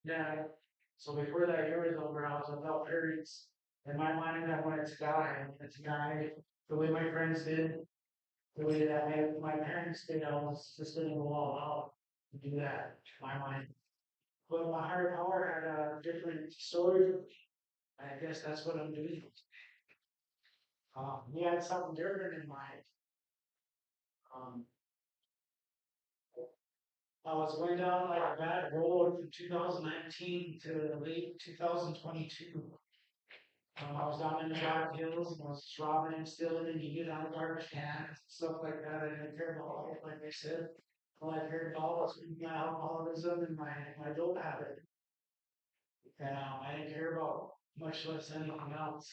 Yeah. So before that year was over, I was without parents. In my mind, I wanted to die. I wanted to die the way my friends did, the way that my parents did. I was just going to go all out to do that, in my mind. But my higher power had a different story. I guess that's what I'm doing. He had something different in mind. Um, I was going down like a bad road from 2019 to late 2022. I was down in the Black Hills and I was robbing and stealing and eating out of garbage cans, stuff like that. I didn't care about it, like I said. All I cared about was my alcoholism and my dope habit. And I didn't care about much less anything else.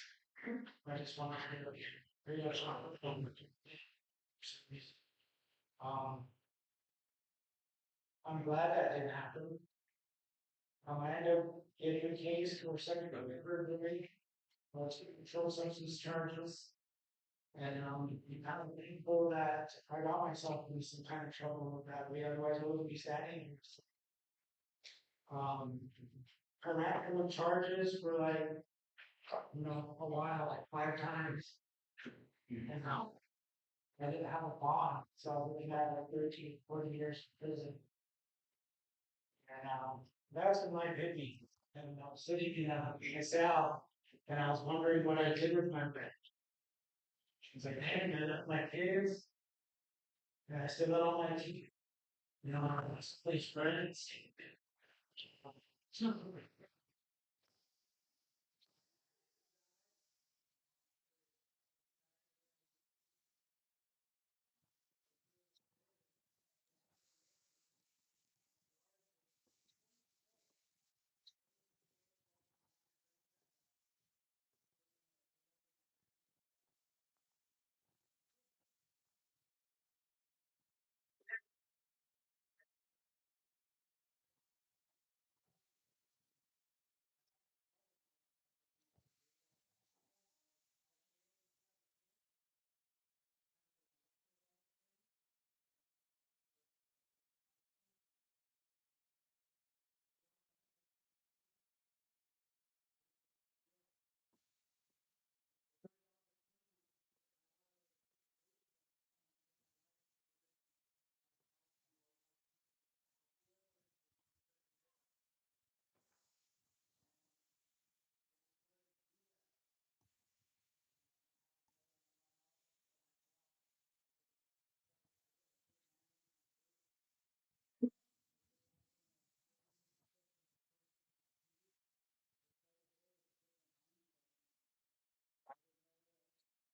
I just wanted to be very much um, I'm glad that didn't happen. I ended up getting a case for second degree burglary, controlled substance charges. And I'm thankful that I got myself in some kind of trouble with that way, otherwise I wouldn't be standing here. Um, I ran from the charges for like, a while, like 5 times. And I didn't have a bond, so I was looking at like 13, 14 years in prison. And that's when life hit me. And I was sitting in a cell, and I was wondering what I did with my rent. She's like, hey, man, my kids, and I still got all my teeth. Place friends.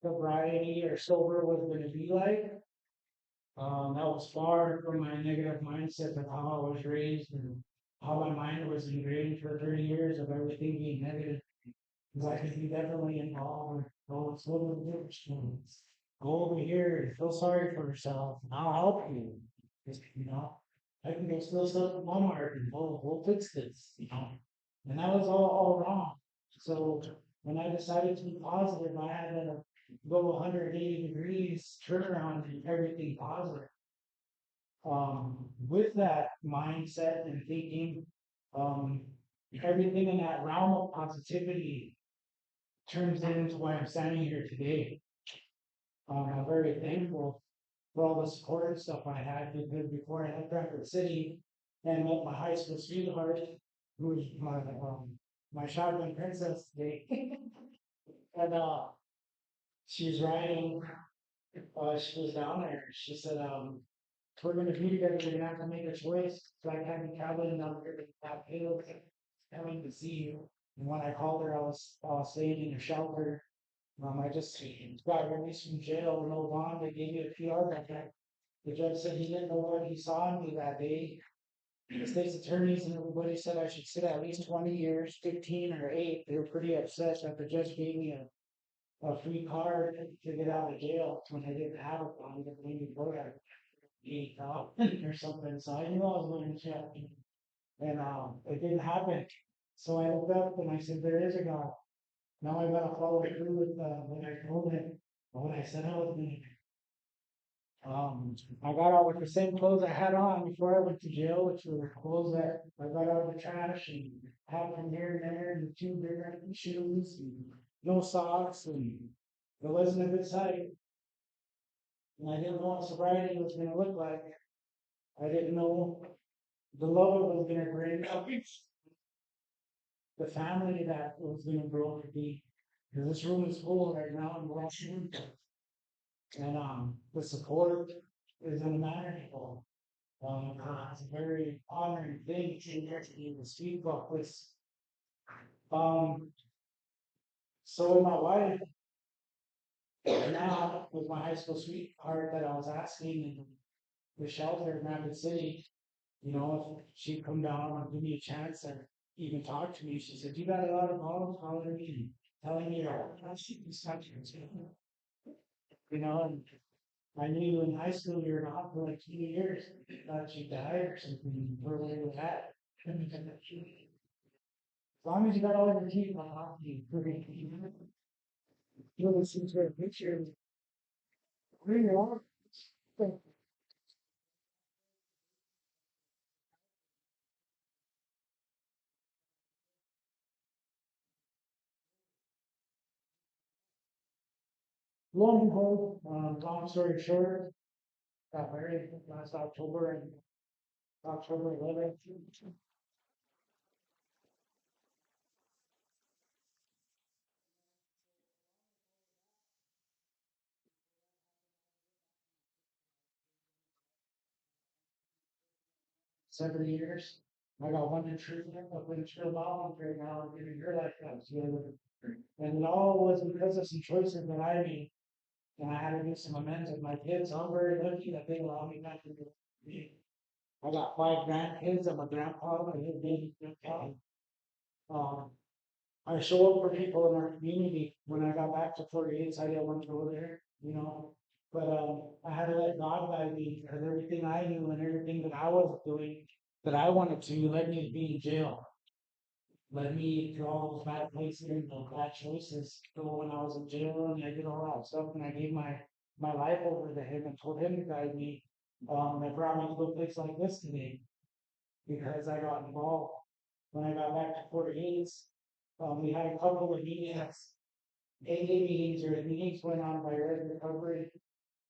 Sobriety or sober was going to be like. That was far from my negative mindset of how I was raised and how my mind was ingrained for 30 years of everything being negative. Because I could be definitely involved with those little things. Go over here and feel sorry for yourself, and I'll help you. Just, I can go steal stuff from Walmart and we'll fix this. And that was all wrong. So when I decided to be positive, I had to go 180 degrees, turn around and everything positive. With that mindset and thinking, um, everything in that realm of positivity turns into why I'm standing here today. I'm very thankful for all the support and stuff I had because before I left Rapid City and met my high school sweetheart, who was my shotgun princess today, and she's riding. She was down there. She said, if we're gonna be together, we're gonna have to make a choice. So I had me traveling down here to that hill, coming to see you. And when I called her, I was staying in a shelter. I just got released from jail with no bond. They gave me a PR that day. The judge said he didn't know what he saw in me that day. The state's attorneys and everybody said I should sit at least 20 years, 15 or 8. They were pretty upset that the judge gave me a free card to get out of jail when I didn't have a bond. They made me go to 8,000 or something. So I knew I was going to jail. And it didn't happen. So I looked up and I said, there is a God. Now I gotta follow through with what I told him, what I said I was going to do. I got out with the same clothes I had on before I went to jail, which were clothes that I got out of the trash and had from here and there, and two different shoes, and no socks, and it wasn't a good sight. And I didn't know what sobriety was going to look like. I didn't know the love it was going to bring, the family that was going to grow to be. Because this room is full right now, and we're all shooting. And the support is unimaginable. It's a very honoring thing to get to even speak about this. Um, so my wife, now with my high school sweetheart that I was asking in the shelter in Rapid City, you know, if she'd come down and give me a chance and even talk to me, she said, "You got a lot of calls calling me and telling me that she can stop you know, and I knew in high school you were off for like 2 years, thought you died or something, where we were at. As long as you got all your teeth on hockey, you really seems to a picture. Where you are. Lo and behold, long story short, got married last October and October 11th, 7 years. I got one in treatment, I've been still voluntary now, I'm getting her life out together. And it all was because of some choices that I made. And I had to do some amends with my kids. I'm very lucky that they allow me not to do it. I got 5 grandkids. I'm a grandpa. I live in grandpa. Um, I show up for people in our community. When I got back to 48, I didn't want to go there, you know. But I had to let God guide me because everything I knew and everything that I was doing that I wanted to led me to be in jail. Led me to all those bad places and those bad choices. So when I was in jail and I did all that stuff and I gave my life over to him and told him to guide me, it brought me to a place like this today because I got involved. When I got back to 48, we had a couple of meetings, AA meetings or meetings went on by Red Recovery,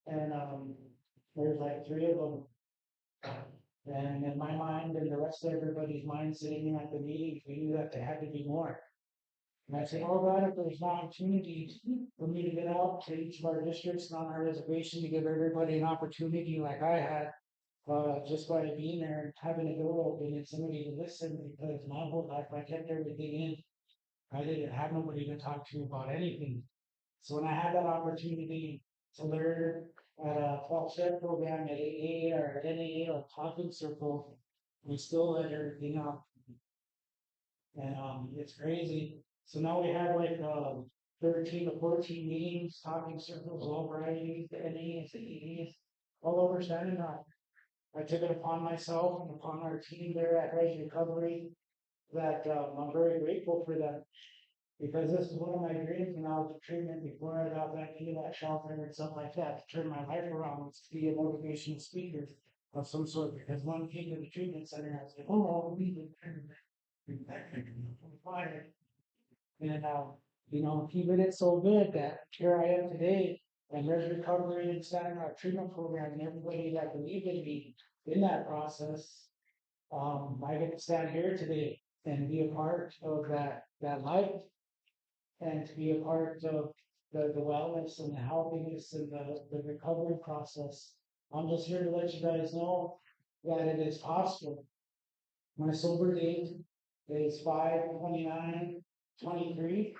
and there's like 3 of them. And in my mind and the rest of everybody's mind sitting at the meetings, we knew that there had to be more. And I said, all right, if there's an opportunity for me to get out to each of our districts and on our reservation to give everybody an opportunity like I had, just by being there and having a door open and somebody to listen because my whole life I kept everything in. I didn't have nobody to talk to about anything. So when I had that opportunity to learn at a 12-step program at AA or NAA or talking circle, we still let everything out. And it's crazy. So now we have like 13 to 14 meetings, talking circles, all varieties, the NAs, the EAs, all over Standing Rock. I took it upon myself and upon our team there at Res Recovery that I'm very grateful for that because this is one of my dreams when I was in treatment before I got back into that shelter and stuff like that to turn my life around was to be a motivational speaker of some sort because one came to the treatment center and I was like, oh, we need to fire. And you know, keeping it so good that here I am today and there's recovery and starting our treatment program and everybody that believed in me in that process. I get to stand here today and be a part of that life and to be a part of the wellness and the healthiness and the recovery process. I'm just here to let you guys know that it is possible. My sober date is 5/29/23.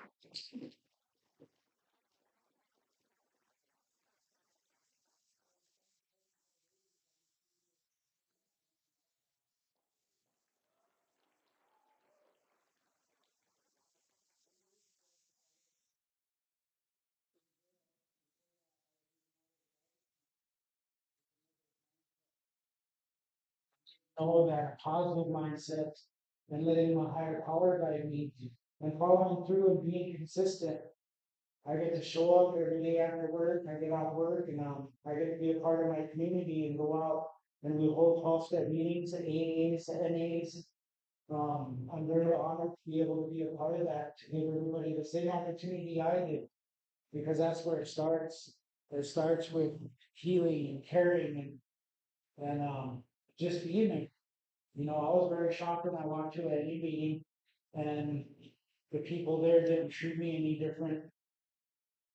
Know that a positive mindset and letting my higher power guide me and following through and being consistent I get to show up every day after work. I get off work and I get to be a part of my community and go out and we hold 12-step meetings, AAs, NAs. I'm very honored to be able to be a part of that, to give everybody the same opportunity I did, because that's where it starts. It starts with healing and caring and just being there. You know, I was very shocked when I walked to any meeting and the people there didn't treat me any different.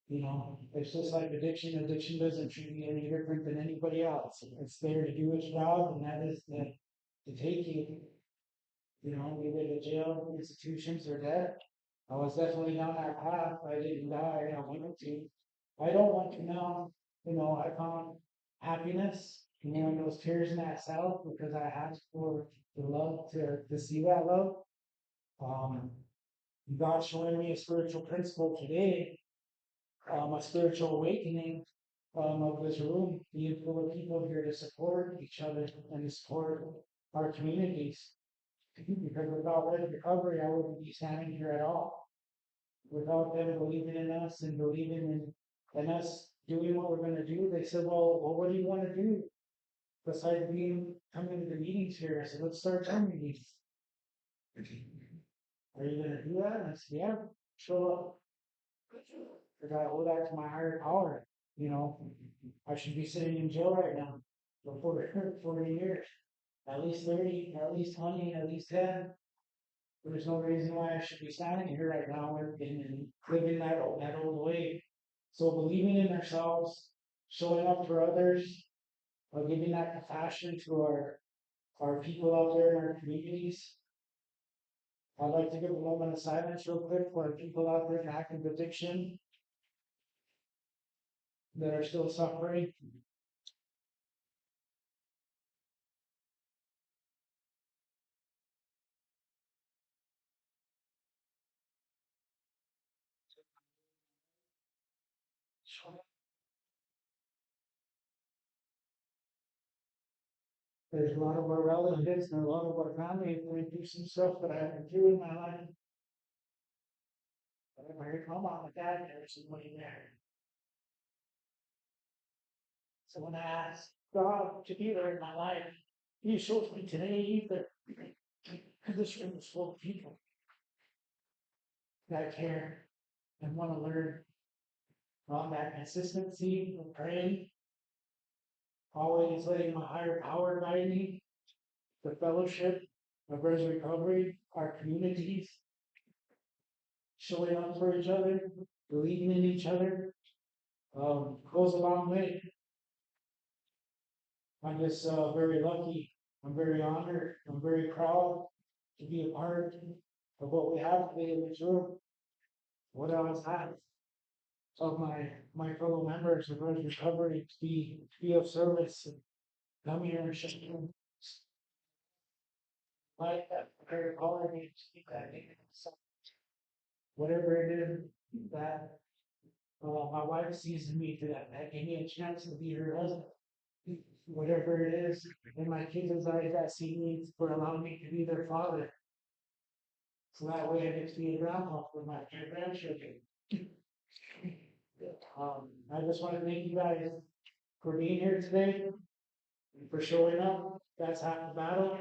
You know, it's just like addiction. Addiction doesn't treat you any different than anybody else. It's there to do its job, and that is to take you, you know, either to jail, institutions, or death. I was definitely down that path. I didn't die. I wanted to. I don't want to now. You know, I found happiness, you know, in those tears in that cell because I asked for the love to see that love. Um, God showing me a spiritual principle today, a spiritual awakening of this room, being full of people here to support each other and to support our communities. Because without Red Recovery, I wouldn't be standing here at all. Without them believing in us and believing in us doing what we're going to do, they said, well, what do you want to do besides being coming to the meetings here? I said, let's start our meetings. Are you going to do that? And I said, yeah, show up. Because I owe that to my higher power. You know, I should be sitting in jail right now for 40 years, at least 30, at least 20, at least 10. There's no reason why I should be standing here right now and living that old way. So believing in ourselves, showing up for others, giving that compassion to our people out there in our communities. I'd like to give a moment of silence real quick for our people out there in active addiction that are still suffering. There's a lot of our relatives and a lot of our family going through some stuff that I haven't through in my life. But if I heard my mom and dad, there's somebody there. So when I ask God to be there in my life, He shows me today that this room is full of people that care and want to learn on that consistency of praying, always letting my higher power guide me, the fellowship of Res Recovery, our communities, showing up for each other, believing in each other, goes a long way. I'm just very lucky. I'm very honored. I'm very proud to be a part of what we have today in this room. What else have of my fellow members of Res Recovery to be of service and come here and share like that very quality to speak that so whatever it is that my wife sees in me that gave me a chance to be her husband. Whatever it is in my kids' eyes that see me for allowing me to be their father. So that way I get to be a grandpa for my grandchildren. I just want to thank you guys for being here today and for showing up. That's half the battle.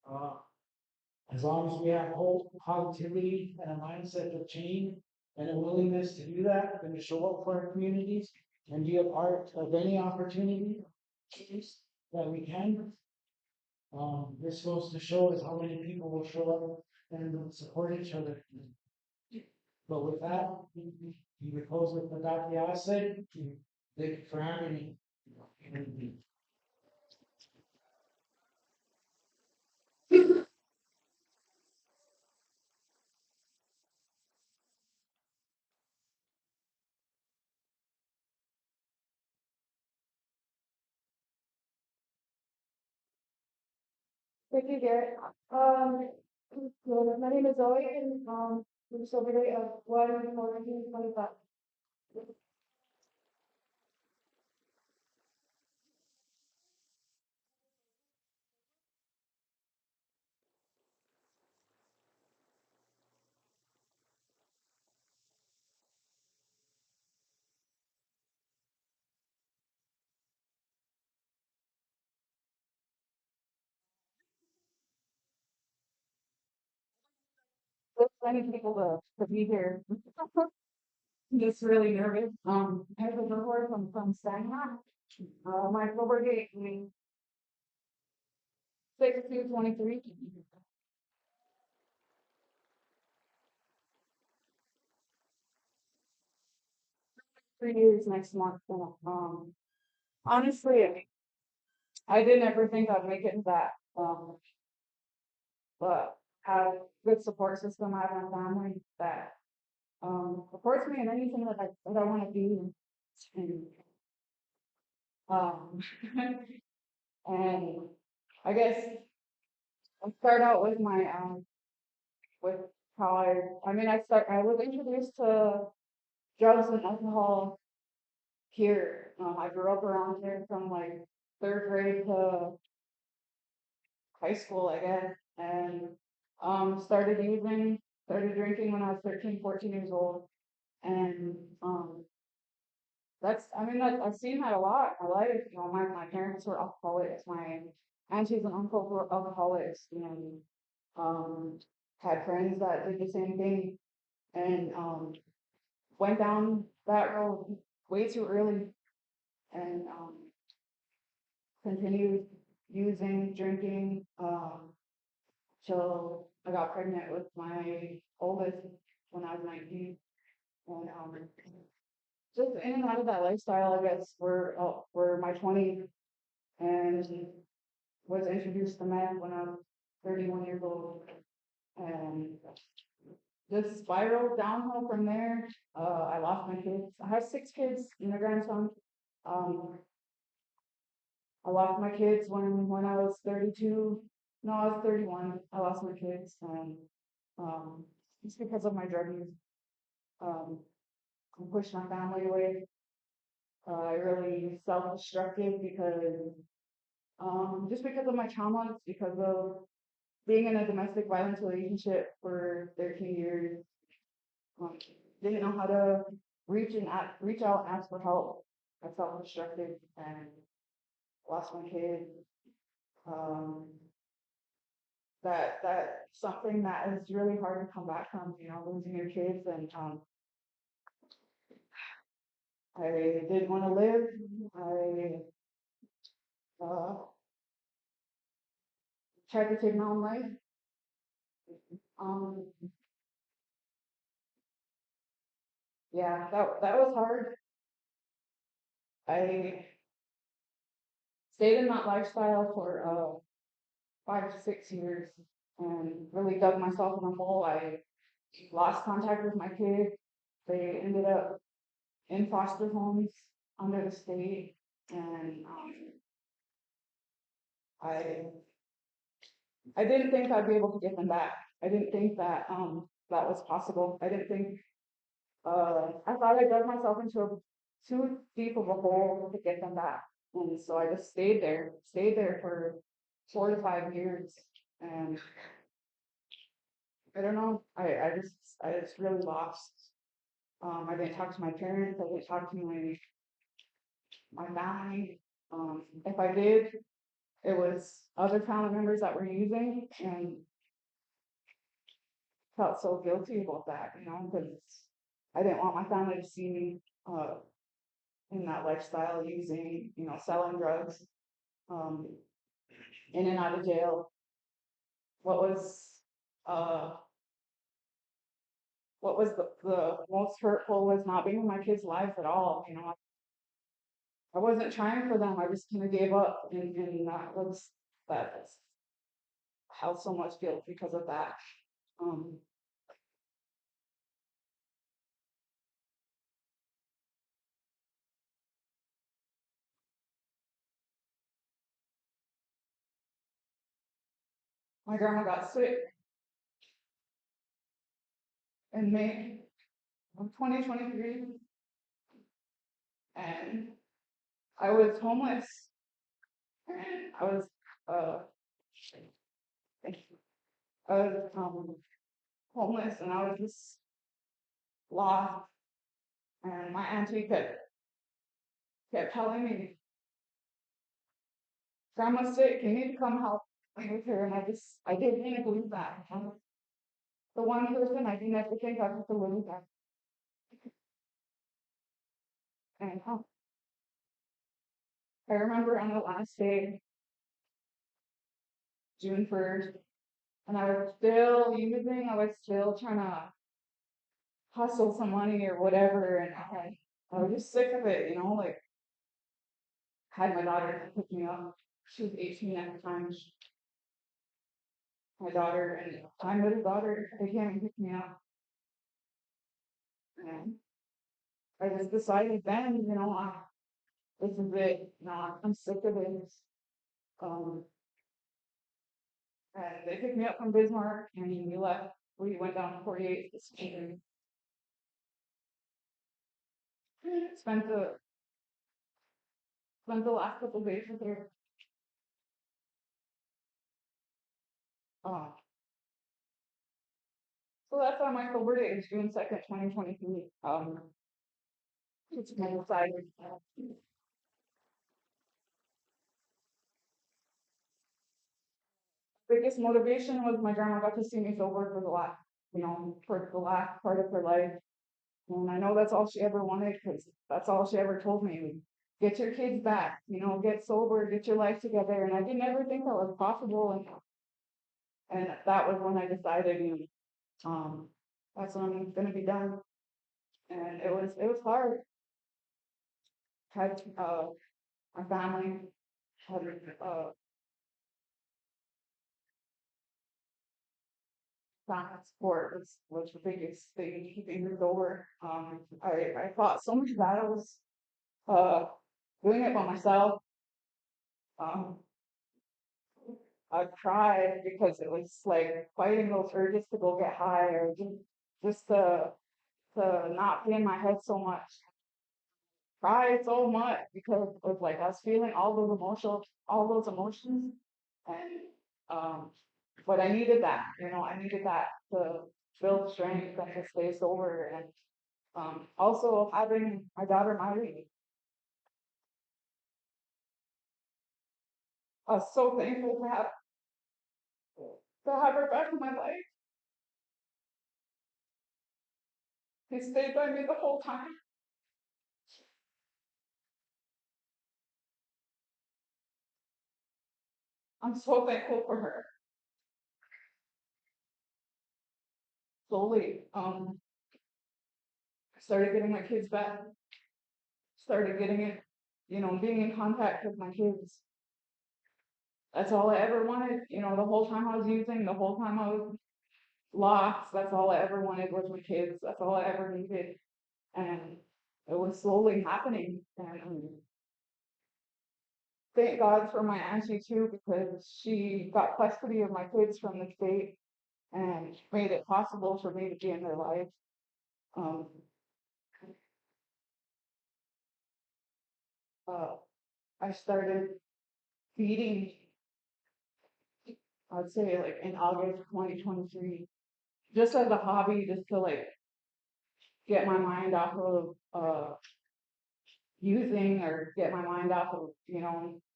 Uh, as long as we have hope, positivity, and a mindset of change and a willingness to do that and to show up for our communities and be a part of any opportunity that we can. This goes to show us how many people will show up and support each other. But with that, you would close with the Dakia said, thank you for having me. Thank you, Garrett. Well, my name is Zoe, and I'm just over here of 11425. excited people to be here. I'm just really nervous. I have a report from Saginaw. My cover date is 6/2/23. 3 years next month. Honestly, I didn't ever think I'd make it to that. But have good support system. I have my family that supports me in anything that I want to do. And um, and I guess I'll start out with my with how I was introduced to drugs and alcohol here. I grew up around here from like third grade to high school, I guess, and started drinking when I was 13, 14 years old. And I've seen that a lot in my life. My parents were alcoholics. My aunties and uncles were alcoholics, and um, had friends that did the same thing, and went down that road way too early, and continued using, drinking, till I got pregnant with my oldest when I was 19, and just in and out of that lifestyle, I guess, were my 20s, and was introduced to meth when I was 31 years old, and just spiraled downhill from there. I lost my kids. I have 6 kids and a grandson. Um, I lost my kids when I was 32. No, I was 31. I lost my kids, and um, just because of my drug use. Um, I pushed my family away. I really self-destructive because just because of my traumas, because of being in a domestic violence relationship for 13 years, um, didn't know how to reach out and ask for help. I felt destructive and lost my kid. Um, that's something that is really hard to come back from, losing your kids. And I didn't want to live. I tried to take my own life. Um, yeah, that was hard. I stayed in that lifestyle for 5 to 6 years and really dug myself in a hole. I lost contact with my kids. They ended up in foster homes under the state, and I I didn't think I'd be able to get them back. I didn't think that that was possible. I didn't think I thought I dug myself into a too deep of a hole to get them back, and so I just stayed there for 4 to 5 years, and I don't know. I just really lost. I didn't talk to my parents. I didn't talk to my family. If I did, it was other family members that were using, and felt so guilty about that, because I didn't want my family to see me in that lifestyle, using, selling drugs, um, in and out of jail. What was uh, what was the most hurtful was not being in my kids' lives at all. I wasn't trying for them. I just kind of gave up, and that held so much guilt because of that. Um, my grandma got sick in May of 2023, and I was homeless, and uh, I was homeless, and I was just lost. And my auntie kept telling me, "Grandma's sick. You need to come help me with her." And I didn't believe that. the one person I didn't ever think I was to live with. And I remember on the last day, June 1st, and I was still using, I was still trying to hustle some money or whatever, and I was just sick of it, like had my daughter pick me up. She was 18 at the time. My daughter and my middle daughter, they came and picked me up. And I just decided then, this is it. I'm sick of this. Um, and they picked me up from Bismarck and we left. We went down to 48th this evening. Spent the spent the last couple of days with her. Uh, so that's on my sober day. It's June 2nd, 2023. It's my side. Biggest motivation was my grandma got to see me sober for the last, for the last part of her life. And I know that's all she ever wanted because that's all she ever told me. Get your kids back, get sober, get your life together. And I didn't ever think that was possible. And that was when I decided, that's when I'm gonna be done. And it was hard. Had my family had family support was the biggest thing keeping me sober. I fought so many battles uh doing it by myself. Um, I cried because it was like fighting those urges to go get high or just to not be in my head so much. Cried so much because it was like I was feeling all those emotions, and but I needed that, I needed that to build strength and to stay sober, and also having my daughter Miley. I was so thankful to have her back in my life. He stayed by me the whole time. I'm so thankful for her. Slowly, I started getting my kids back, started getting it, being in contact with my kids. That's all I ever wanted, the whole time I was using, the whole time I was lost, that's all I ever wanted was my kids. That's all I ever needed. And it was slowly happening. And thank God for my auntie too, because she got custody of my kids from the state and made it possible for me to be in their life. Um, uh, I started feeding, I'd say like in August 2023, just as a hobby, just to like get my mind off of using or get my mind off of,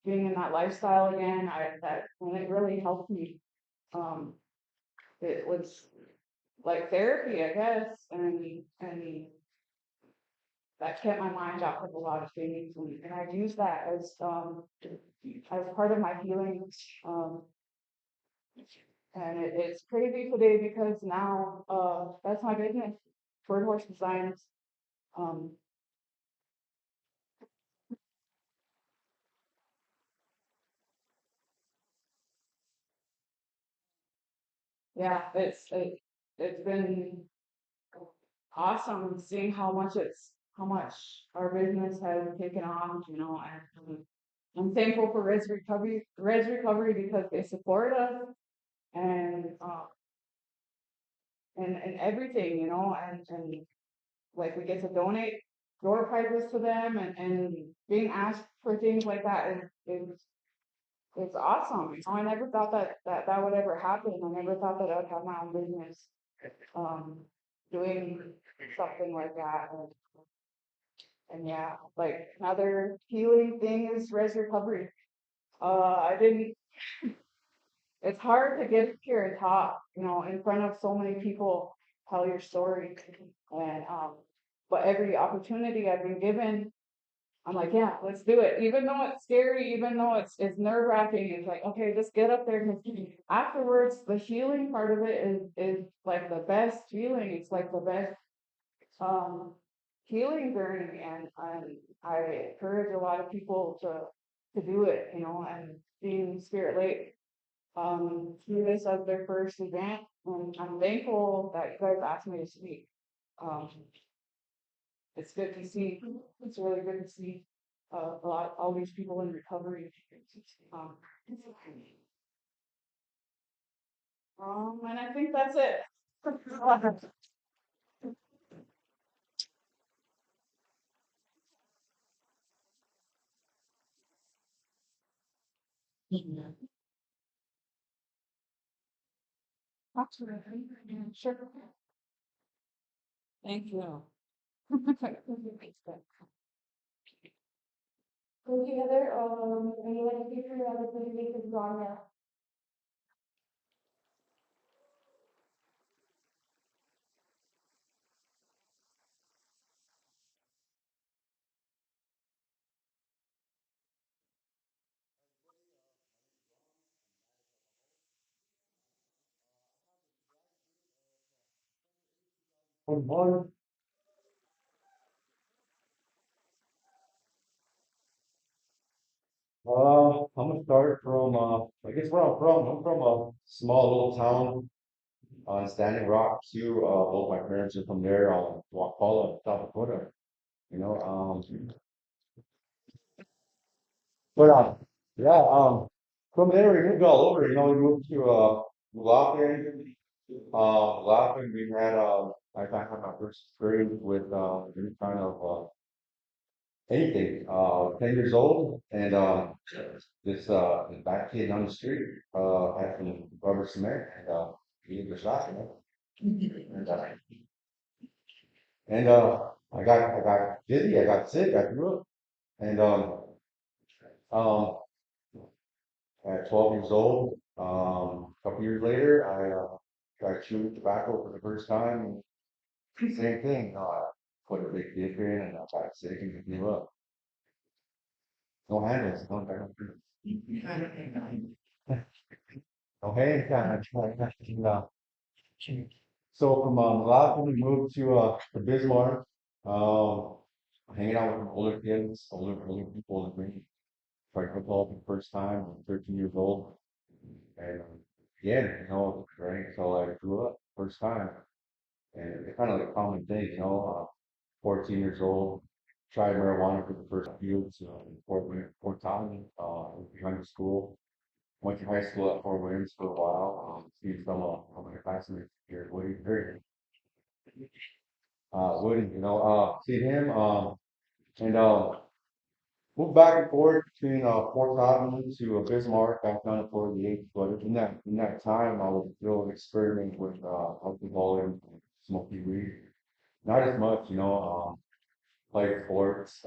being in that lifestyle again. And it really helped me. Um, it was like therapy, I guess, and that kept my mind off of a lot of things, and I've used that as part of my healing. Um, and it's crazy today because now that's my business, Bird Horse Designs. Um, yeah, it's been awesome seeing how much our business has taken on, and I'm thankful for Res Recovery because they support us and and everything, and like we get to donate door prizes to them and being asked for things like that is it's awesome. I never thought that would ever happen. I never thought that I would have my own business um doing something like that. And yeah, like another healing thing is res recovery. I didn't it's hard to get up here and talk, in front of so many people, tell your story. And but every opportunity I've been given, I'm like, yeah, let's do it. Even though it's scary, even though it's nerve wracking, it's like, okay, just get up there. 'Cause afterwards, the healing part of it is like the best feeling. It's like the best um healing journey, and I encourage a lot of people to do it, and being Spirit Lake do this as their first event, and I'm thankful that you guys asked me to speak. Um, it's good to see. It's really good to see all these people in recovery. Um, and I think that's it. Absolutely. Sure. Thank you. Any other, anyone here who has a pretty big drama? I'm gonna start from, I guess where I'm from. I'm from a small little town on Standing Rock, too. Both my parents are from there, Wapala, South Dakota, you know, but, yeah, from there we moved all over, we moved to, Laughlin. Laughlin, we had, I had my first experience with, any kind of, anything, 10 years old, and, this back kid on the street, had some rubber cement, and, he was shot. And, I got dizzy, I got sick, I threw up, and, um, at 12 years old, a couple years later, I tried chewing tobacco for the first time, and same thing, put a big dip in, and I got sick and threw up. No handles, no handles. No hands, no. So from Laughlin, we moved to Bismarck, um, hanging out with older kids, older people, older me. Tried football for the first time, I'm 13 years old, and yeah, right until I grew up, first time, and it's kind of like a common thing, 14 years old, tried marijuana for the first few, Fort Totten, behind the school. Went to high school at Fort Williams for a while. See some of my classmates here, Woody, very Woody, see him, and moved back and forth between Fort Totten to Bismarck. I found it for the eighth, but in that time, I was still experimenting with alcohol and smoking weed. Not as much, played sports.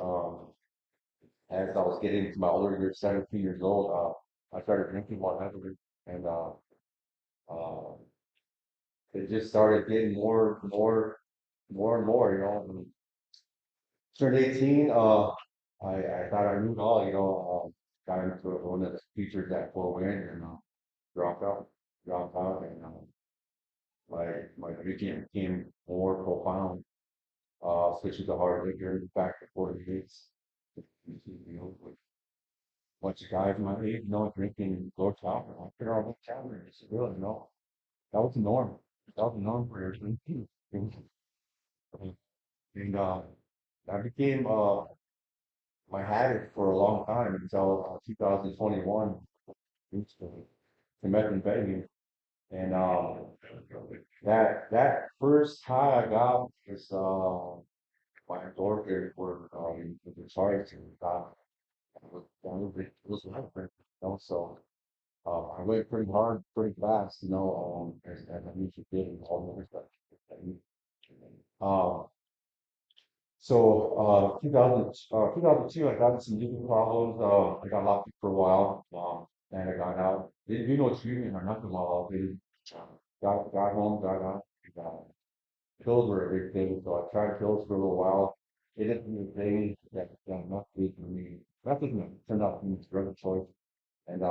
As I was getting to my older years, 17 years old, I started drinking more heavily, and uh, it just started getting more and more. And turned 18. I thought I knew it all. Got into one of the teachers at Fort Wayne, and dropped out, and my addiction became more profound. Switching to hard liquor back to 48s. With a bunch of guys my age, drinking low alcohol. I figure out what calories. Really, that was the norm. That was the norm for everything. And that became my habit for a long time until 2021, reached to methamphetamine. And that first high I got was my endorphins were charged, and it was different. So I went pretty hard, pretty fast, as I usually did in all the stuff. Um, So, 2002, I got into some legal problems. I got locked up for a while. and I got out. Didn't do no treatment or nothing while I was in. Got home, got out. Got, pills were a big thing, so I tried pills for a little while. It didn't do the thing that must be for me. Nothing turned out to be a drug of choice. And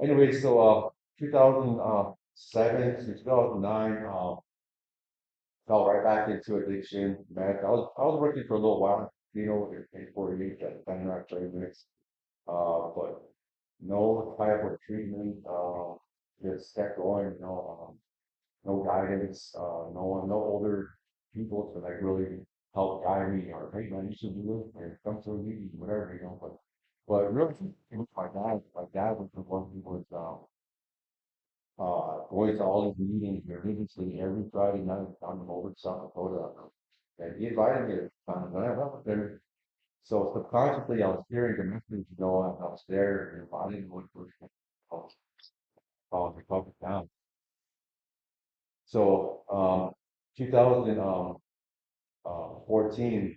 anyway, so 2007 to 2009, fell right back into addiction. Man, I was working for a little while, with pay 48 at 30 minutes. But no type of treatment, just kept going, no guidance, no one, no older people to like really help guide me or hey man, you should do this or come to a meeting, whatever, but really it was my dad. My dad was the one who was going to all these meetings religiously every Friday night down in over South Dakota. And he invited me to come and I went with him. So subconsciously I was hearing the message, I was there and I didn't want to the public down. So 2000 14,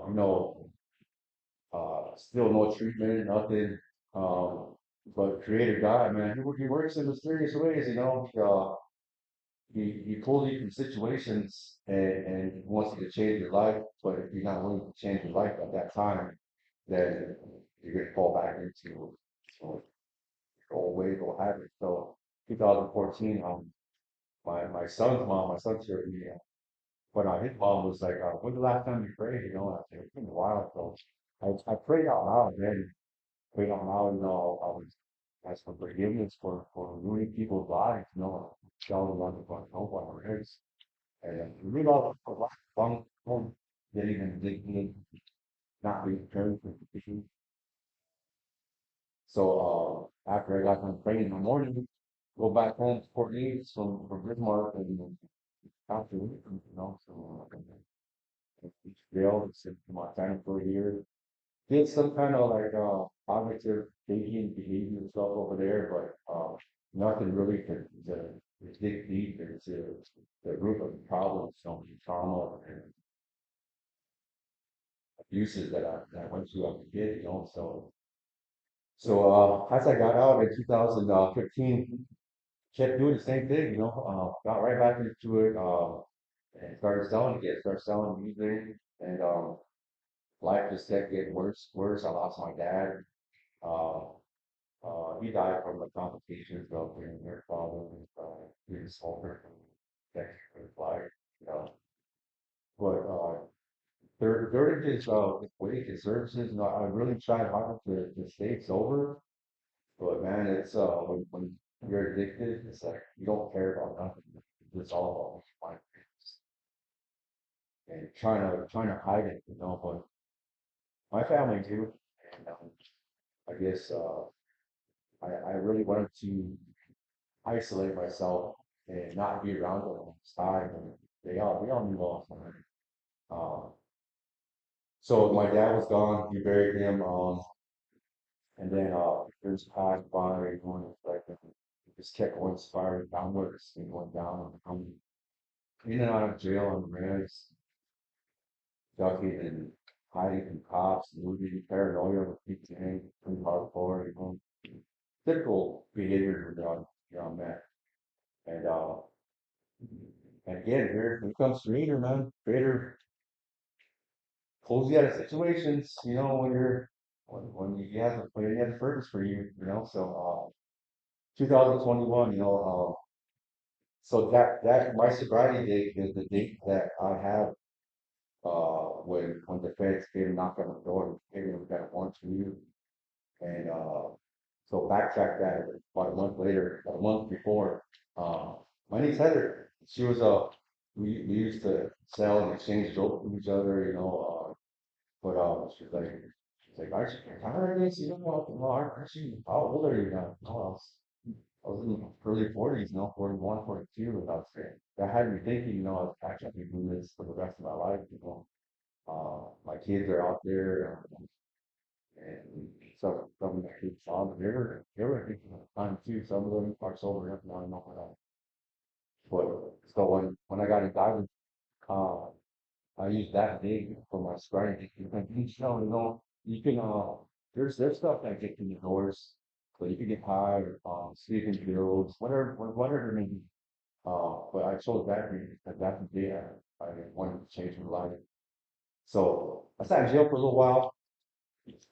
you know, still no treatment, nothing. But creative guy, man, he works in mysterious ways, he pulls you from situations and he wants you to change your life, but if you're not willing to change your life at that time, then you're gonna fall back into your old ways, old habits. So 2014, my son's here, but his mom was like, when's the last time you prayed? I said, it's been a while. So I prayed out loud, man. Prayed out loud, I was asked for forgiveness for ruining people's lives, telling them what hope on our heads. And we all a long, didn't even dig in, not being prepared for the issue. So after I got done praying in the morning, go back home to Fort Leeds from Bismarck and after, so jail, sit in Montana for a year. Did some kind of like cognitive thinking, behavior stuff over there, but nothing really to dig deep into the root of the problems, trauma and abuses that I went through as a kid, So as I got out in 2015, kept doing the same thing, got right back into it, and started selling again, started selling music, and life just kept getting worse, worse. I lost my dad. Uh, he died from the complications of being their father. He was a smoker thanks for his life, you know. But during his wake, his services, I really tried hard to stay sober. But man, it's when you're addicted, it's like you don't care about nothing. It's all about finding and trying to hide it, But my family too, and I guess I really wanted to isolate myself and not be around them all the time. And we all knew all the time. Um, so my dad was gone. We buried him. And then years passed by. Like it just kept going spiraling downwards and going down. In and out of jail and reds, ducking and hiding from cops, moving paranoia with people in pretty hardcore. Typical behavior of young men. And and again, here comes Creator, man. Creator pulls you out of situations, when he has a purpose for you. So 2021, so that my sobriety date is the date that I have when the feds came knock on the door and gave me that warrant for you. And so backtrack that about a month later, about a month before, uh, my niece Heather, she was we used to sell and exchange jokes with each other, but she's like, aren't you tired of this? Aren't you, how old are you now? Oh, I was in the early 40s, 41, 42, and that had me thinking, I was actually doing this for the rest of my life. My kids are out there, and some of the kids on they were thinking of the time too. Some of them are sober enough now, I know that. But so when I got indicted, uh, I used that day for my sobriety. You can, there's stuff that gets in the doors, so you can get high, sleeping pills, whatever it may be. But I chose that because that's the day I wanted to change my life. So I sat in jail for a little while,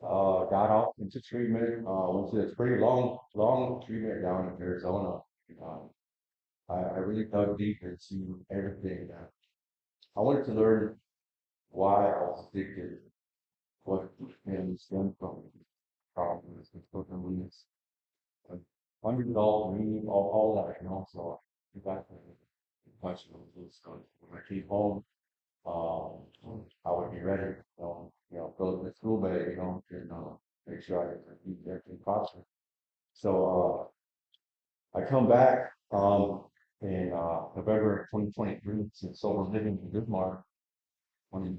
got out into treatment, went to this pretty long treatment down in Arizona. Um, I really dug deep into everything. I wanted to learn why I was addicted, what and stemmed from problems with loneliness, like $100 me, all that, so I got the question of those stuff. When I came home, I would be ready, go to the school bag, and make sure I could keep everything possible. So I come back in November 2023 since sober living in Bismarck. When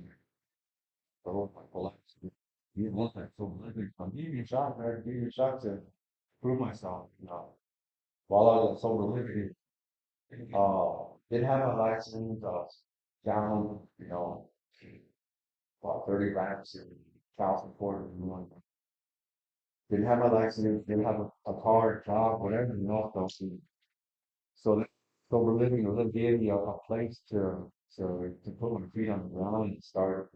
so my whole life, you want that sober living. I'm giving you a shot, man. Giving you a shot to prove myself. While I was sober living, didn't have my license. I was down, about 30 laps in California. Didn't have my license. Didn't have a car, job, whatever. So that sober living really gave me a place to put my feet on the ground and start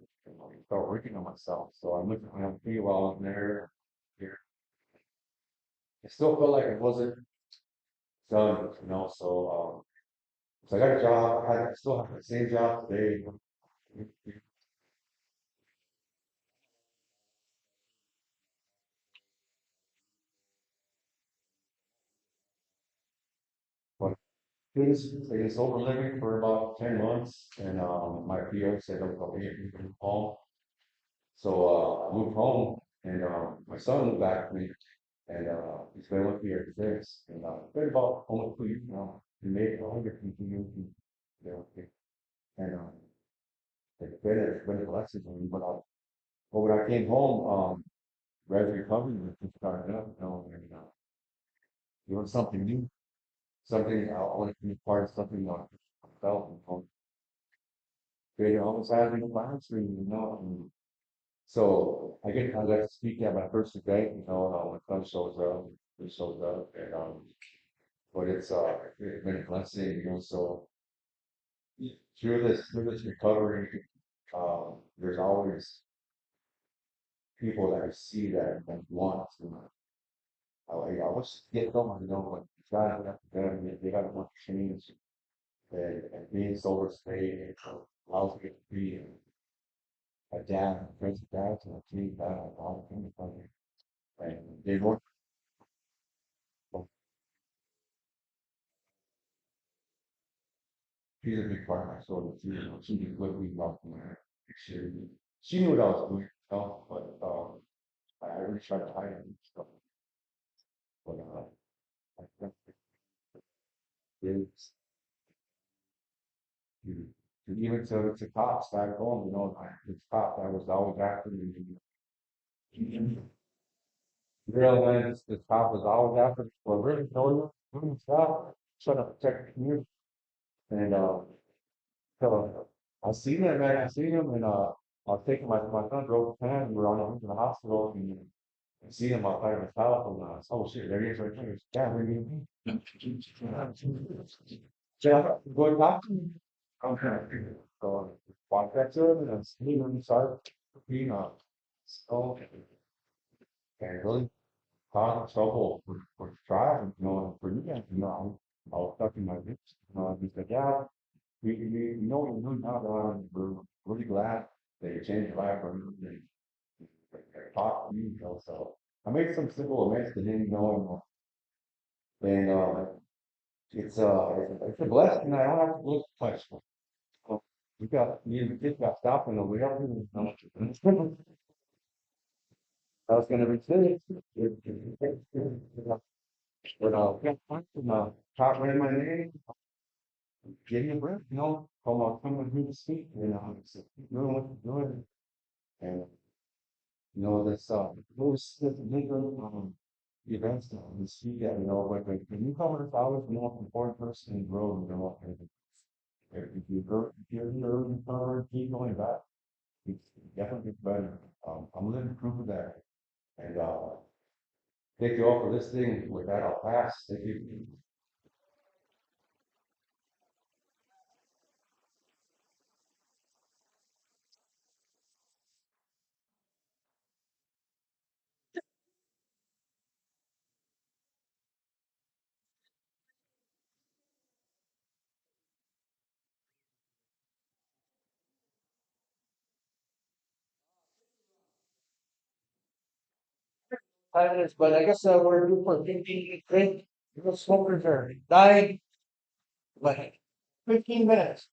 working on myself. So I looked at my feet while I was there. Here. It still felt like it wasn't done, so I got a job. I still have the same job today. But it's over living for about 10 months, and my PO said, "Okay, you can home." So I moved home, and my son moved back with me, and he's been with me here today. And it's been about almost 2 years now. He made it 100 years, and it's been a blessing to me. But when I came home, rather recovery was just started up, and doing something new, something I want to be part of something I felt and created almost having a classroom, and so I got to speak at my first event, when fun shows up, it shows up, and but it's been a blessing, so through this recovery, there's always people that I see that want to. I wish to get them, but try to them, they got to want to change, and being sober state allows me to be a dad, a friend's dad, to a team that all the things like and they work. She's a big part of my soul. She knew what we loved from her. She knew what I was doing, but I really tried to hide it and stuff. But I think it's you even to cops back home, it's cop that was always after me. Realize the cop was always after me for really doing stuff, trying to protect the community. And so I seen him, man. I seen him, and I was taking my son drove to town, and we were on the way to the hospital, and I seen him outside of his house, and oh shit, there he is right there. Yeah, where do you mean? Yeah, go talk to him. Okay. So walk back to him, and I seen him start being so and really causing trouble for driving, for you guys, I was stuck in my lips, he said, yeah. You know what you're doing now, Don. We're really glad that you changed your life from talk to you, so I made some simple amends to him, and it's a blessing. I don't have to look much. So me and the kids got stopped on the way up here. I was gonna be sick. But top ran my name, gave me a breath, come with me to speak, so keep doing what you're doing. And this those different events that we see that when you come to college, the most important person in the world, and if you're encouraged, keep going back. It's definitely better. I'm living proof of that, And, thank you all for listening. With that, I'll pass. Thank you. Silence, but I guess we're due for 15 minutes. The smokers are dying, like 15 minutes.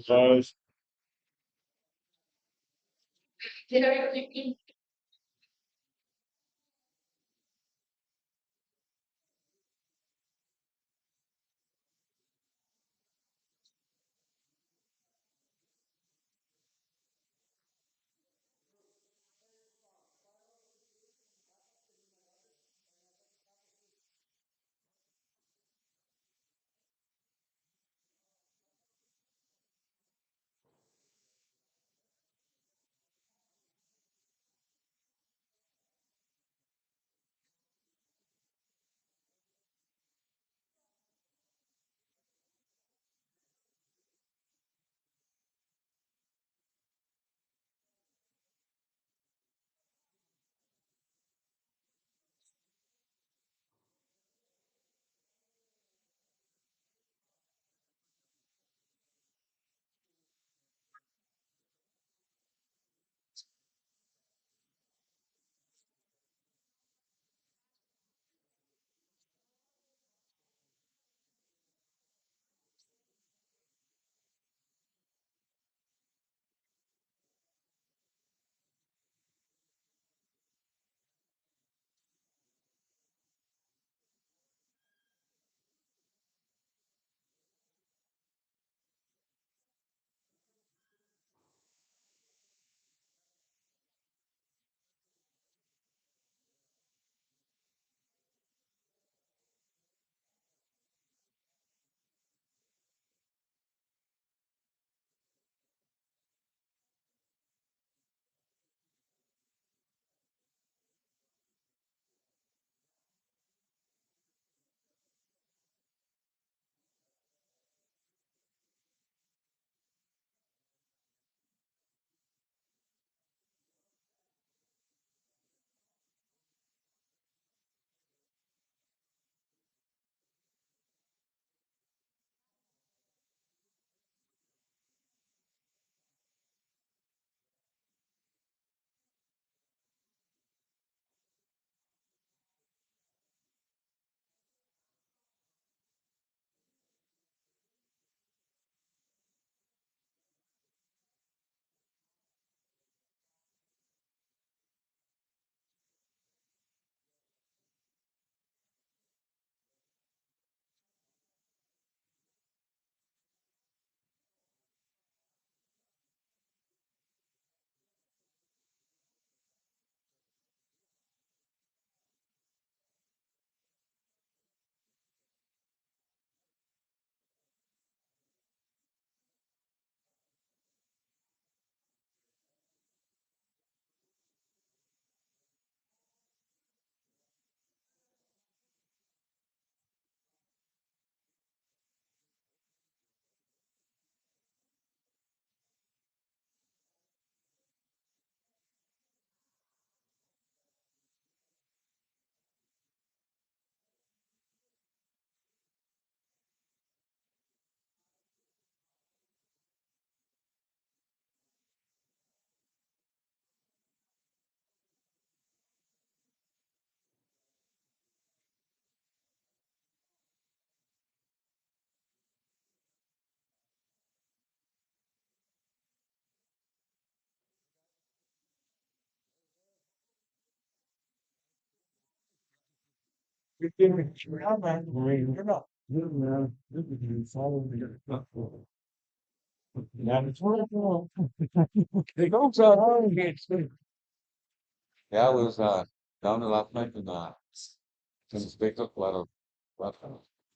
Guys. You're doing it now, man. You're not. You're not. You're following me. Yeah, it's wonderful. They go so hard. Yeah, I was down there last night and since they took a lot of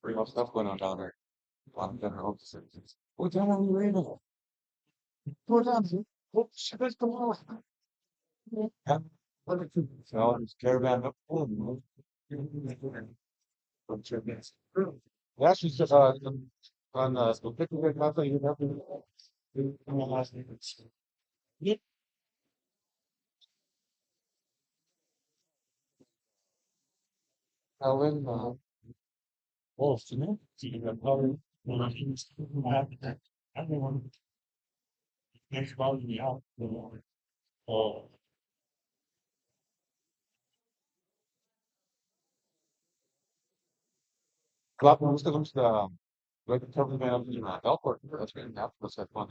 pretty much stuff going on down there. A lot of general offices. What time are we able? What time? Oh, shit, let's go on. Yeah. What is it? So this caravan up. Yeah, she's just on the picnic nothing you have to do on the last name. Yeah. Helen, Oh, it's me. See, the power. When I can have that. Everyone thinks about me out. Oh, Club most of them's like talking about in Elport. That's great. That's that fun.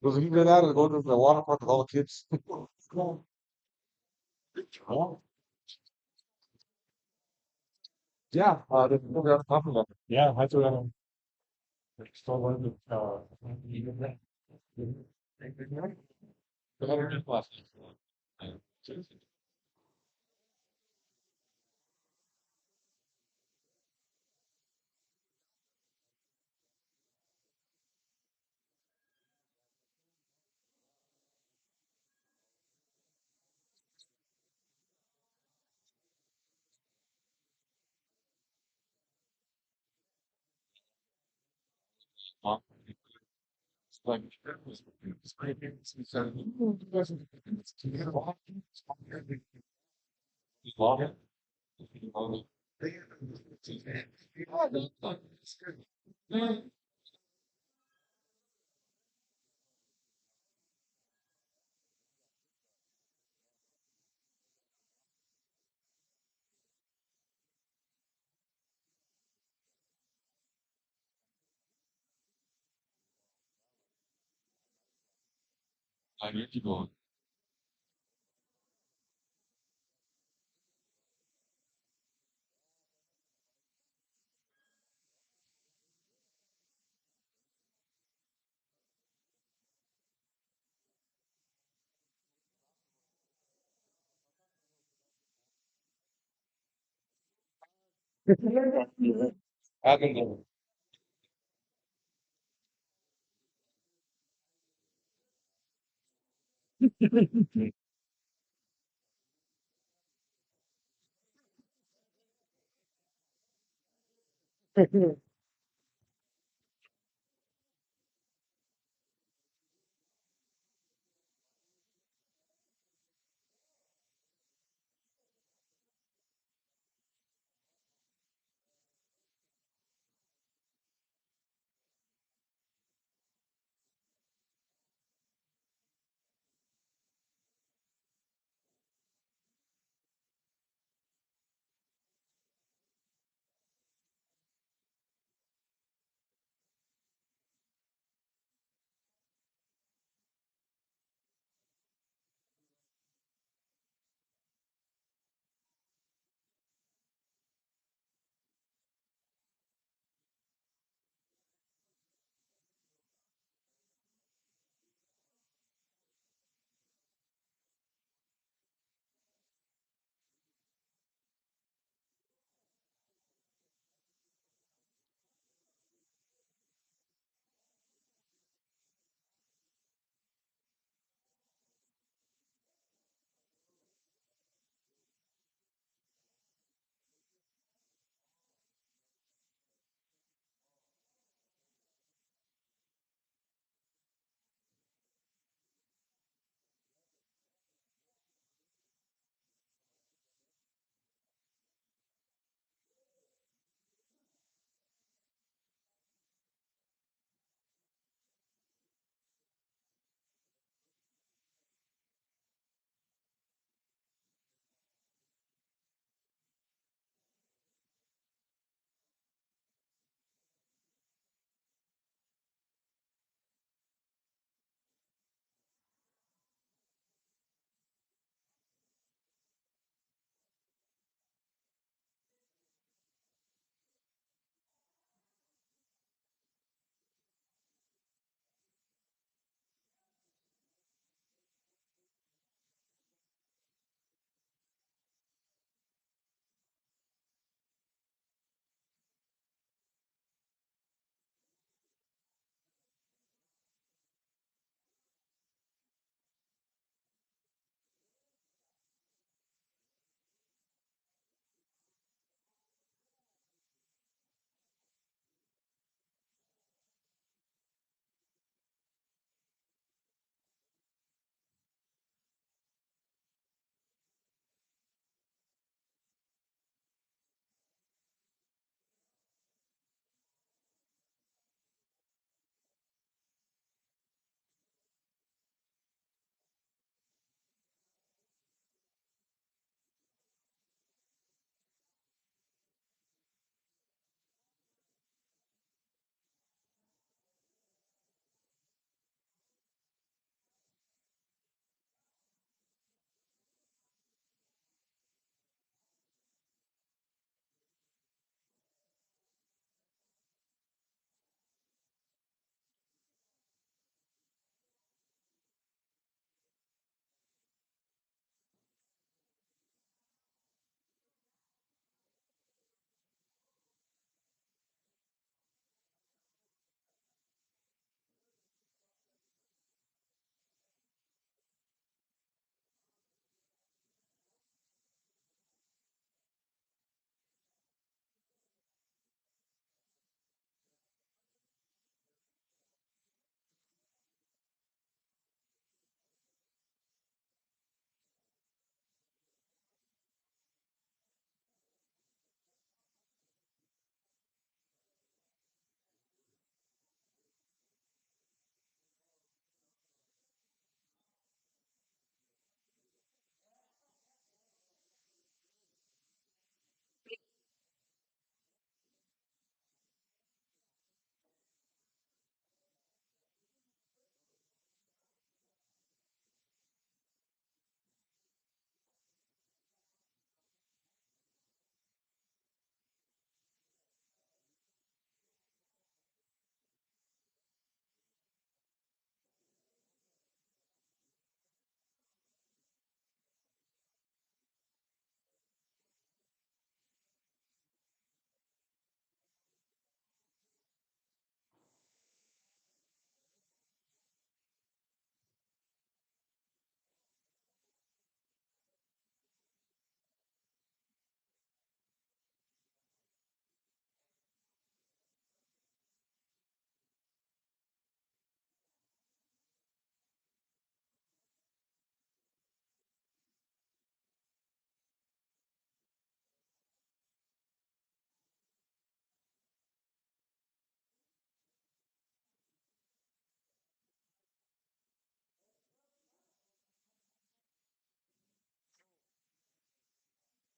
Because if you get out and go to the water park with all the kids. oh, Yeah, they're talking about it. yeah, I thought still one of even that. They had it just last night. It's like it's great. It's said, it doesn't to get a lot. It's long. I need to go. I can go.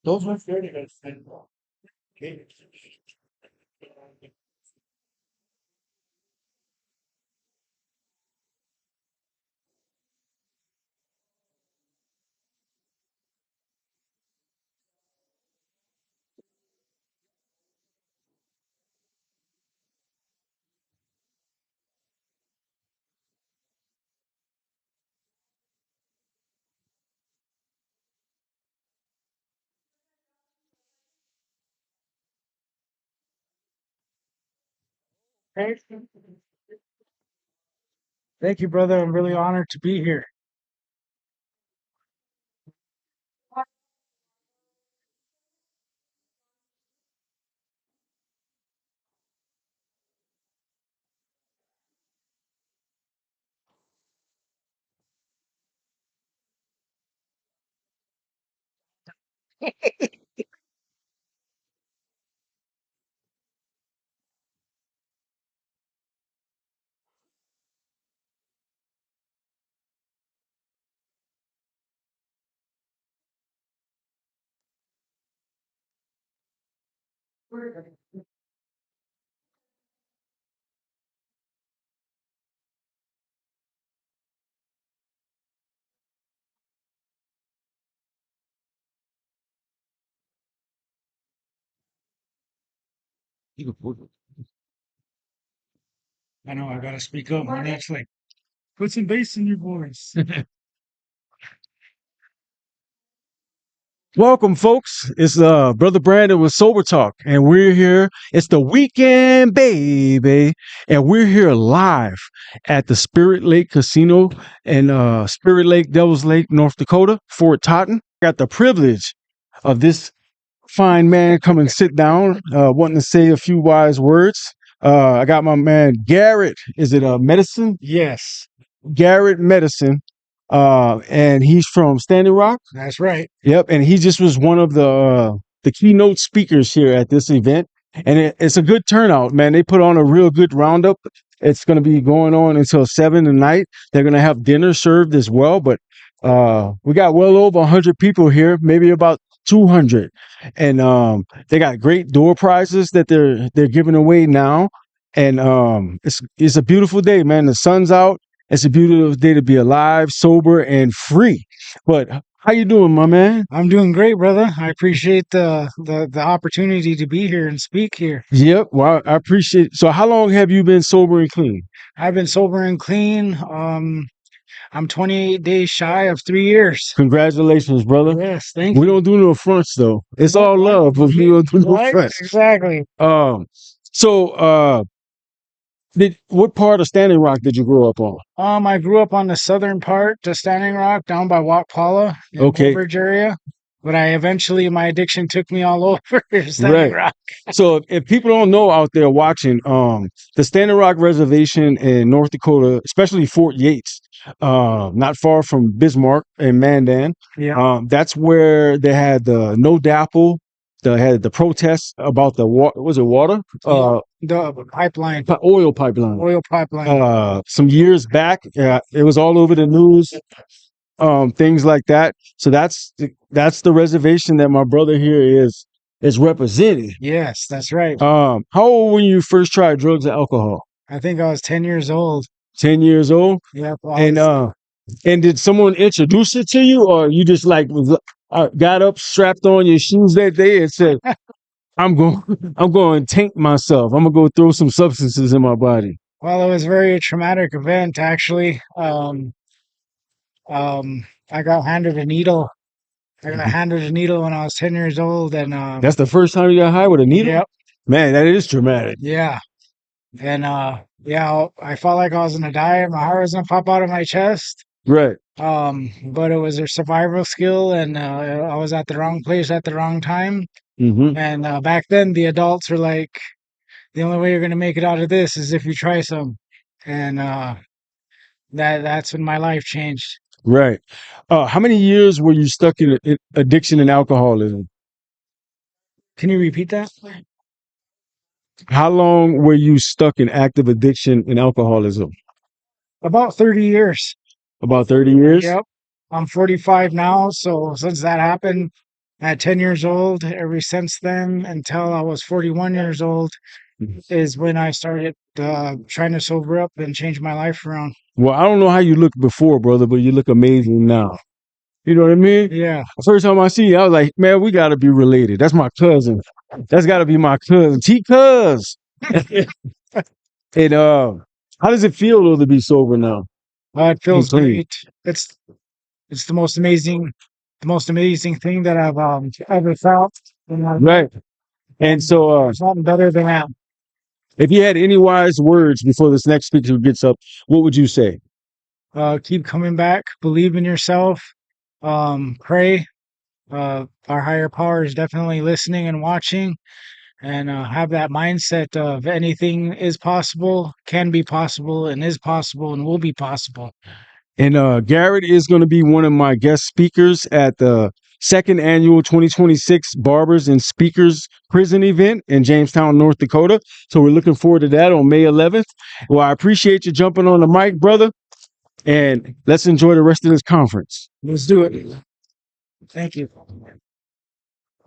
Those were 30 minutes. Okay. Thank you, brother. I'm really honored to be here. I know I gotta speak up. And actually, put some bass in your voice. Welcome, folks. It's Brother Brandon with Sober Talk, and we're here. It's the weekend, baby, and we're here live at the Spirit Lake Casino in Spirit Lake, Devils Lake, North Dakota, Fort Totten. Got the privilege of this fine man come and sit down, wanting to say a few wise words. I got my man Garrett. Is it Medicine? Yes, Garrett Medicine. And he's from Standing Rock. that's right. Yep, and he just was one of the keynote speakers here at this event, and it's a good turnout, man. They put on a real good roundup. It's going to be going on until 7 tonight. They're going to have dinner served as well, but we got well over 100 people here, maybe about 200, and they got great door prizes that they're giving away now, and it's a beautiful day, man. The sun's out. It's a beautiful day to be alive, sober, and free. But how you doing, my man? I'm doing great, brother. I appreciate the opportunity to be here and speak here. Yep. Well, I appreciate it. So how long have you been sober and clean? I've been sober and clean. I'm 28 days shy of 3 years. Congratulations, brother. Yes, thank We you. don't do no fronts though. It's all love, but we don't do no Right? fronts. Exactly. So what part of Standing Rock did you grow up on? I grew up on the southern part to Standing Rock, down by Wakpala in Okay. Woodbridge area. But my addiction took me all over Standing Right. Rock. So if people don't know out there watching, the Standing Rock Reservation in North Dakota, especially Fort Yates, not far from Bismarck and Mandan, Yeah. that's where they had the No Dapple. They had the protests about the water. Was it water? The pipeline, Oil pipeline. oil pipeline. Some years back, it was all over the news. Things like that. So that's the reservation that my brother here is representing. Yes, that's right. How old when you first tried drugs and alcohol? I think I was 10 years old. 10 years old. Yep. And did someone introduce it to you, or you just like got up, strapped on your shoes that day, and said, I'm going to tank myself. I'm gonna go throw some substances in my body." Well, it was a very traumatic event, actually. I got handed a needle. I got handed a needle when I was 10 years old, and That's the first time you got high with a needle? Yep. Man, that is traumatic. Yeah. And yeah, I felt like I was gonna die. My heart was gonna pop out of my chest. Right. But it was a survival skill, and I was at the wrong place at the wrong time. Mm-hmm. And back then, the adults were like, "The only way you're gonna make it out of this is if you try some." And that's when my life changed. Right. How many years were you stuck in addiction and alcoholism? Can you repeat that? How long were you stuck in active addiction and alcoholism? About 30 years. About 30 years? Yep. I'm 45 now, so since that happened, at 10 years old. Ever since then, until I was 41 years old, is when I started trying to sober up and change my life around. Well, I don't know how you look before, brother, but you look amazing now. You know what I mean? Yeah. The first time I see you, I was like, man, we got to be related. That's my cousin. That's got to be my cousin. T-Cuz. And how does it feel though to be sober now? It Be feels clean. great. It's the most amazing thing that I've ever felt. And Right. And so there's nothing better than that. if you had any wise words before this next speaker gets up, what would you say? Keep coming back. Believe in yourself. Pray. Our higher power is definitely listening and watching, and have that mindset of anything is possible, can be possible, and is possible, and will be possible. And Garrett is going to be one of my guest speakers at the second annual 2026 Barbers and Speakers Prison event in Jamestown, North Dakota. So we're looking forward to that on May 11th. Well, I appreciate you jumping on the mic, brother. And let's enjoy the rest of this conference. Let's do it. Thank you.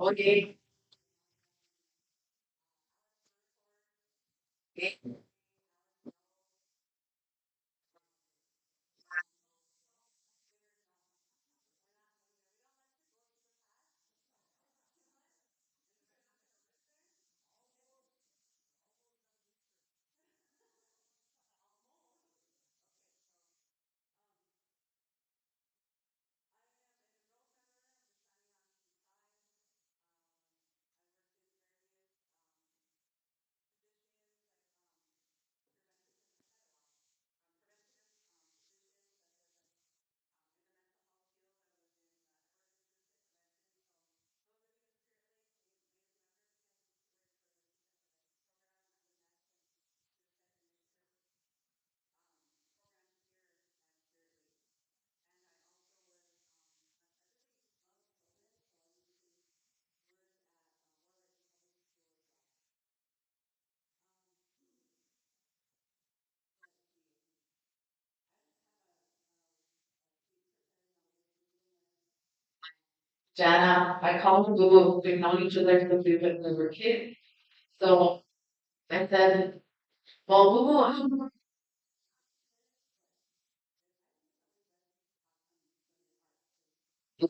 Okay. Jana, I call him Boo. We've known each other since we were kids. So I said, well, Boo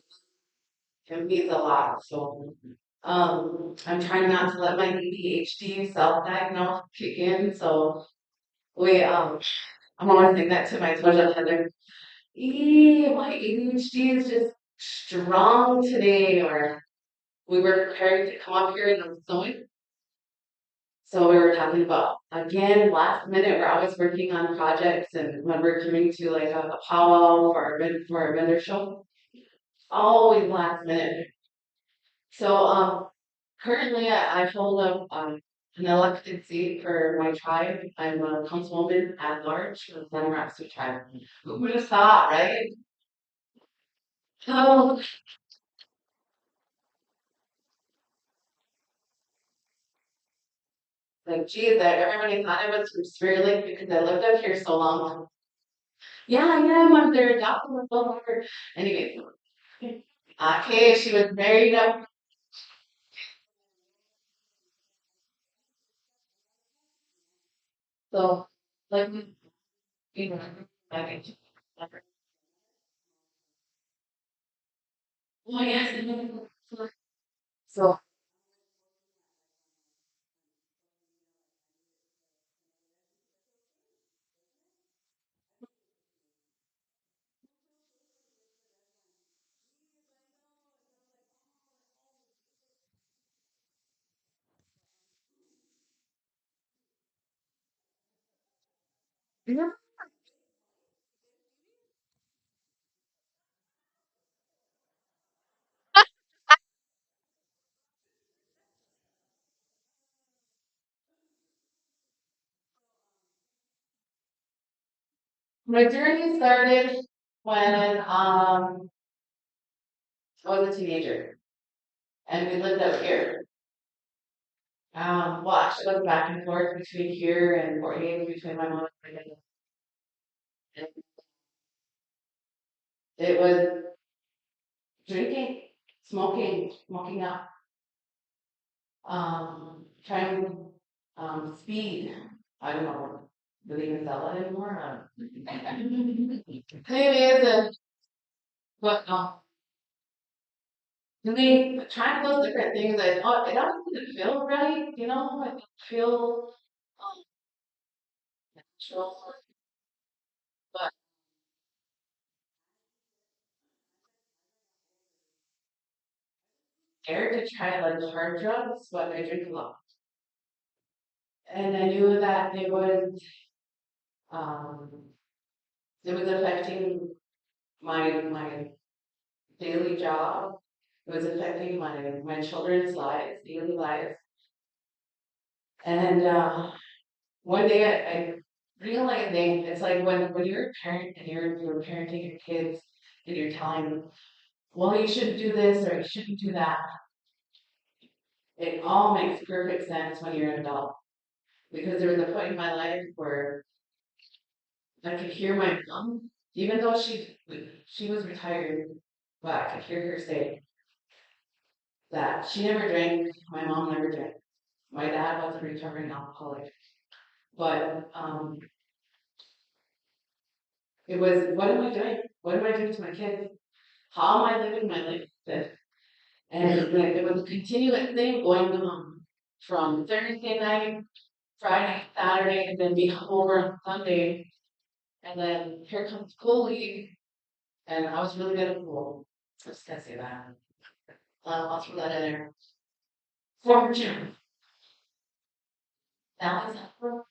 can be a lot. So I'm trying not to let my ADHD self-diagnose kick in. So we I'm always saying that to my social Heather. My ADHD is just strong today, or we were preparing to come up here and I'm sewing. So we were talking about again last minute. We're always working on projects, and when we're coming to like a powwow for a vendor show, always last minute. So currently I hold an elected seat for my tribe. I'm a councilwoman at large for the San Rasu tribe. Who would have thought, right? So like, geez, that everybody thought I was from Spirit Lake because I lived up here so long. Yeah, I am. I'm their adopted mother. Anyway, okay, she was married up. So, like, you know, like, oh yes, so yeah. My journey started when I was a teenager and we lived up here. Well, actually, I was back and forth between here and Fort Hays between my mom and my dad. And it was drinking. smoking up, trying speed. I don't know. Do they even sell it anymore? Maybe it's a, but they trying those different things that it doesn't feel right, you know. I don't feel natural, but scared to try like hard drugs, but I drink a lot, and I knew that um it was affecting my daily job. It was affecting my children's lives, daily lives. And one day I realized it's like when you're a parent and you're parenting your kids and you're telling them, well, you shouldn't do this or you shouldn't do that. It all makes perfect sense when you're an adult. Because there was a point in my life where I could hear my mom, even though she was retired, but I could hear her say that she never drank, my mom never drank. My dad was a recovering alcoholic. But it was, what am I doing? What am I doing to my kids? How am I living my life? And it was a continuous thing going on from Thursday night, Friday, Saturday, and then be over on Sunday. And then here comes pool league, and I was really good at pool. I'm just gonna say that. I'll throw that in there. Former gym. Now it's up.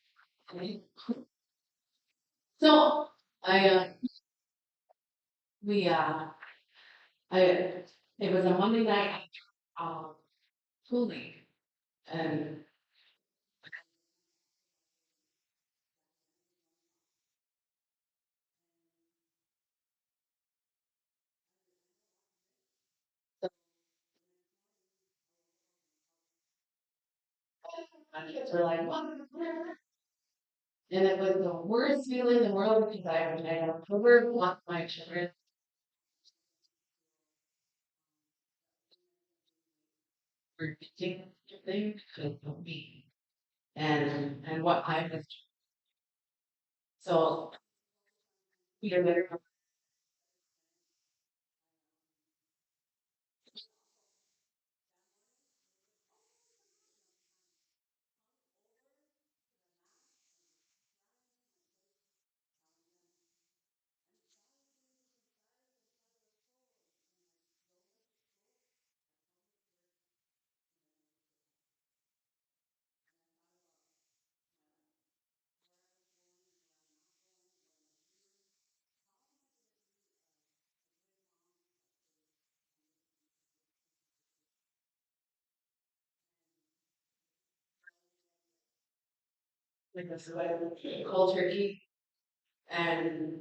So I we I it was a Monday night after pool league, and my kids were like, "What?" And it was the worst feeling in the world because I have never want my children were teaching things because of me and what I was. So you're better. Like this cold turkey and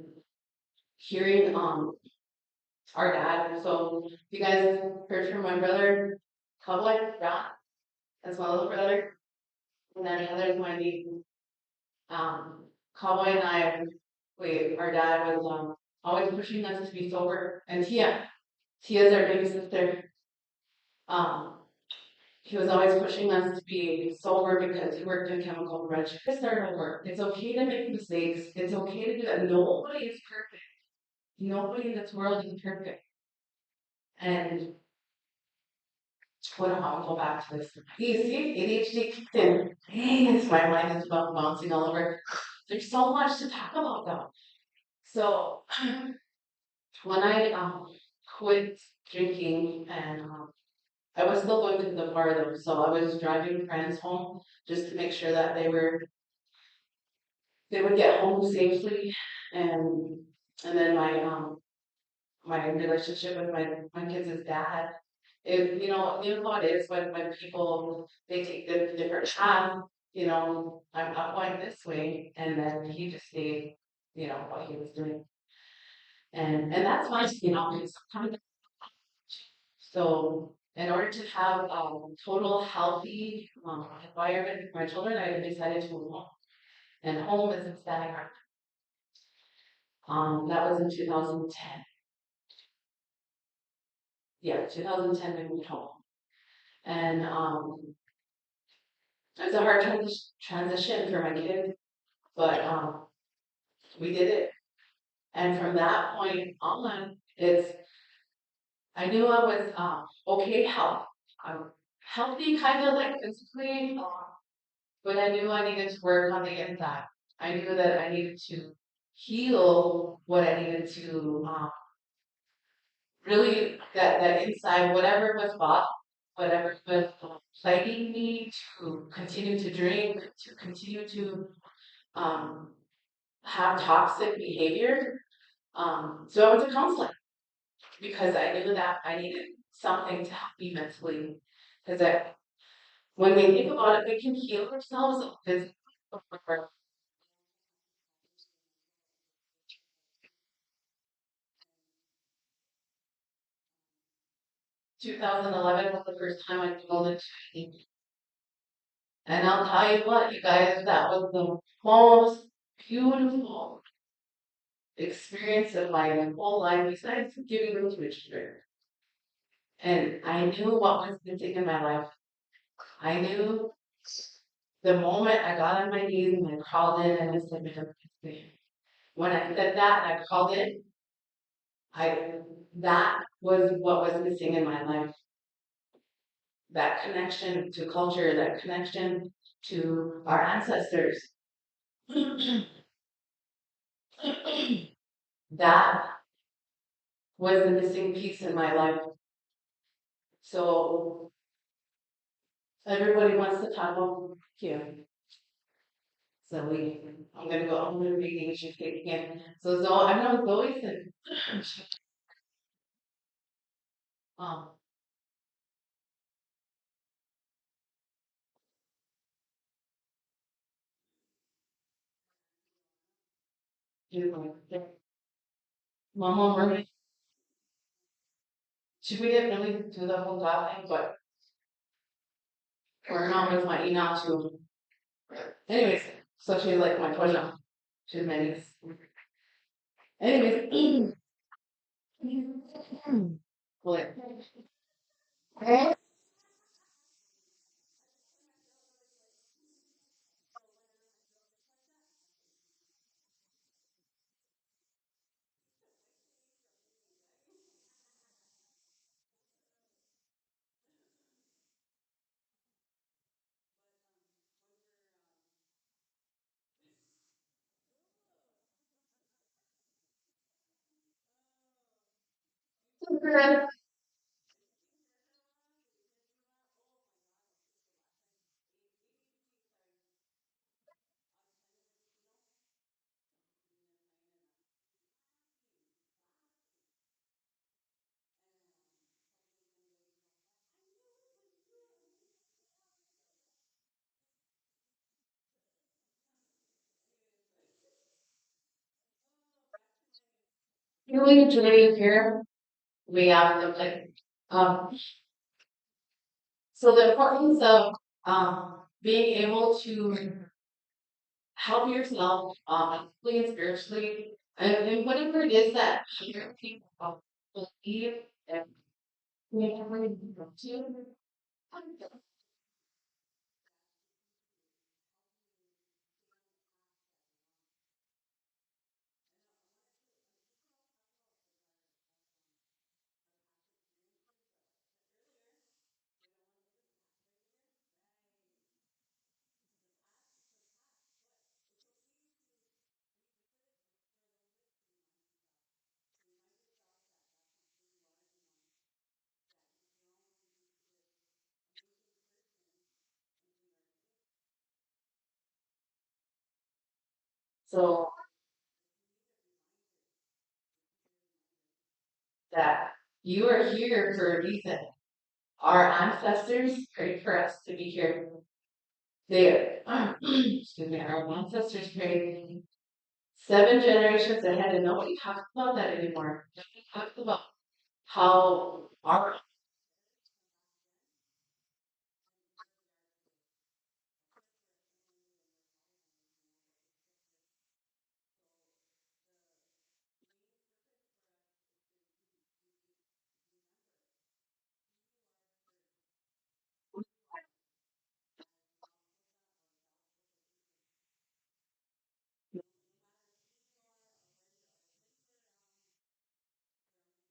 hearing our dad. So you guys heard from my brother, Cowboy John, as well as brother, and then Heather's my niece. Um, Cowboy and I, our dad was always pushing us to be sober, and Tia's our baby sister. Um, he was always pushing us to be sober because he worked in chemical production. To start over. It's okay to make mistakes. It's okay to do that. Nobody is perfect. Nobody in this world is perfect. And what I'll go back to this. You see, ADHD kicked in. Dang, my mind is about bouncing all over. There's so much to talk about though. So when I quit drinking and I was still going to the bar though, so I was driving friends home just to make sure that they would get home safely, and then my relationship with my kids' dad. You know how it is when people they take the different path. I'm going this way, and then he just stayed, what he was doing, and that's fine. It's sometimes so. In order to have a total healthy environment for my children, I decided to move home. And home is in Staten Island. That was in 2010. yeah, 2010 we moved home. And it was a hard transition for my kids, but we did it. And from that point on, I knew I was okay health. I'm healthy kind of like physically, but I knew I needed to work on the inside. I knew that I needed to heal what I needed to really that inside, whatever was bought, whatever was plaguing me to continue to drink, to continue to um, have toxic behavior. So I went to counseling because I knew that I needed something to help me mentally. Because when we think about it, we can heal ourselves physically. 2011 was the first time I told it to him. And I'll tell you what, you guys, that was the most beautiful experience of my whole life besides giving birth to a children. And I knew what was missing in my life. I knew the moment I got on my knees and I crawled in and I said, "Madam, when I said that and I called in, that was what was missing in my life. That connection to culture, that connection to our ancestors. That was the missing piece in my life. So everybody wants to talk about here. So I'm gonna read the issue again. So Zoe, I know Zoe said, um, Mama, really, should we didn't really do the whole job thing, but we're not with my email too. Anyways, so she's like my question. She's many. Anyways, well, really today here we have the like um so the importance of being able to help yourself mentally and spiritually and whatever it is that other people believe and whatever you want to. So that you are here for a reason. Our ancestors prayed for us to be here. They, excuse me, our ancestors prayed 7 generations ahead, and nobody talks about that anymore. Nobody talks about how our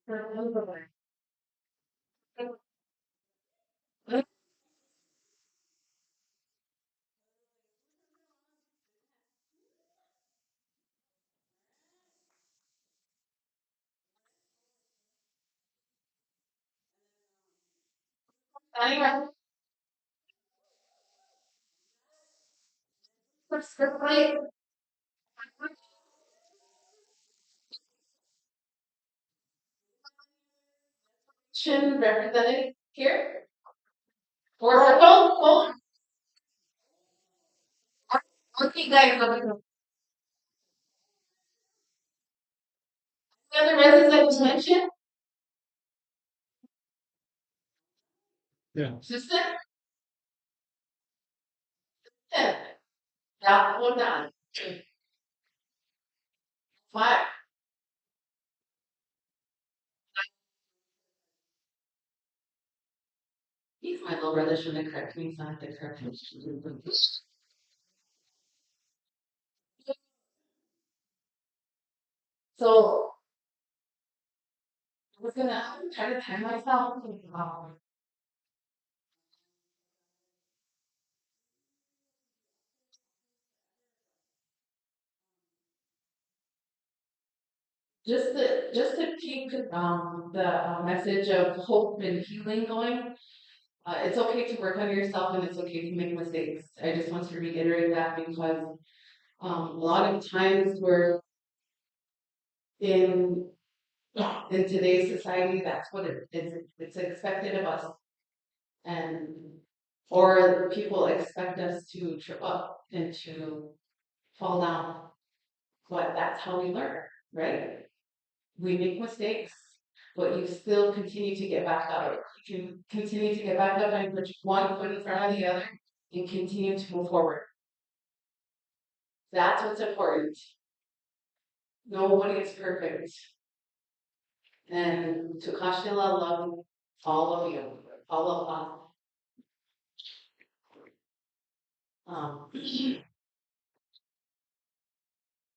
Anyway, represented here. Or hold. Okay, guys, the other residents mentioned. Yeah. Sister. That one done. Fire. He's my little brother, shouldn't correct me, he's not the correct me. So I was gonna try to time myself. Just to keep the message of hope and healing going. It's okay to work on yourself and it's okay to make mistakes. I just want to reiterate that because a lot of times we're in in today's society, that's what it's expected of us, and or people expect us to trip up and to fall down. But that's how we learn, right? We make mistakes, but you still continue to get back up. You can continue to get back up and put one foot in front of the other and continue to move forward. That's what's important. Nobody is perfect. And to Kashila love all of you, all of us.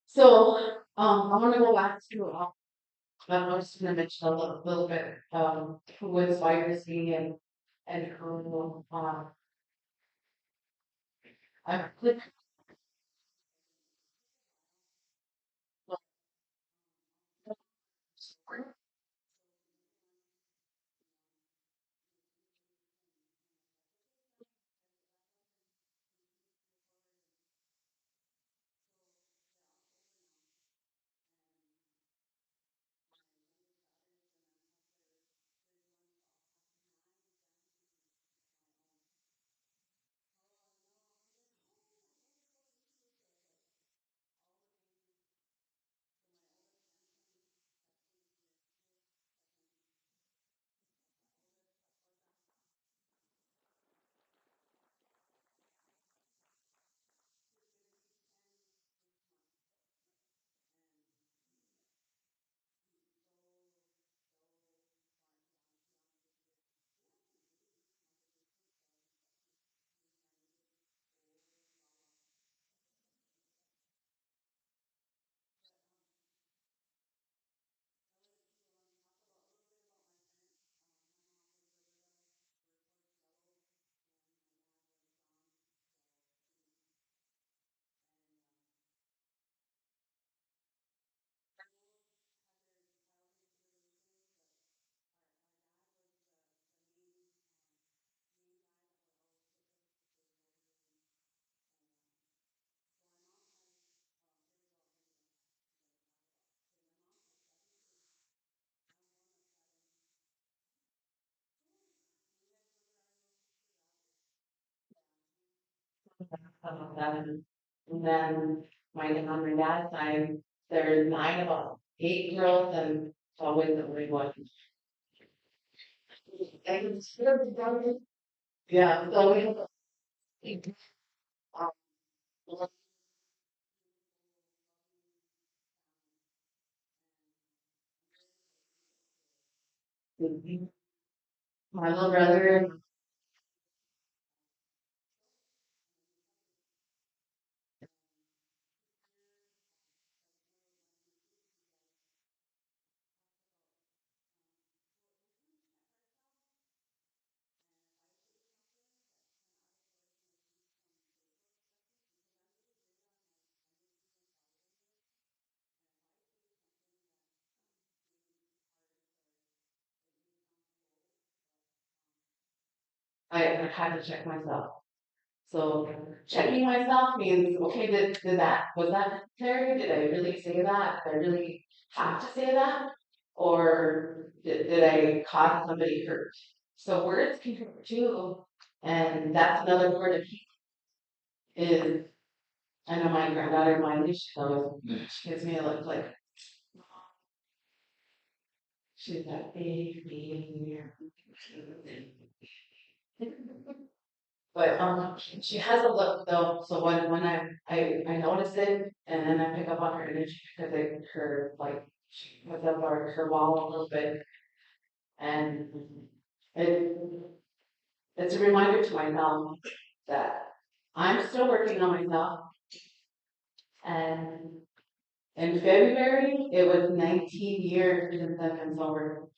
So I want to go back to I was just going to mention a little bit who inspires me and who I'm and then on my dad's side, there's 9 of us, 8 girls and always only one. Yeah, so we have my little brother. I had to check myself. So checking myself means, okay, was that necessary? Did I really say that? Did I really have to say that? Or did I cause somebody hurt? So words can hurt too. And that's another part of healing is, I know my granddaughter, Miley, she gives me a look like, she's that baby. But she has a look though. So when I notice it, and then I pick up on her energy because her like she puts up her wall a little bit, and it it's a reminder to myself that I'm still working on myself. And in February, it was 19 years since I've been sober.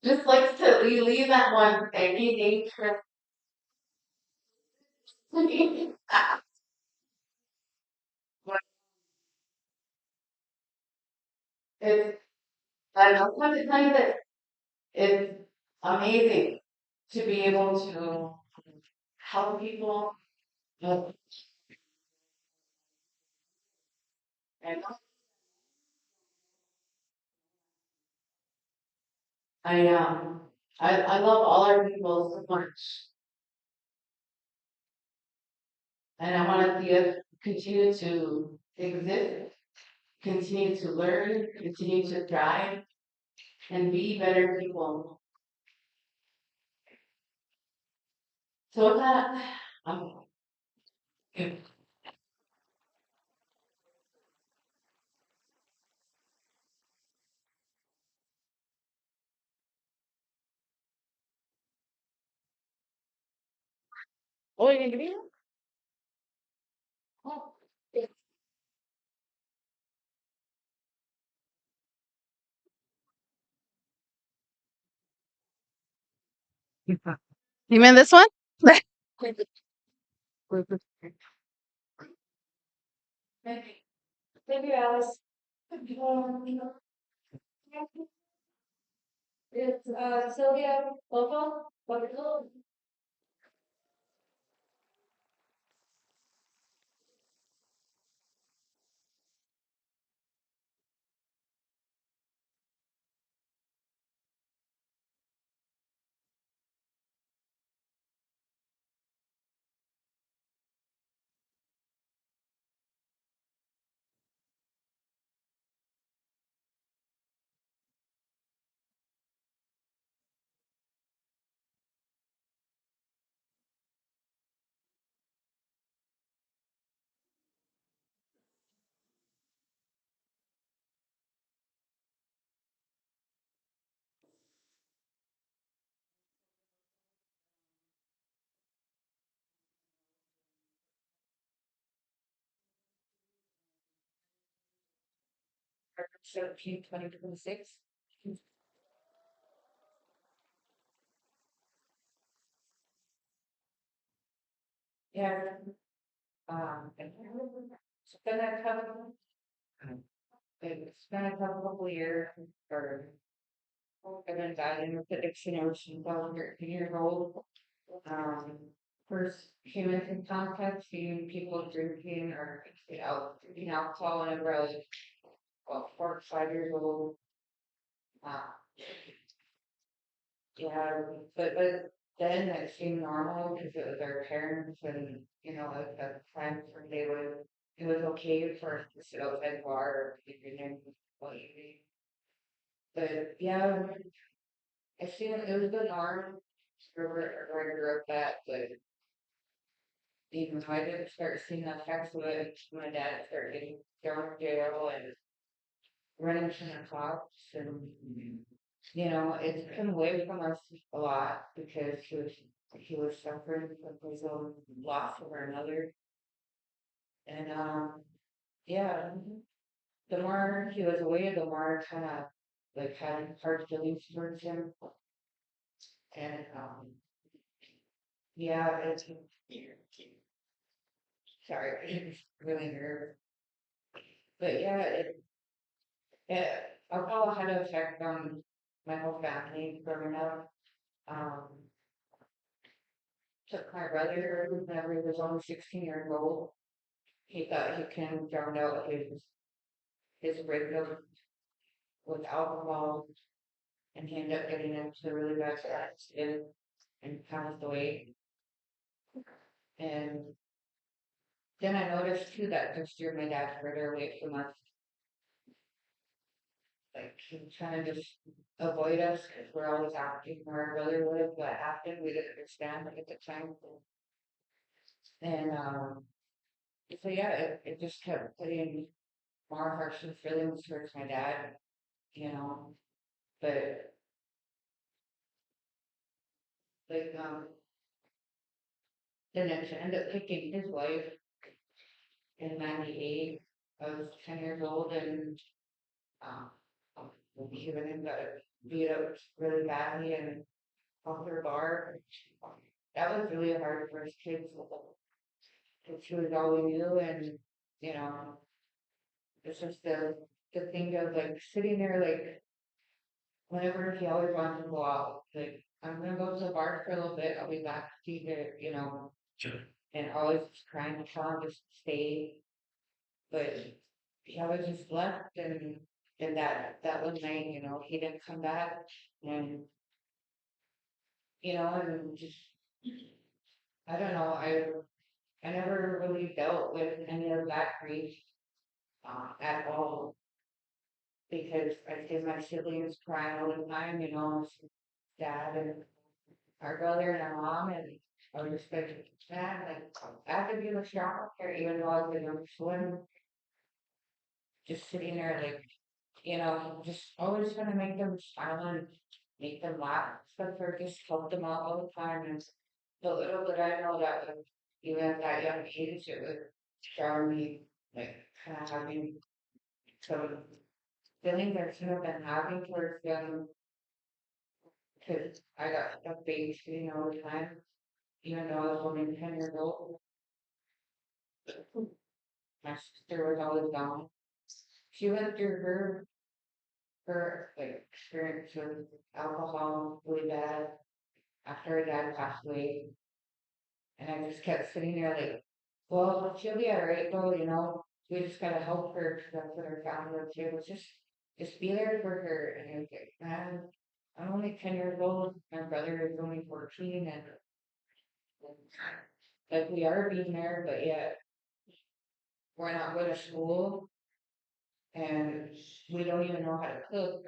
Just likes to leave that one thank for it's I don't know how to tell you this. It's amazing to be able to help people. uh, And I I love all our people so much, and I want to see us continue to exist, continue to learn, continue to thrive, and be better people. So with that, um, oh, you gonna be? Oh, you mean this one? Thank you, Alice. It's Sylvia Bobo. March 17, 2026. Yeah. It's been a couple. It's been a couple of years, or I've been battling with addiction ever since I was 13 years old. Um, First came into contact seeing people drinking or drinking alcohol whenever I was about 4 or 5 years old. Uh, yeah, but then it seemed normal because it was our parents, and at that time when it was okay for us to sit outside the bar or be drinking while eating. But yeah, I seen it was the norm where I grew up at, but even though I didn't start seeing the effects of it, my dad started getting thrown in jail and running from the cops, and it's come away from us a lot because he was suffering from his own loss over another. And yeah, the more he was away, the more I kind of like had hard feelings towards him. And yeah, sorry, it's really nervous. But yeah, it alcohol had an effect on my whole family growing up. Um, took my brother whenever he was only 16 years old. He thought he can drown out his breakup with alcohol, and he ended up getting into a really bad accident and passed away. And then I noticed too that this year my dad's further away from us. Like he was trying to just avoid us because we're always acting where our brother would have, but acted we didn't understand like at the time. And so yeah, it just kept putting more harsh feelings towards my dad, you know. But like then it ended up picking his wife in '98. I was 10 years old and um he went and got beat up really badly and off her bar. That was really hard for his kids because she was all we knew and you know, it's just the thing of like sitting there like whenever he always wanted to go out, like I'm gonna go to the bar for a little bit, I'll be back to you, you know, and always just trying to tell him to stay. But he always just left and that one night, you know, he didn't come back and you know, and just I don't know, I never really dealt with any of that grief at all because I see my siblings crying all the time, you know, dad and our brother and our mom, and I was just like, man, like I have to be the strong here, even though I was the youngest one, just sitting there, like you know, just always trying to make them smile and make them laugh, stuff, or just help them out all the time. And the little that I know that like, even at that young age, it would shower me like kind of having some feelings I should have been having towards them because I got stuck babysitting all the time, even though I was only 10 years old. My sister was always gone. She went through her like experience with alcohol really bad after her dad passed away. And I just kept sitting there like, well, she'll be alright though, you know. We just gotta help her because that's what our family would do. Just be there for her. And I was like, man, I'm only 10 years old. My brother is only 14 and like we are being there, but yet we're not going to school and we don't even know how to cook,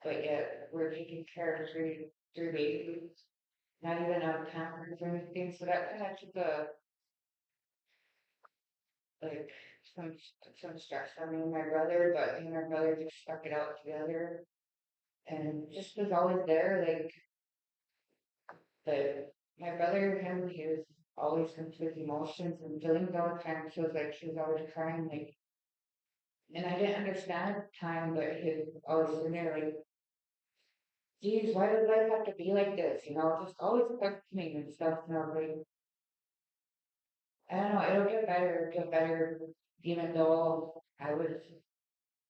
but yet we're taking care of three babies, not even out of pampers or anything. So that kind of took a like some some stress on me and my brother, but me and my brother just stuck it out together and just was always there. Like the my brother, him, he was always into his emotions and feelings all the time. She was like she was always crying, like, and I didn't understand at the time, but he was always sitting there like, geez, why does life have to be like this? You know, just always questioning and stuff. And I was like, I don't know, it'll get better, even though I was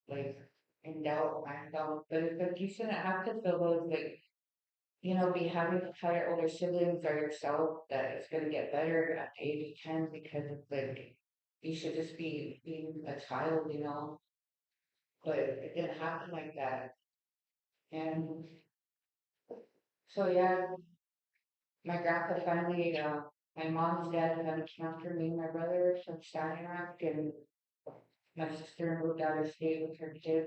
like in doubt myself. But it's like you shouldn't have to feel those like you know, be having to tell your older siblings or yourself that it's gonna get better at the age of 10 because it's like you should just be being a child, you know. But it didn't happen like that. And so yeah, my grandpa finally my mom's dad finally came after me and my brother from Standing Rock and my sister moved out of state with her kid.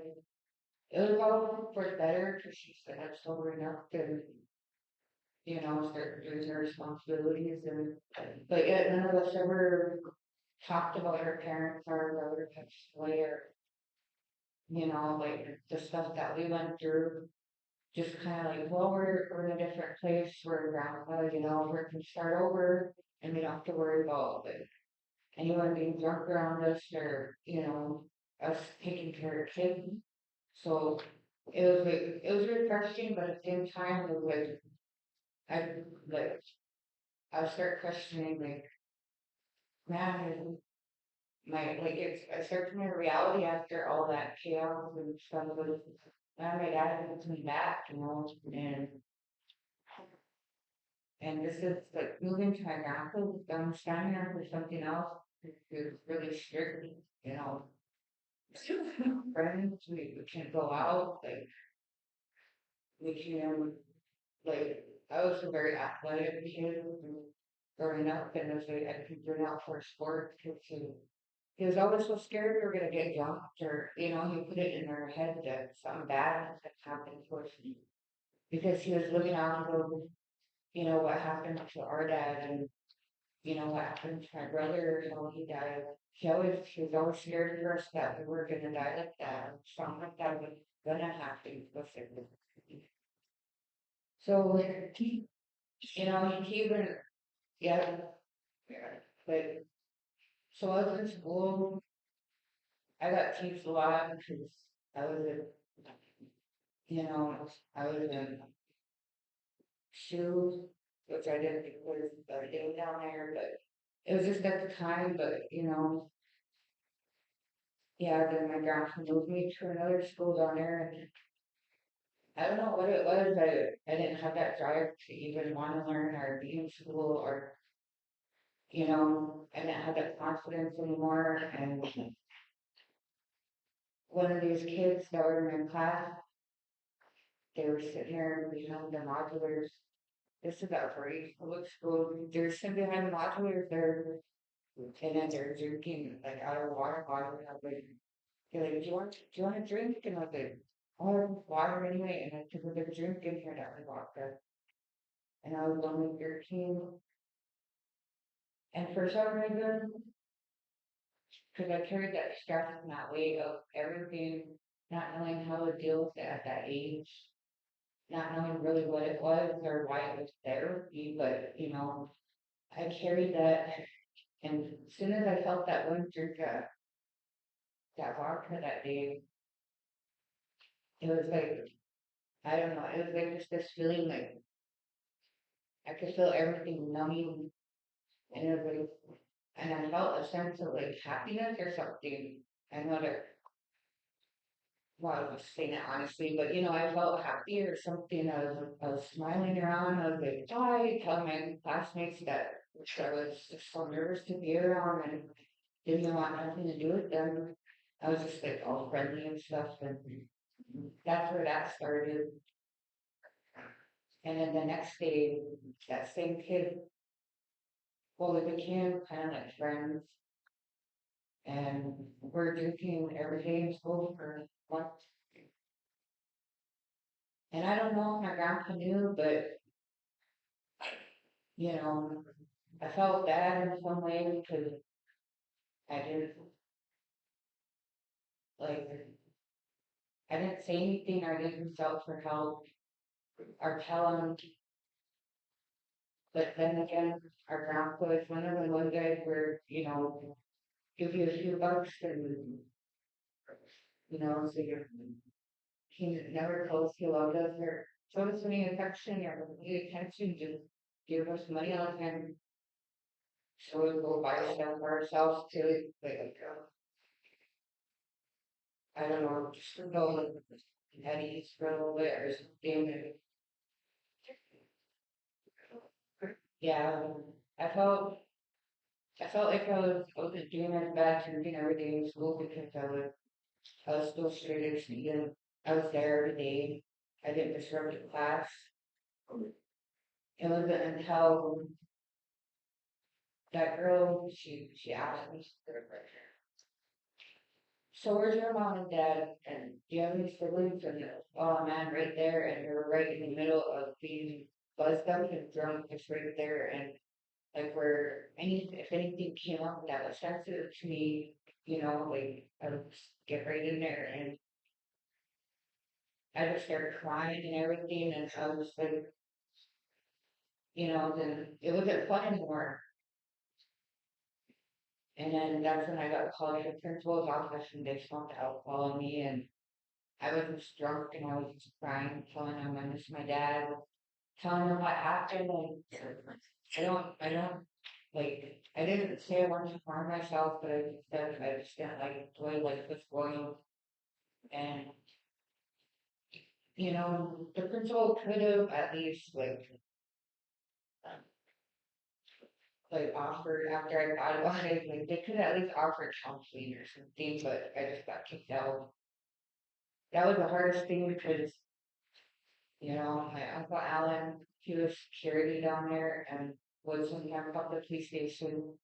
It was all for the better because she said I'm sober enough to, you know, start doing her responsibilities and but yet none of us ever talked about our parents or our brother passed away or you know, like the stuff that we went through. Just kind of like, well, we're in a different place. We're grandpa, you know, we can start over and we don't have to worry about like anyone being drunk around us or, you know, us taking care of kids. So it was like it was refreshing, but at the same time it was I like I start questioning like man, I started my reality after all that chaos and stuff was, my dad was me back, and this is like moving to my grandpa's, I'm standing there for something else, who's really strict, you know. Friends, we can't go out, like, we can, like, I was a very athletic kid growing up, and as I could bring out for sport, because he was always so scared we were gonna get jumped, or, he put it in our head that something bad had happened to us. Because he was living off of, what happened to our dad, and, what happened to my brother, how he died. He was always scared for us that we were gonna die like that, something like that was gonna happen to us. So, he even, yeah, yeah, but, so I was in school, I got teased a lot because I was in, I was in shoes, which I didn't think was a thing down there, but it was just at the time, but, yeah, then my grandpa moved me to another school down there, and I don't know what it was, I didn't have that drive to even want to learn or be in school, or, I didn't have that confidence anymore, and one of these kids that were in my class, they were sitting there behind the modulars. This is at Brave Public School. They're sitting behind the modulars there, and then they're drinking like out of a water bottle. And I was like, they're like, do you want a drink? And I was like, oh, water anyway. And I took a big drink in here that we vodka. And I was only 13. And for some reason, because I carried that stress and that weight of everything, not knowing how to deal with it at that age, not knowing really what it was or why it was therapy, but I carried that, and as soon as I felt that one drink that vodka that day, it was like, I don't know, it was like just this feeling like I could feel everything numbing, and it was like, and I felt a sense of like happiness or something. I know that, well, I was saying it honestly, but I felt happy or something. I was smiling around. I was like, hi, telling my classmates that I was just so nervous to be around and didn't want nothing to do with them. I was just like all friendly and stuff, and that's where that started. And then the next day, that same kid, well, we became kind of like friends, and we're drinking every day in school for months. And I don't know if my grandpa knew, but you know, I felt bad in some way because I didn't like I didn't say anything or didn't reach out for help or tell him. But then again, our grandpa is one of the one guys where give you a few bucks and so he never told us he loved us or showed us any affection or any attention. Just give us money all the time. So we go buy stuff for ourselves too. Like I don't know, just to go like at ease for a little bit or something. Yeah, I felt I felt like I wasn't doing as bad drinking every day in school because I was still straight A student. I was there every day. I didn't disrupt the class. It wasn't until that girl she asked me, so where's your mom and dad? And do you have any siblings? And oh man, right there, and you're right in the middle of being buzzed up and drunk, just right there, and like where if anything came up that was sensitive to me, like I would just get right in there and I just started crying and everything, and I was like, then it wasn't fun anymore. And then that's when I got called to the principal's office and they smoked alcohol on me, and I was just drunk and I was just crying, telling him I miss my dad, telling him what happened, and I don't like, I didn't say I wanted to harm myself, but I just said I just didn't like the way life was going. And, the principal could have at least like offered after I thought about it, like they could at least offer counseling or something, but I just got kicked out. That was the hardest thing because, my Uncle Alan, he was security down there and would sometimes come to the police station.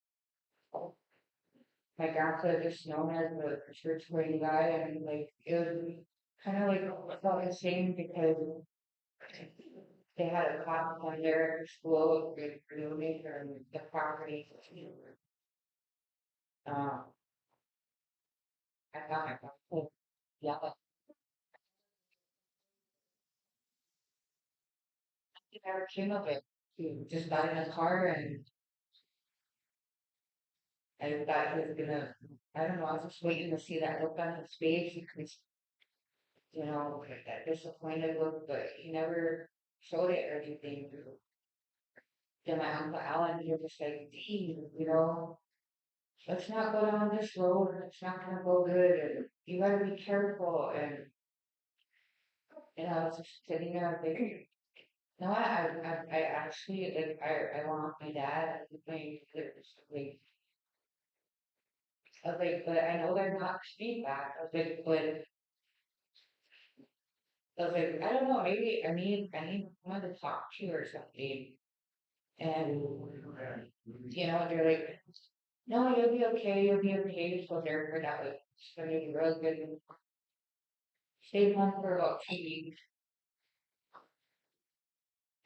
My grandpa just known as the church going guy, and like it was kind of like I felt ashamed because they had a cop on there at school removing from the property. Um, I thought my grandpa yelled. He never came of it. He just got in his car and I thought he was gonna. I don't know. I was just waiting to see that look on his face because like that disappointed look, but he never showed it or anything. Then my Uncle Alan, he was just like, "Dee, let's not go down this road. It's not gonna go good, and you gotta be careful." And I was just sitting there thinking, no, I actually like I want my dad and my like I was like, but I know they're not feedback. I was like, but I was like, I don't know, maybe I need someone to talk to or something. And they're like, no, you'll be okay. So they're that was gonna be real good. Stayed home for about 2 weeks,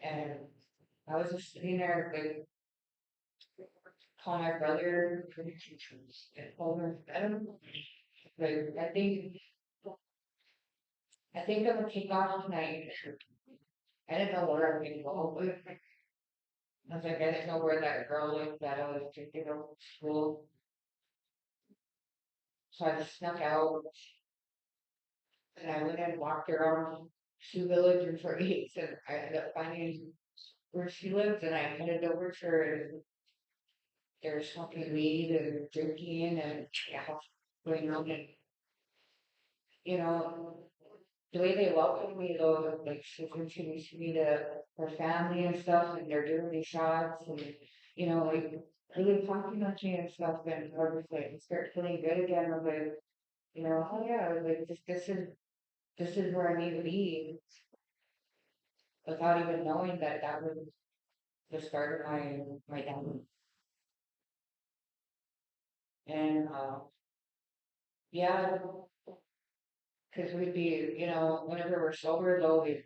and I was just sitting there like calling my brother and told him, I don't know, like I think I'm gonna take off tonight. I didn't know where I'm gonna go, but I was like, I didn't know where that girl was that I was taking her to school. So I just snuck out and I went and walked around Sioux Village and for weeks and I ended up finding where she lived and I headed over to her and they were smoking weed and drinking and yeah, going on and you know, the way they welcomed me though, like she introduced me to her family and stuff and they're doing these shots and like really talking to me and stuff and I was like start feeling good again. I was like, oh yeah, I was like this is where I need to be without even knowing that that was the start of my down. And yeah, because we'd be, whenever we're sober though, we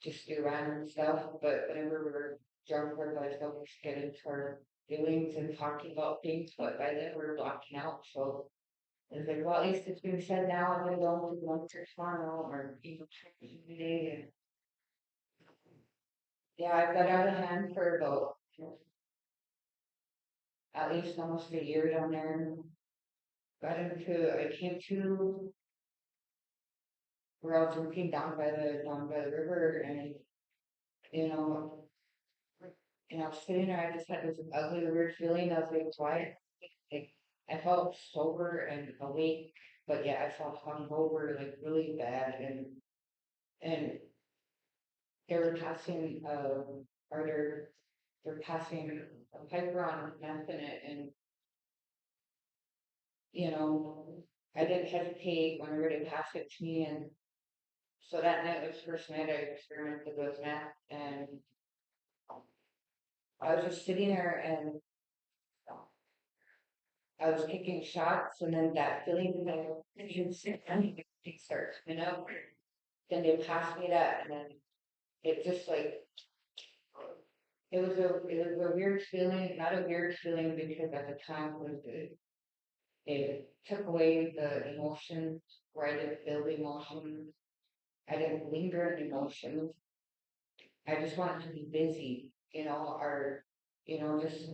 just do random stuff. But whenever we're drunk, we're like still just get into our feelings and talking about things. But by then we're blocking out. So it's like, well, at least it's being said now. I'm gonna go to lunch or tomorrow or today. And yeah, I've got out of hand for about at least almost a year down there. I came to where I was working down by the river and you know I was sitting there, I just had this ugly weird feeling. I was like, why like I felt sober and awake, but yeah, I felt hungover like really bad and they were passing or they're passing a pipe around with meth in it and you know I didn't hesitate whenever they passed it to me and so that night was the first night I experimented with meth and I was just sitting there and I was taking shots and then that feeling that I should sit down and start coming up. Then they passed me that and then it just like it was a weird feeling, not a weird feeling because at the time it was good. It took away the emotions where I didn't feel the emotions. I didn't linger in emotions. I just wanted to be busy, or just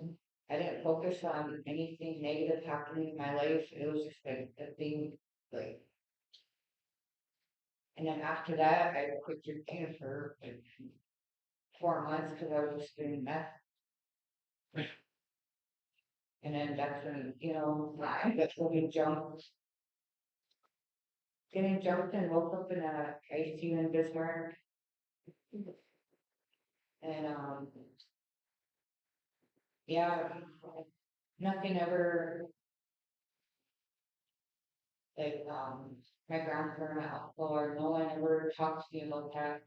I didn't focus on anything negative happening in my life. It was just like a thing like and then after that I quit drinking for like 4 months because I was just doing meth. And then that's when, that's when we jumped. Getting jumped and woke up in a ICU in Bismarck. And yeah, nothing ever like my grandparent or no one ever talked to me about that.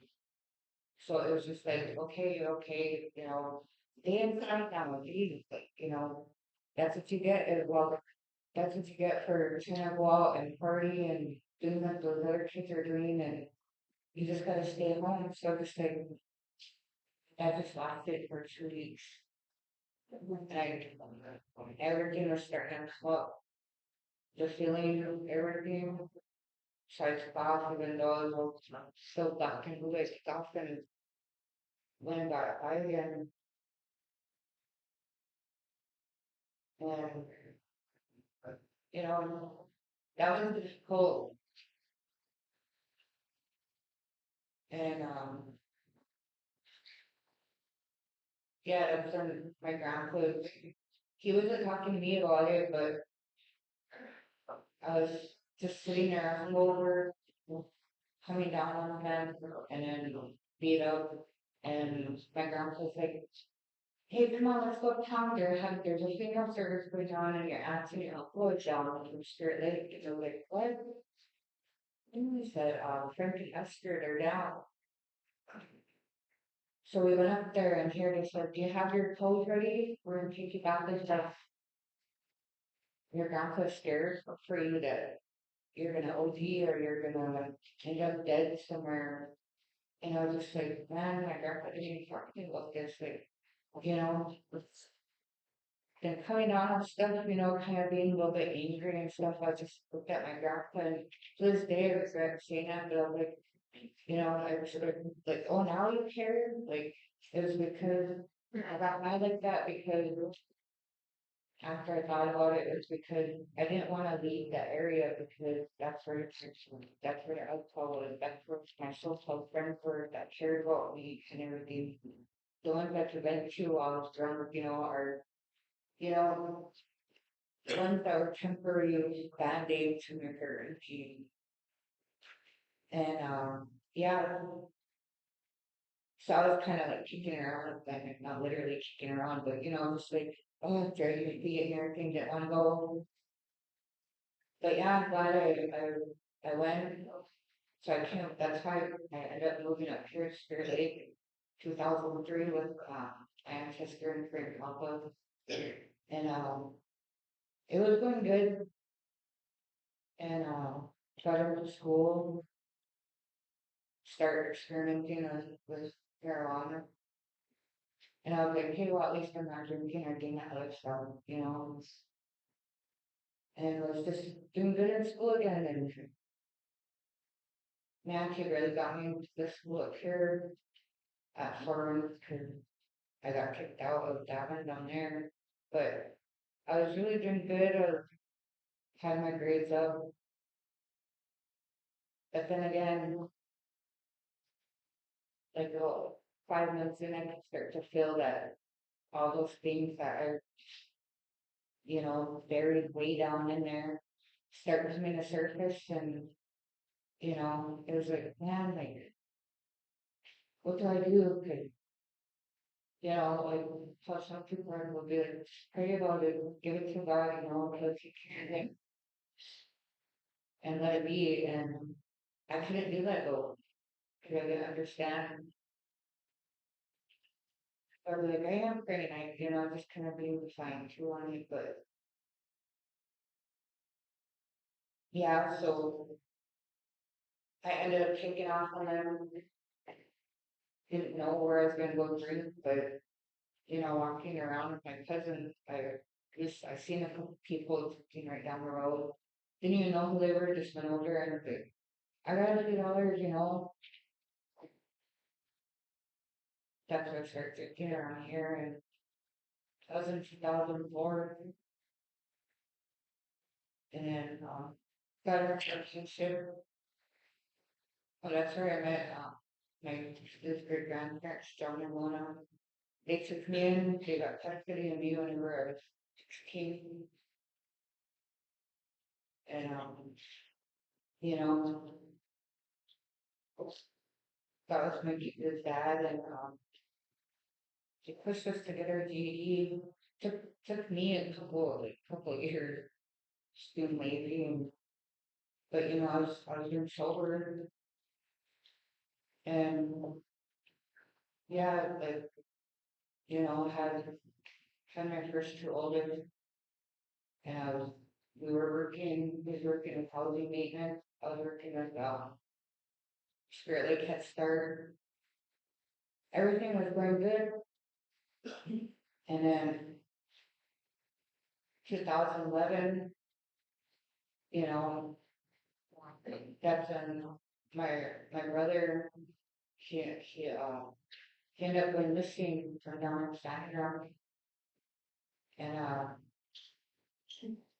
So it was just like, okay, okay, stay inside now, leave, like, that's what you get as well. That's what you get for trying to go out and party and doing what those other kids are doing, and you just gotta stay home. So just like that just lasted for 2 weeks. And everything was starting to come up. The feeling of everything. So I stopped even though I was still back into it, stopped and went and got high again. And that was difficult. And yeah, that's when my grandpa, he wasn't talking to me about it, but I was just sitting there hungover, coming down on him, and then beat up. And my grandpa's like, "Hey, come on, let's go uptown. There's a funeral service going on, and your aunt's and your uncle are down from Spirit Lake." And they're like, "What?" And he said, "Frank and Esther, they're down." So we went up there, and here they said, "Do you have your clothes ready? We're gonna take you back to stuff. Your grandpa's scared for you that you're gonna OD or you're gonna end up dead somewhere." And I was just like, man, my grandpa didn't even talk to me about this. Like, it's then coming down on stuff, kind of being a little bit angry and stuff. I just looked at my grandpa, and to this day, I regret saying that, but I was like, I was sort of like, oh, now you care? Like, it was because I got mad like that because after I thought about it, it was because I didn't want to leave that area because that's where the alcohol was, that's where my social friends were that cared about me and everything. The ones that you went to while I was drunk, are, you know, the ones that were temporary band-aids to make her empty. And yeah, so I was kind of like kicking around, like not literally kicking around, but just like, oh, Jerry, you be in here, thing didn't want to go. But yeah, I'm glad I went. So I came. That's how I ended up moving up here to Spirit Lake, 2003 with my ancestor and friend Papa, and it was going good. And got into school, started experimenting with marijuana, and I was like, hey, well, at least I'm not drinking or doing that other stuff. And was just doing good in school again. And man, he really got me into the school up here at Florence because I got kicked out of that one down there. But I was really doing good. I had my grades up. But then again, like about 5 months in, I could start to feel that all those things that are, buried way down in there start coming to surface. And, it was like, man, like, what do I do? Could, like, how some people will be like, pray about it, give it to God, because He can and let it be. And I couldn't do that though, because I didn't understand. I was like, I am praying, just kind of being fine too on it. But yeah, so I ended up taking off on them. Didn't know where I was going to go drink, but walking around with my cousin, I seen a couple people drinking right down the road. Didn't even know who they were, just went over and was like, I got $2, That's when I started drinking around here, and that was in 2004. And then got a relationship. Oh, that's where I met my this great grandparents, John and Mona. They took me in, they got custody of me when we were 16. And, you know, that was my his dad, and he pushed us to get our GED. Took me a couple of years, just being lazy, and but you know, I was doing sober, and yeah, like you know, had my first two oldest, and we was working in housing maintenance, I was working with Spirit Lake Head Start. Everything was going good, and then 2011, you know, that's when my my brother he ended up going missing from down in Staten, and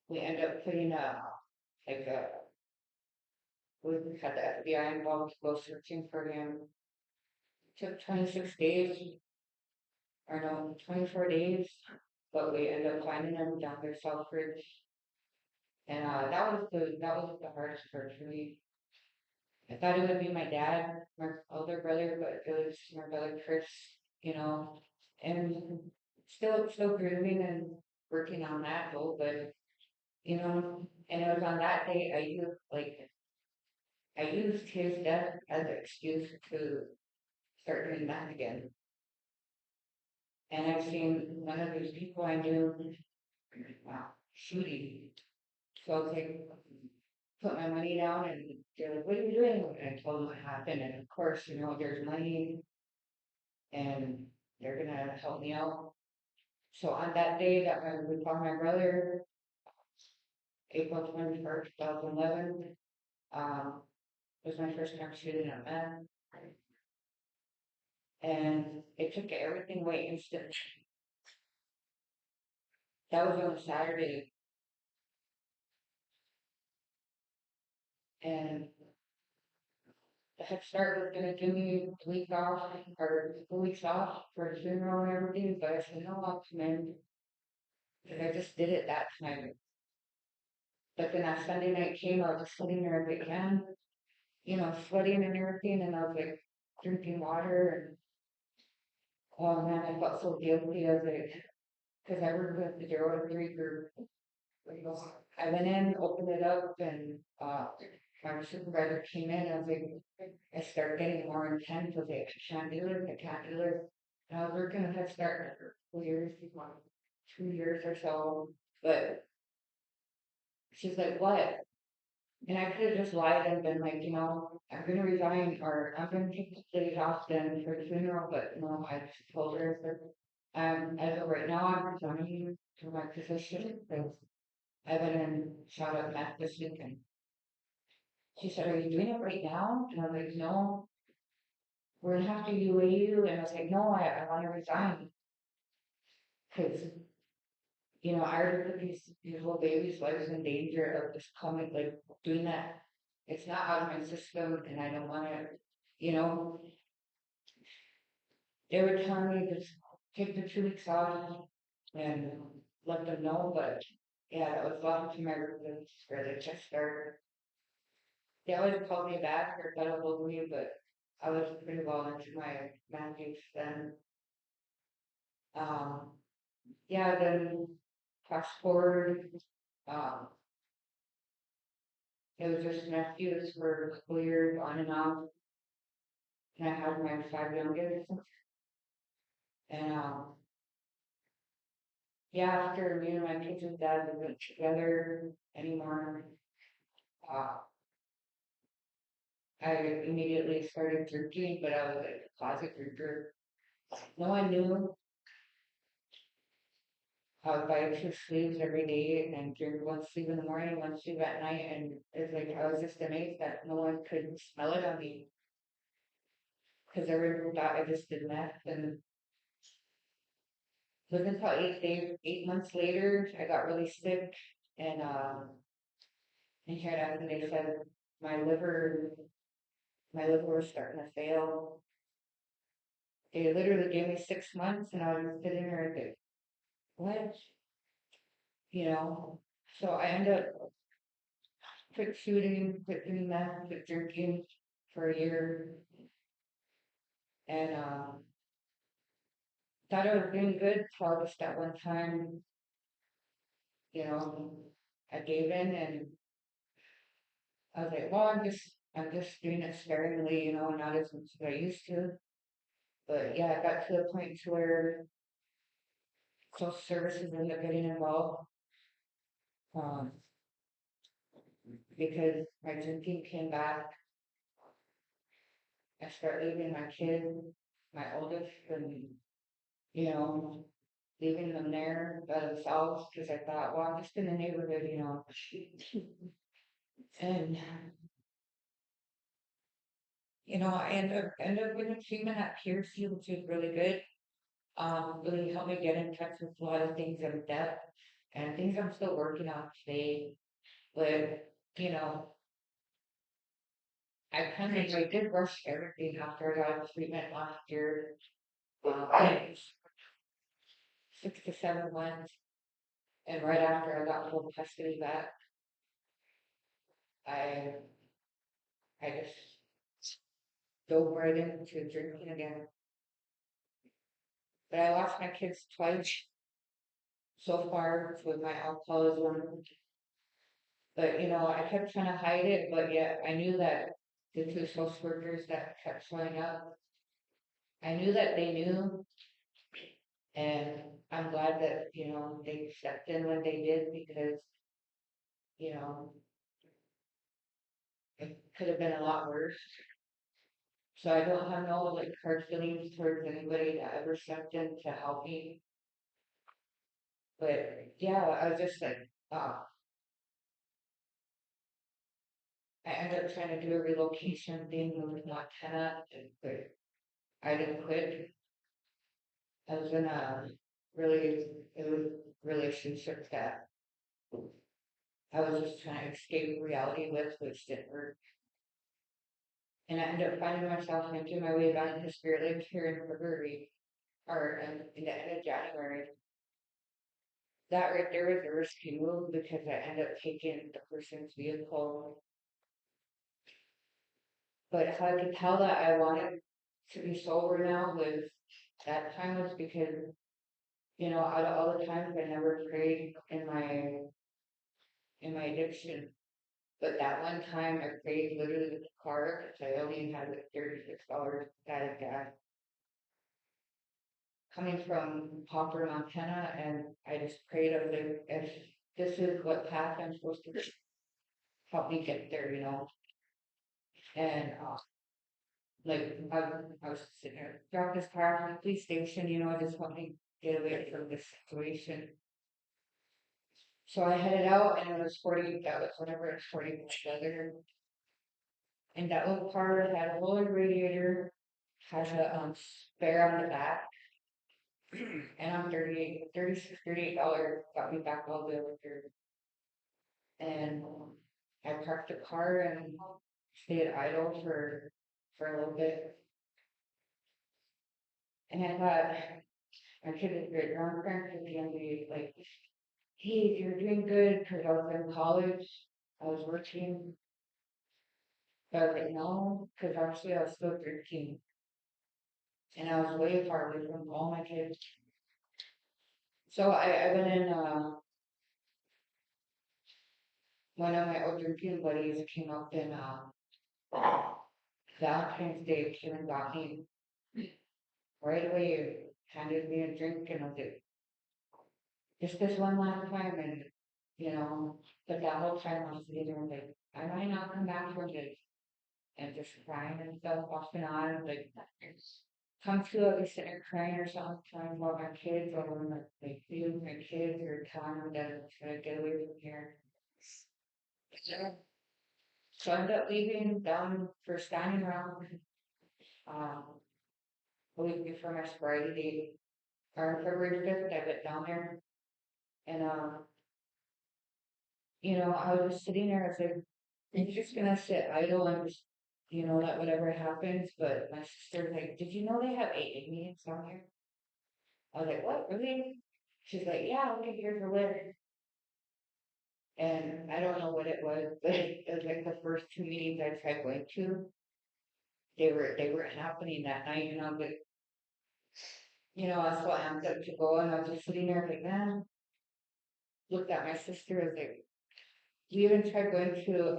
we ended up putting like a we had the FBI involved to go searching for him. Took 26 days, or no, 24 days, but we ended up finding him down there Southbridge, and that was the hardest part for me. I thought it would be my dad, my older brother, but it was my brother Chris, you know, and still grieving and working on that goal, but you know, and it was on that day I used his death as an excuse to start doing that again. And I've seen one of these people I knew shooting. So I was like, put my money down, and they're like, what are you doing? And I told them what happened, and of course, you know, there's money and they're gonna help me out. So on that day that we found my brother, April 21st, 2011, was my first time shooting at men. And it took everything away instantly. That was on a Saturday. And the Head Start was gonna give me a week off or 2 weeks off for the funeral and everything, but I said, no, I'll come in. Because I just did it that time. But then that Sunday night came, I was just sitting there again, you know, sweating and everything, and I was like drinking water, and oh man, I felt so guilty. I was like, because I worked with the 0 to 3 group. I went in, opened it up, and my supervisor came in. I was like, I started getting more intense. I was like, I can't do it. I can't do it. And I was working at Head Start for 2 years, 2 years or so. But she's like, what? And I could have just lied and been like, you know, I'm gonna resign or I'm gonna take the days off then for the funeral. But no, I just told her, I said, as of right now, I'm resigning to my position because I've been in shot up meth this week. And she said, are you doing it right now? And I was like, no, we're gonna have to UA you. And I was like, no, I want to resign because you know I already put these little babies' lives in danger of just coming like doing that. It's not out of my system, and I don't want to, you know. They were telling me to take the 2 weeks off and let them know, but yeah, that was welcome to my residence for the chest starter. They always called me back or got a hold of me, but I was pretty well into my mandates then. Um, yeah, then fast forward, um, it was just nephews for a couple years on and off. And I had my 5 youngest. And yeah, after me and my kids' dad wasn't together anymore, uh, I immediately started drinking, but I was like a closet drinker. No one knew. I would buy 2 sleeves every day and drink one sleeve in the morning, one sleeve at night, and it's like I was just amazed that no one could smell it on me because everyone thought I just did meth. And wasn't until 8 days, 8 months later, I got really sick, and here that's when they said my liver, my liver was starting to fail. They literally gave me 6 months, and I was sitting there like, what? you know, so I ended up quit shooting, quit doing that, quit drinking for a year, and thought I was doing good till just that one time, you know, I gave in and I was like, well, I'm just doing it sparingly, you know, not as much as I used to. But yeah, I got to the point to where social services ended up getting involved, um, because my drinking came back. I started leaving my kid, my oldest, and you know, leaving them there by themselves because I thought, well, I'm just in the neighborhood, you know, and you know, I ended up getting treatment at Piercy, which is really good. Really helped me get in touch with a lot of things in depth and things I'm still working on today. But you know, I did rush everything after I got out of treatment last year. Like 6 to 7 months, and right after I got full custody back, I I just dove right into drinking again. But I lost my kids twice so far with my alcoholism. But you know, I kept trying to hide it, but yet I knew that the two social workers that kept showing up, I knew that they knew, and I'm glad that you know they stepped in when they did because you know it could have been a lot worse. So I don't have no like hard feelings towards anybody that ever stepped in to help me. But yeah, I was just like, I ended up trying to do a relocation thing with Montana, but I didn't quit. I was in a really, it was a relationship that I was just trying to escape reality with, which didn't work. And I ended up finding myself making my way back to Spirit Lake here in February, or in the end of January. That right there was a risky move because I ended up taking the person's vehicle. But how I could tell that I wanted to be sober now was that time was because, you know, out of all the times I never prayed in my addiction. But that one time I prayed literally with the car because I only had like $36 out of gas coming from Popper, Montana, and I just prayed. I was like, if this is what path I'm supposed to help me get there, you know. And like I was sitting there, dropped this car from the police station, you know, just help me get away from this situation. So I headed out, and it was 40. That was whenever it's 40 minutes weather. And that little car had a roller radiator, had a spare on the back, and I'm 38 $38 got me back all the way over here. And I parked the car and stayed idle for a little bit. And I thought my kid is great grandparents at the end of the like, hey, you're doing good because I was in college, I was working. But I was like, no, because actually I was still drinking and I was way far away from all my kids. So I went in, one of my old drinking buddies came up in Valentine's Day, came and got me right away, handed me a drink, and I was like, just this one last time, and you know, but that whole time I was sitting there like, I might not come back from this, and just crying and stuff off and on, like, come to I'll be sitting there crying or something, trying about my kids, or when like feeling my kids, or telling them that I'm trying to get away from here. So I ended up leaving down for standing around, um, a week before my sobriety date, or February 5th, I went down there, and you know, I was just sitting there. I said, "I'm just gonna sit idle and just, you know, let whatever happens." But my sister's like, "Did you know they have AA meetings down here?" I was like, "What? Really?" She's like, "Yeah, look at here's a list." And I don't know what it was, but it was like the first two meetings I tried going to, they weren't happening that night, but I was so amped up to go, and I was just sitting there like, man, looked at my sister as like, we even tried going to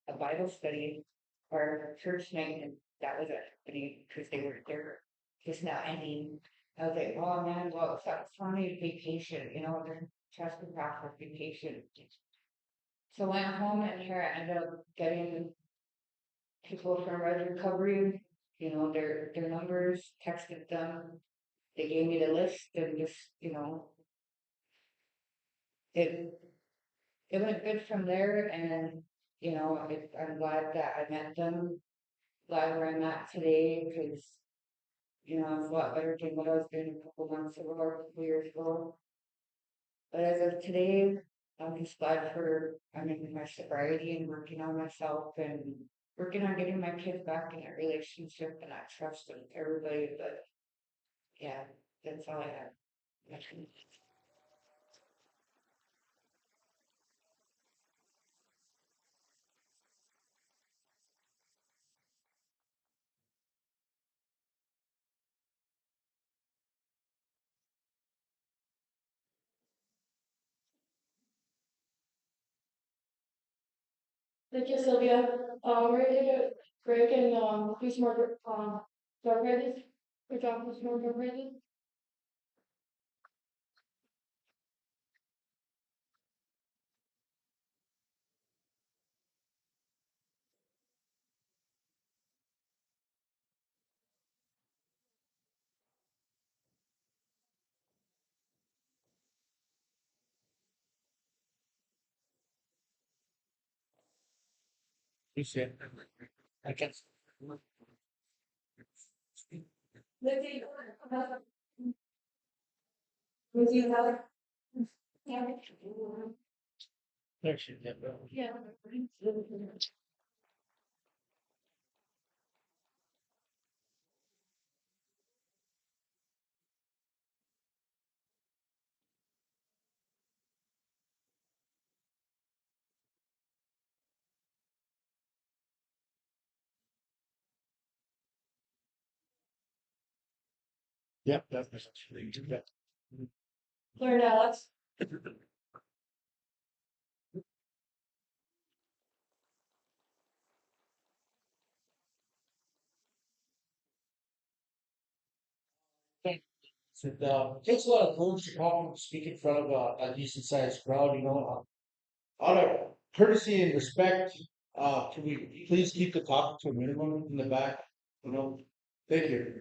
a Bible study or church night, and that was it, because they're just now ending. I was like, oh man, well, it's funny to be patient, trust the process, be patient. So I went home, and here I ended up getting people from Red Recovery, their numbers, texted them. They gave me the list, and just, it it went good from there. And I'm glad that I met them, glad where I'm at today, because it's a lot better than what I was doing a couple months ago or a couple years ago. But as of today, I'm just glad I'm in my sobriety and working on myself and working on getting my kids back in a relationship and that trust with everybody. But yeah, that's all I have. Thank you, Sylvia. We're gonna break and do some more dark raises. Good job with some more dark raises. Appreciate it. I guess. Lindsay, Lindsay, another. Yeah. Appreciate it. Yeah. Yep, that's essentially that. Learn Alex. It takes a lot of courage to come and speak in front of a decent sized crowd, Out of courtesy and respect, can we please keep the talk to a minimum in the back? Thank you.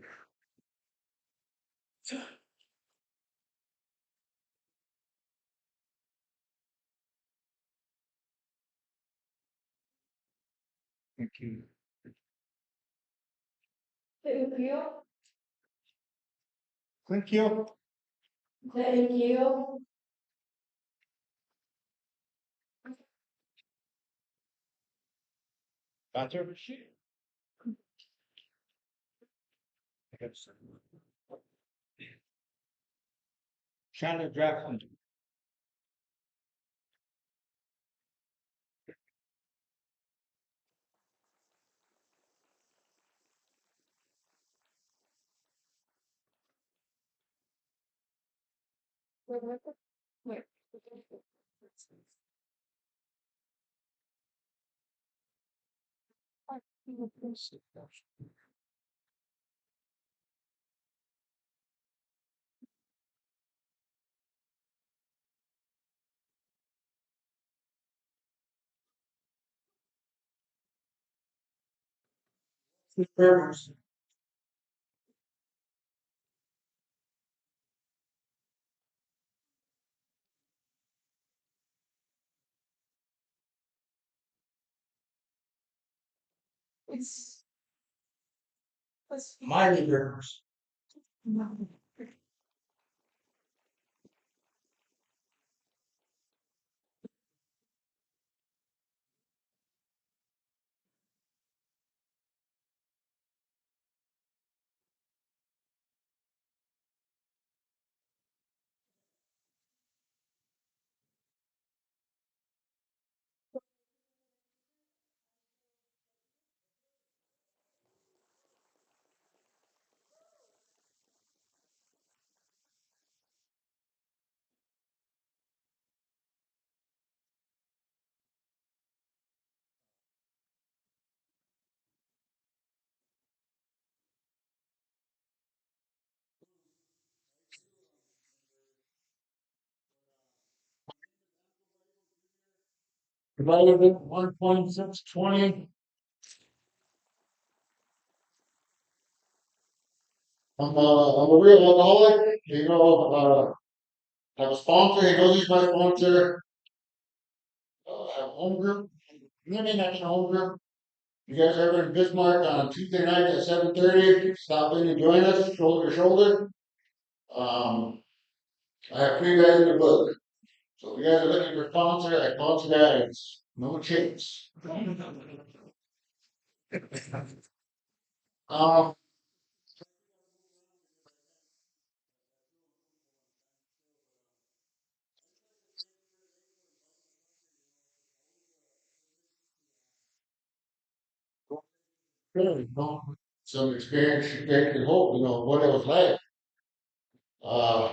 Thank you. Thank you. Thank you. Thank you. Bathroom? Shannon Jackson. Wait. Burgers. It's. Miley burgers. divided by 1.620. I'm a real alcoholic, I have a sponsor, he knows he's my sponsor. I have a home group, living at a home group. You guys ever in Bismarck on Tuesday night at 7:30? Stop in and join us, shoulder to shoulder. I have 3 guys in the book. So if you guys are looking for a sponsor, I sponsor guys. No chicks. Um, really, some experience you guys can hope, what it was like. Uh,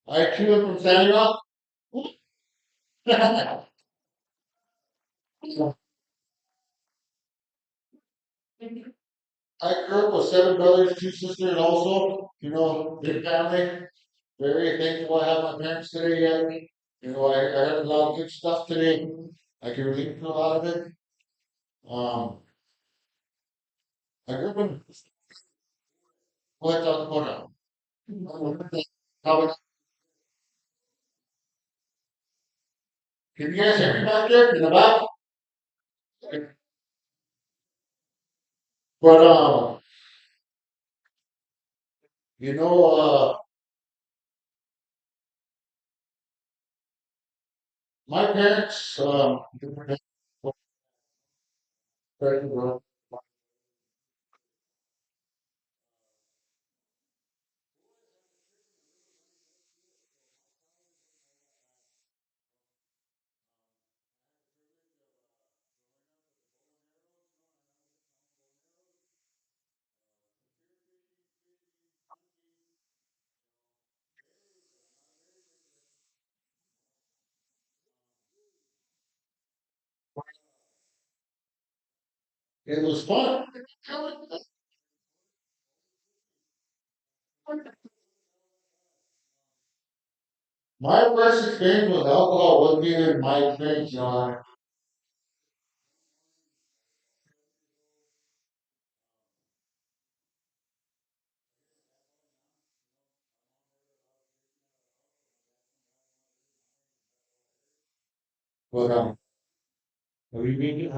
I too am from Sandy Rock. I grew up with 7 brothers, 2 sisters also, big family. Very thankful I have my parents today yet. I heard a lot of good stuff today. I can relate to a lot of it. Um, I grew up in South Dakota. How can you guys hear me back there in the back? But you know, my parents, it was fun. My first experience with alcohol wasn't even my experience, but we made it.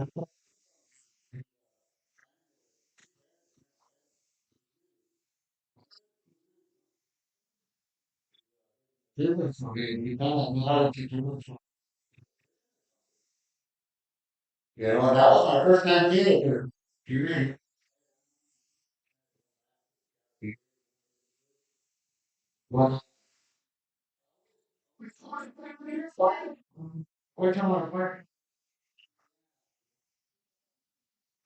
Difference. Okay, you kind of know how to do it. And that was my first time being here. You mean? What? What time I work?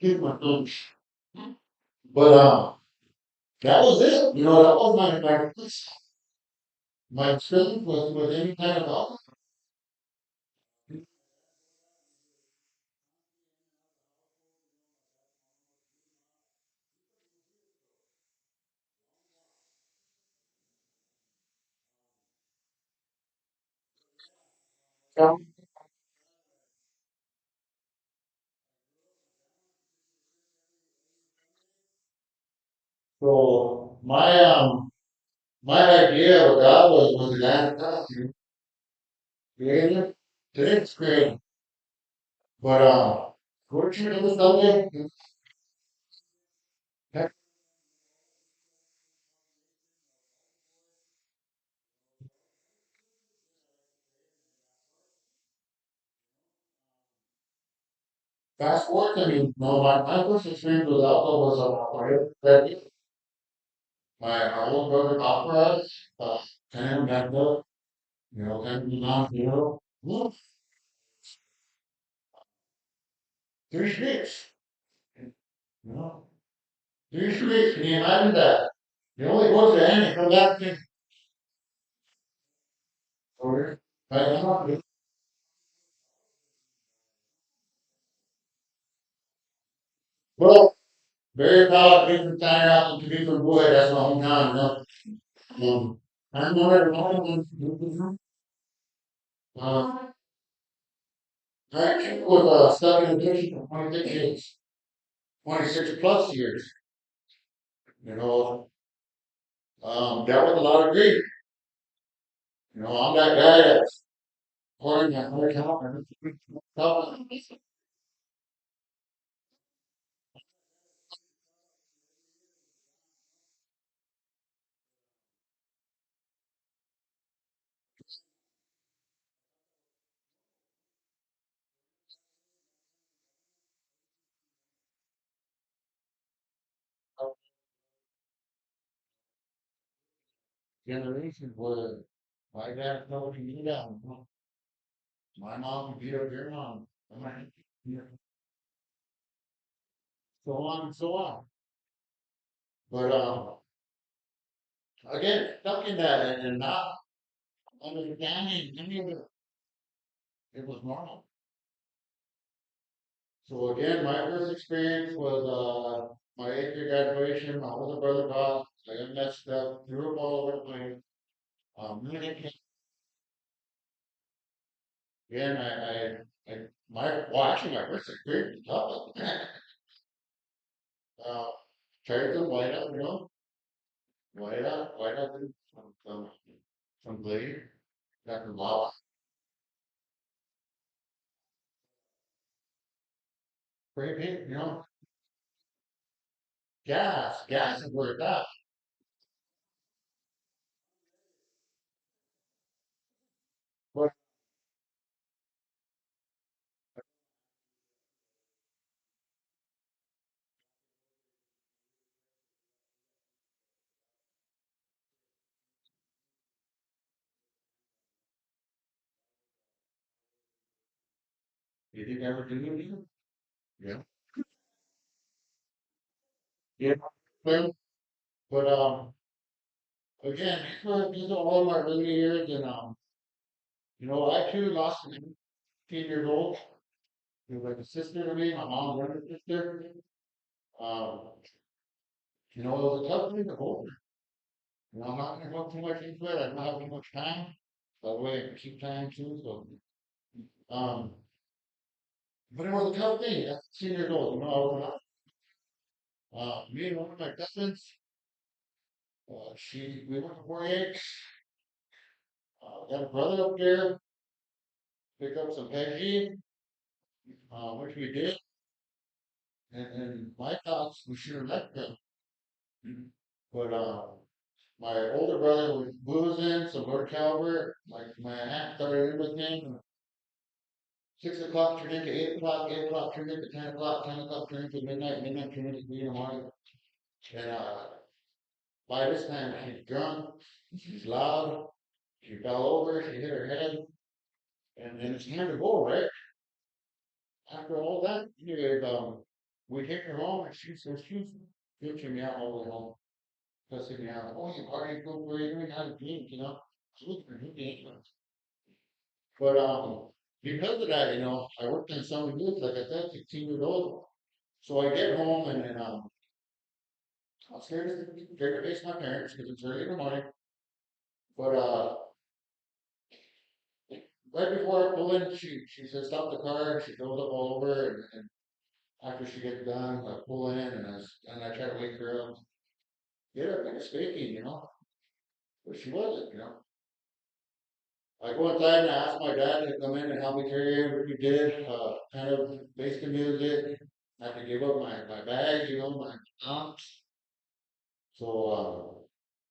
Get my lunch. But that was it. That was my experience with any kind of alcohol. So my idea of God was that creator, didn't create, but fortunately Sunday, fast forward. I mean, no, my first experience with alcohol was that my older brother got for us, kind of back up, kind of not, look, 3 streets, you know, 3 streets. Can you imagine that? You only go to the end and come back to or right now. Well, very proud to be from China and to be from Boy, that's my hometown, I'm not at home. Uh, I was stuck in addiction for 26 years, 26 plus years. You know, dealt with a lot of grief. You know, I'm that guy that's pouring that heart out and generations where my dad told me down. My mom beat up your mom. You know, so on and so on. But again, stuck in that and not understanding any of it. It was normal. So again, my first experience was my 8th grade graduation. My older brother passed. I got messed up, threw up all over the place. Really, again, well, actually, my first experience was tough. uh, tried to white out, you know, white out some blade, got the law, spray paint, you know, gas is where it's at. But you think I ever do it either? Yeah. Yeah. Well, but again, these are all my early years, and you know, I too lost an 18 years old. She was like a sister to me, my mom's younger sister. Um, you know, it was a tough thing to hold her. You know, I'm not gonna go too much into it. I don't have too much time. By the way, I can keep time too. So, um, but it was a tough thing. At 18 years old, you know, I was me and one of my cousins. We went to 4-H. Got a brother up there. Pick up some veggie, which we did. And my thoughts, we should have let them. But my older brother was boozing, some Lord Calvert. Like my aunt started in with him. 6 o'clock turned into 8 o'clock, 8 o'clock turned into 10 o'clock, 10 o'clock turned into midnight, midnight turned into 3 in the morning. And by this time she's drunk, she's loud, she fell over, she hit her head, and it's time to go, right? After all that, anyway, we take her home and she says she's bitching me out all the way home. Cussing me out. Oh, you already go where you ain't had a drink, you know. Look for new games. But because of that, you know, I worked in some youth, like I said, 16 years old. So I get home and I was scared to face my parents because it's early in the morning. But right before I pull in, she says stop the car. And she goes up all over, and after she gets done, I pull in and I try to wake her up. Get up, kind of speaking, you know, but she wasn't, you know. I go inside and I ask my dad to come in and help me carry in, which we did. Kind of bass the music. I had to give up my bag, you know, my pumps. So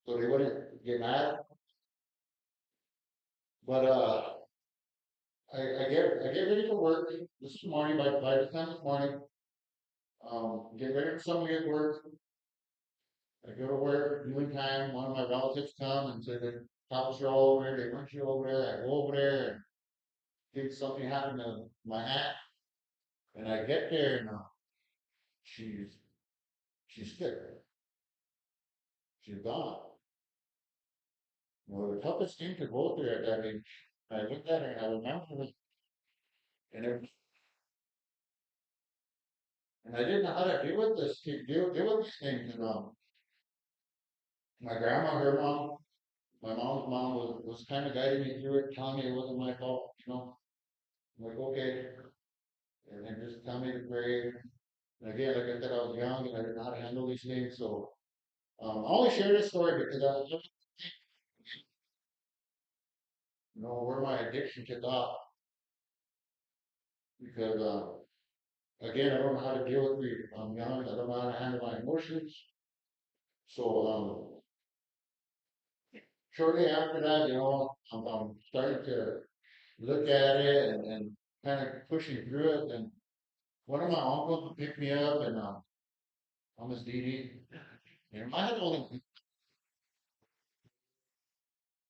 so they wouldn't get mad. But I get ready for work this morning by this time this morning. Get ready for some weird work. I go to work, noon time. One of my relatives come and say the cops are all over there. They want you over there. I go over there and think something happened to my hat. And I get there and she's she's sick. She's gone. Well, the toughest thing to go through at that age. I looked at her and I remember it, and and I didn't know how to deal with this, deal with these things. And my grandma, her mom, my mom's mom was kind of guiding me through it, telling me it wasn't my fault. You know, I'm like okay. and just tell me to pray. And again, like I said, I was young and I didn't know how to handle these things, so I only share this story because I know where my addiction took off. Because again, I don't know how to deal with grief. I'm young, I don't know how to handle my emotions. So shortly after that, I'm starting to look at it and kind of pushing through it. And one of my uncles picked me up, and I'm his DD. And I had only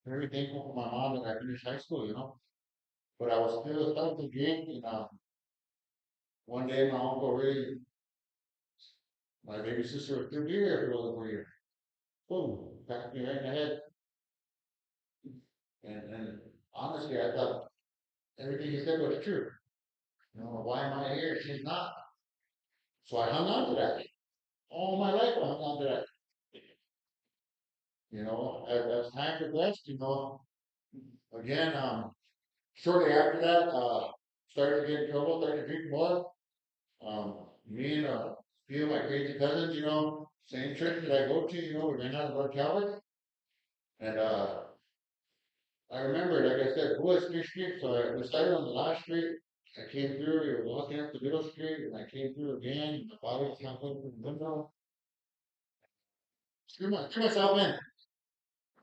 very thankful for my mom that I finished high school. But I was still starting to drink, and one day my uncle really, my baby sister was through beer for a little year. Boom, backed me right in the head. And honestly, I thought everything he said was true. Why am I here? She's not. So I hung on to that. All my life I hung on to that. As time progressed, again, shortly after that, started to get in trouble, started to drink more. Me and a few of my crazy cousins, same church that I go to, we ran out of North Calvert. And I remember, like I said, who has three streets? So we started on the last street. I came through, we were walking up the middle street, and I came through again. My father was not looking from the window. Threw myself in.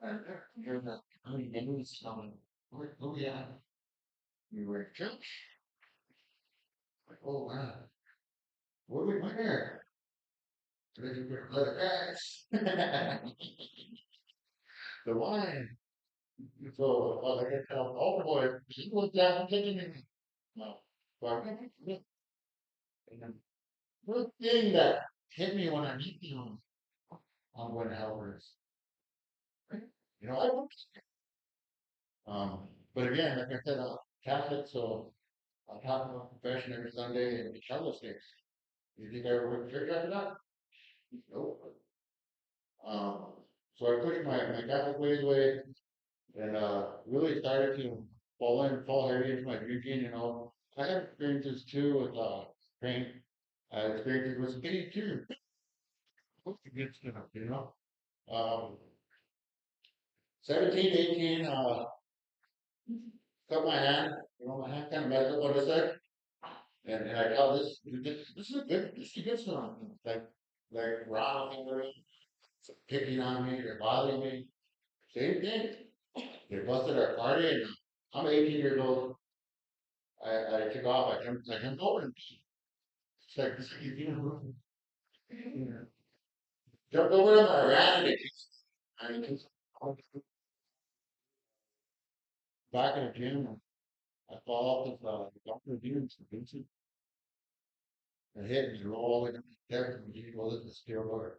And here's the news coming. Who we at? We were in church. Like, oh man, what do we win here? Did we let it pass? The wine. So, like I tell older boy, he was down kicking me. No. So I went, and then the thing that hit me when I meet you on what helpers. I don't. But again, like I said, I'm Catholic, so I talk about confession every Sunday and Charles days. You think I ever went to church after that? Nope. Um, so I pushed my Catholic ways away and really started to fall heavy into my drinking. I had experiences too with pain. I had experiences with speed too. What's the good stuff? Um, 17, 18, cut my hand. My hand kind of messed up on the side. And I thought this is good. This is good stuff. Like Ronald picking on me or bothering me. Same thing. They busted our party, and I'm 18 years old. I took off. I jumped over him. It's like this kid, jumped over him. I ran and I just back in the gym. I fall off the doctor dudes, Vincent, and hit and roll like a deck and he was a steel roller.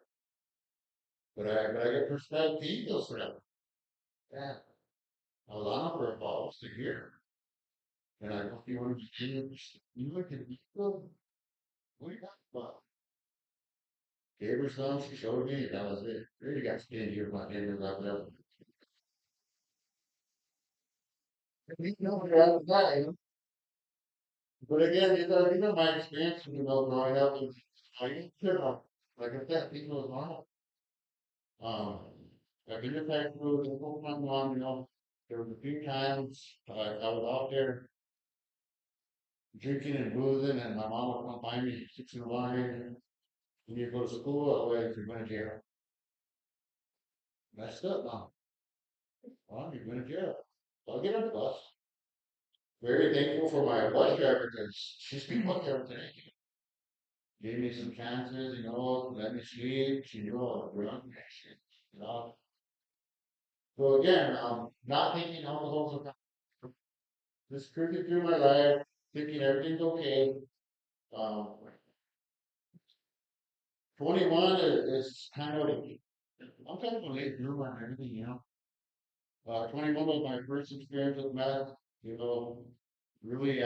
But I get prescribed pills for that. Yeah. I was on for about almost a year. And I go, you want to be changed? You look at me, what do you got about? Gave her some, she showed me, and that was it. Really got stingy with my fingers like that. You know, after that, But again, my experience, growing up, and like I said, people was normal. Um, I've been to high school, with my mom, there was a few times I was out there drinking and boozing, and my mom would come find me 6 in the morning. You need to go to school, otherwise you're going to jail. Messed up, mom. Well, you're going to jail. So I'll get on the bus. Very thankful for my bus driver because she's been bus driver today. Gave me some chances, let me sleep. She knew I was drunk. You know. So again, not thinking alcohol's a just cruising through my life, thinking everything's okay. Um, 21 is kind of, I'm kind of a late bloomer on everything. 21 was my first experience with meth, you know, really,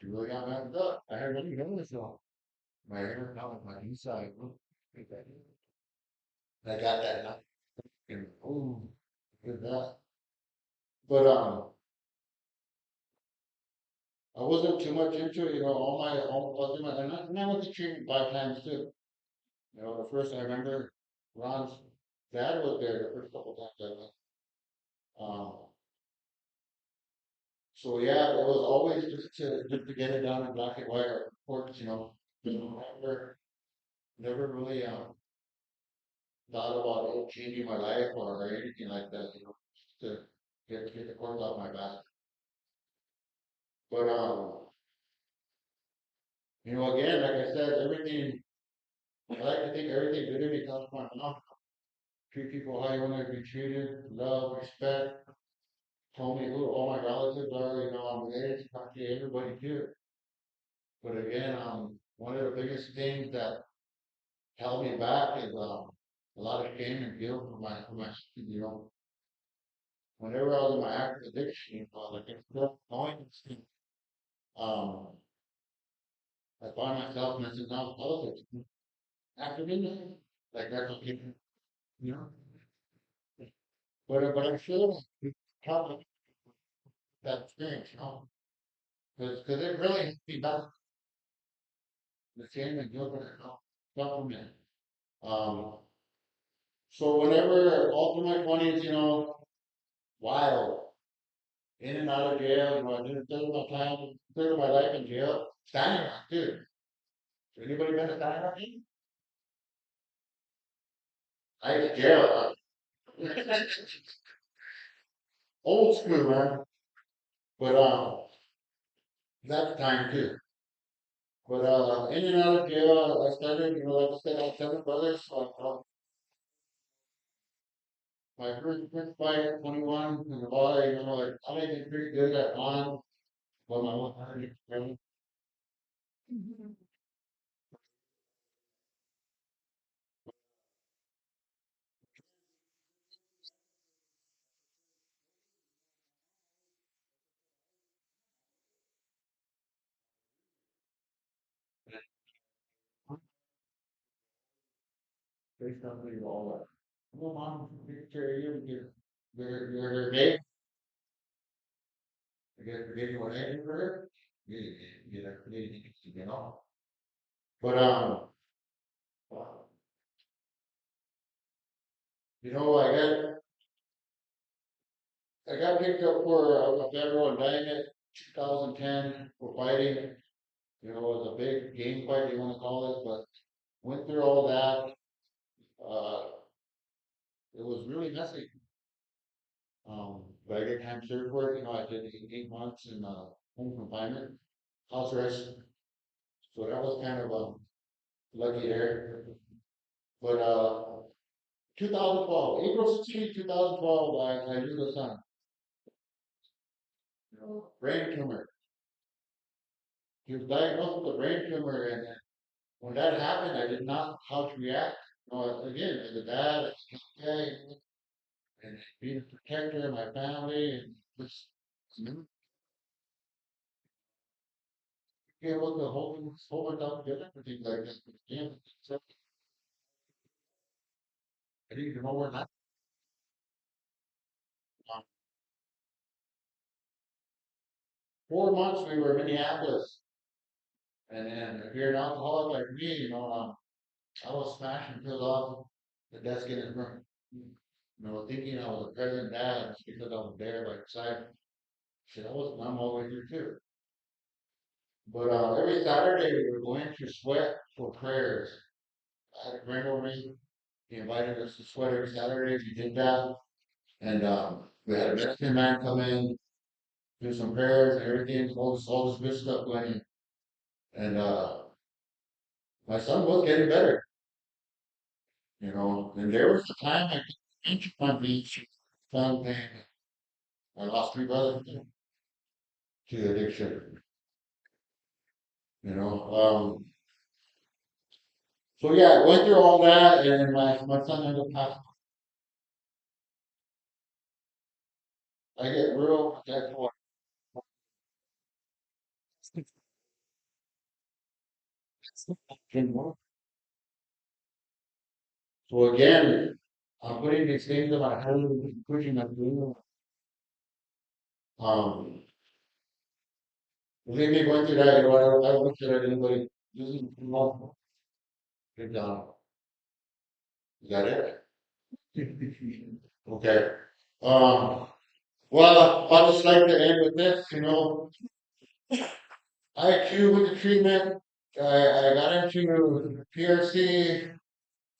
really got messed up. I had really done myself. My hair, now my inside, look, like that. I got that now. And, oh, did that. But, I wasn't too much into it, and I went to treatment 5 times too. The first I remember Ron's dad was there the first couple times I went. Um, so yeah, it was always just to get it done in black and white or reports, never really thought about it changing my life or anything like that, just to get the cords off my back. But again, like I said, everything I like to think everything good in me comes from my mom. Treat people how you want to be treated, love, respect. Told me who all my relatives are, I'm related to practically everybody too. But again, one of the biggest things that held me back is a lot of shame and guilt for my whenever I was in my active addiction, like it's still going, um, I find myself messing up politics after midnight. Like that's okay, you know. But I'm sure proud of that experience, because it really hit me back the shame and guilt that I felt from it. Um, so whenever all through my 20s, wild, in and out of jail, I did a third of my life in jail, standing rock too. Anybody been to standing rock? I was jail. Old school, man. But that's time too. But in and out of jail, I started, like I said, I had 7 brothers. So my first fight at 21 in the bar, like I did pretty good at on, but my 100, based on the all that. Well, mom, picture you, you're gay. I guess you're getting what I did for her. You know, But I got picked up for a federal indictment 2010 for fighting. It was a big game fight, you want to call it, but went through all that. Uh, it was really messy. But I get time served for it. I did 8 months in home confinement, house arrest. So that was kind of lucky there. But 2012, April 16, 2012, I knew the son. Brain tumor. He was diagnosed with a brain tumor, and when that happened, I did not know how to react. Again, as a dad, as a guy, and being a protector of my family, and just be able to hold it down together for things like this. Again, so I didn't even know where that. Um, 4 months we were in Minneapolis, and then if you're an alcoholic like me, I was smashing pills off the desk in his room. Thinking I was a present dad just because I was there by his side. Shit, I was numb all the way through too. But every Saturday we were going to sweat for prayers. I had a friend over me. He invited us to sweat every Saturday. We did that. And we had a medicine man come in, do some prayers and everything, all this good stuff going in. And my son was getting better, And there was a time I entered my beach, found pain. I lost 3 brothers to addiction, you know. So yeah, I went through all that, and my son ended up passing. I get real protective. So again, I'm putting these things in my head, pushing my through. Um, believe me, going through that, you know, I don't look at anybody using Good job. Is that it? Okay. Well, I just like to end with this, you know, I too with the treatment, I got into PRC.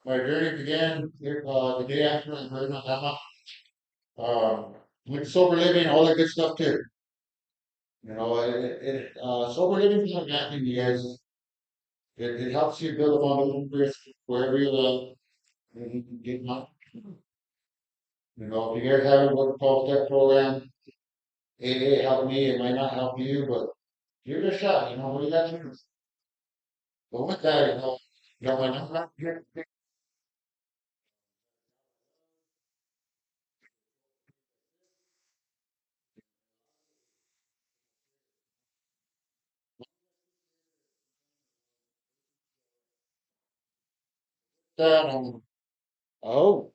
My journey began the day after I heard my grandma. With sober living, all that good stuff too. You know, sober living is like nothing is. It helps you build a model risk wherever you live. And you can get money. You know, if you guys haven't worked 12-step program, AA helped me. It might not help you, but give it a shot. You know, what do you got to do? But with that, you know, when I'm not here, that, oh,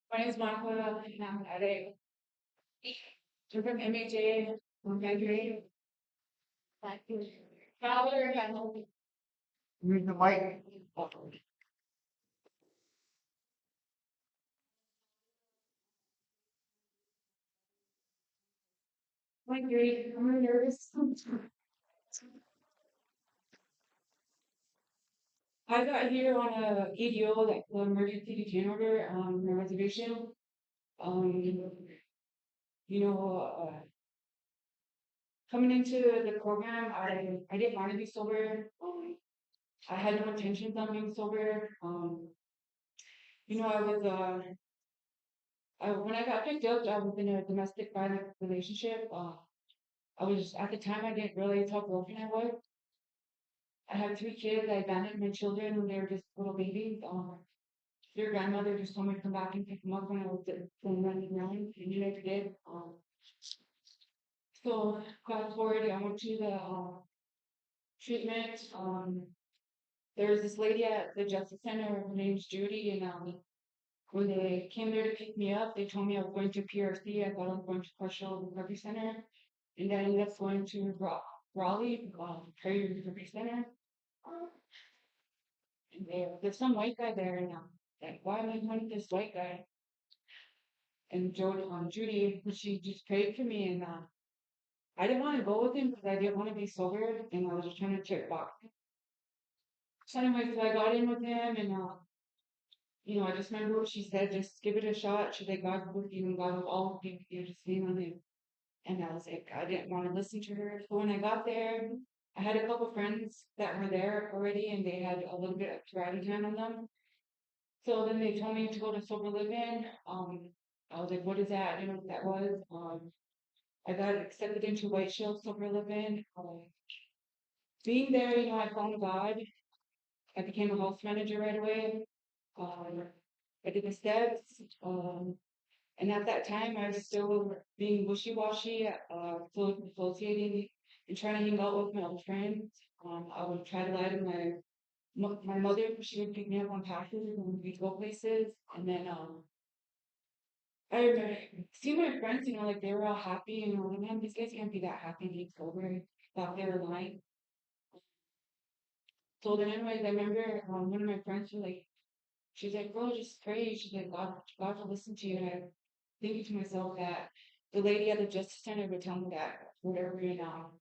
My name is Monica, and I'm an addict. I'm from MHA, I'm graduating. Thank you. Father, use the mic. I'm great. I'm really nervous. I got here on a EDO, like the emergency detain order, my reservation. Um, you know, coming into the program, I didn't want to be sober. I had no intentions on being sober. You know, when I got picked up, I was in a domestic violence relationship. I was at the time I didn't realize how broken I was. I had 3 kids. I abandoned my children when they were just little babies. Their grandmother just told me to come back and pick them up when I was running around, and you never did. So fast forward, I went to the treatment. There was this lady at the Justice Center. Her name's Judy, and when they came there to pick me up, they told me I was going to PRC. I thought I was going to Partial Recovery Center, and then I ended up going to Raleigh, Prairie Recovery Center. And there's some white guy there, and like, why am I going with this white guy? And Judy, she just prayed for me, and I didn't want to go with him because I didn't want to be sober, and I was just trying to check box. So anyway, so I got in with him, and you know, I just remember what she said, just give it a shot. She's like, God's with you, and God will always be with you, just lean on him. And I was like, I didn't want to listen to her. So when I got there, I had a couple friends that were there already, and they had a little bit of karate time on them. So then they told me to go to sober living. I was like, what is that? I didn't know what that was. I got accepted into White Shield Sober Living. Being there, you know, I found God. I became a house manager right away. Um, I did the steps. And at that time, I was still being wishy-washy, still associating and trying to hang out with my old friends. I would try to lie to my mother. She would pick me up on passes and we'd go places. And then I remember seeing my friends, you know, like they were all happy, and I'm like, man, these guys can't be that happy being sober. Thought they were lying. So then, anyways, I remember one of my friends was like, she's like, bro, just pray. She's like, God will listen to you. And I thinking to myself that the lady at the Justice Center would tell me that whatever you know.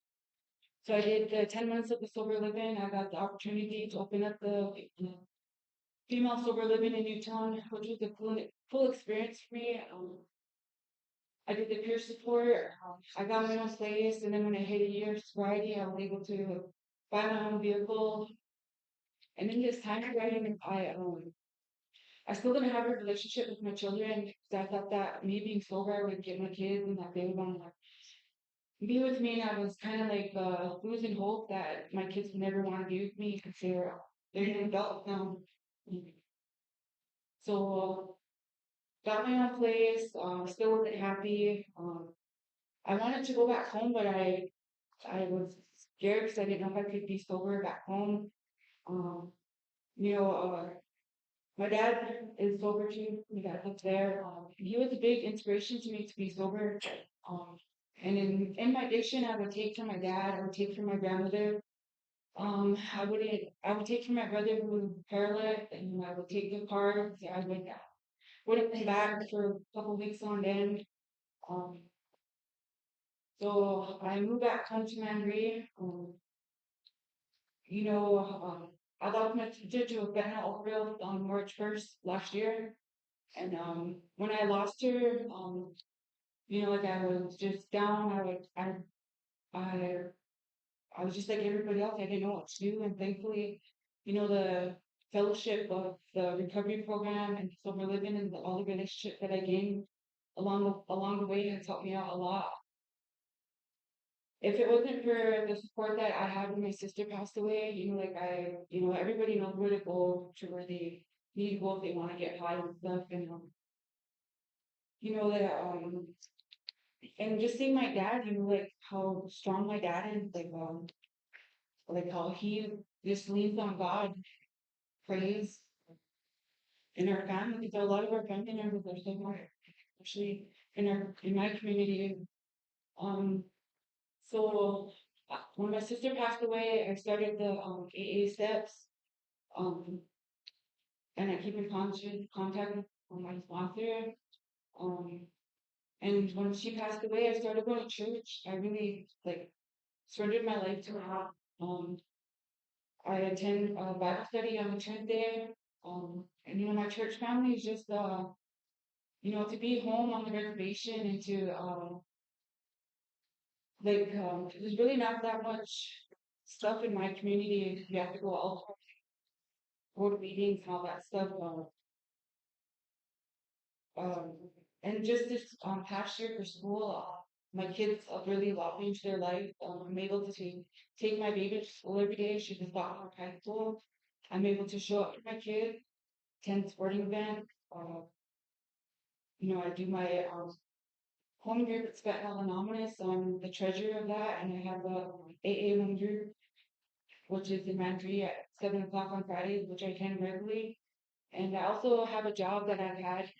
So I did the 10 months of the sober living. I got the opportunity to open up the female sober living in Newtown, which was a cool experience for me. I did the peer support. I got my own place, and then when I hit a year of sobriety, I was able to buy my own vehicle. And in this time frame, I still didn't have a relationship with my children because I thought that me being sober I would get my kids and that they would want to be with me. And I was kind of like losing hope that my kids would never want to be with me because they're an adult now. So got my own place. Still wasn't happy. I wanted to go back home, but I was scared because I didn't know if I could be sober back home. Um, you know, my dad is sober too. My dad lives there. He was a big inspiration to me to be sober. Um, and in my addiction, I would take from my dad. I would take from my grandmother. I would take from my brother who was paralyzed, and I would take the cards. I wouldn't come back for a couple weeks on end. Um, so I moved back home to Mandarin. You know, I lost my sister to a fentanyl overdose on March 1st last year. And when I lost her, you know, like I was just down. I, I was just like everybody else. I didn't know what to do. And thankfully, you know, the fellowship of the recovery program and sober living and all the relationships that I gained along the way has helped me out a lot. If it wasn't for the support that I had when my sister passed away, you know, you know, everybody knows where to go to where they need to go if they want to get high and stuff. And you know that and just seeing my dad, you know, like how strong my dad is, like how he just leans on God, prays in our family. Because a lot of our family members are so hard, especially in my community. Um, so when my sister passed away, I started the AA steps. Um, and I keep in contact with my sponsor. Um, and when she passed away, I started going to church. I really like surrendered my life to her. Um, I attend Bible study on a Tuesday. And you know, my church family is just you know, to be home on the reservation and to there's really not that much stuff in my community. You have to go to meetings and all that stuff. Um, and just this past year for school, my kids have really allowed me into their life. I'm able to take my baby to school every day. She's a sophomore in high school. I'm able to show up for my kid, attend sporting events. You know, I do my home group at Spetnal Anonymous. I'm the treasurer of that, and I have a AA home group, which is in Mandry at 7 o'clock on Fridays, which I attend regularly. And I also have a job that I've had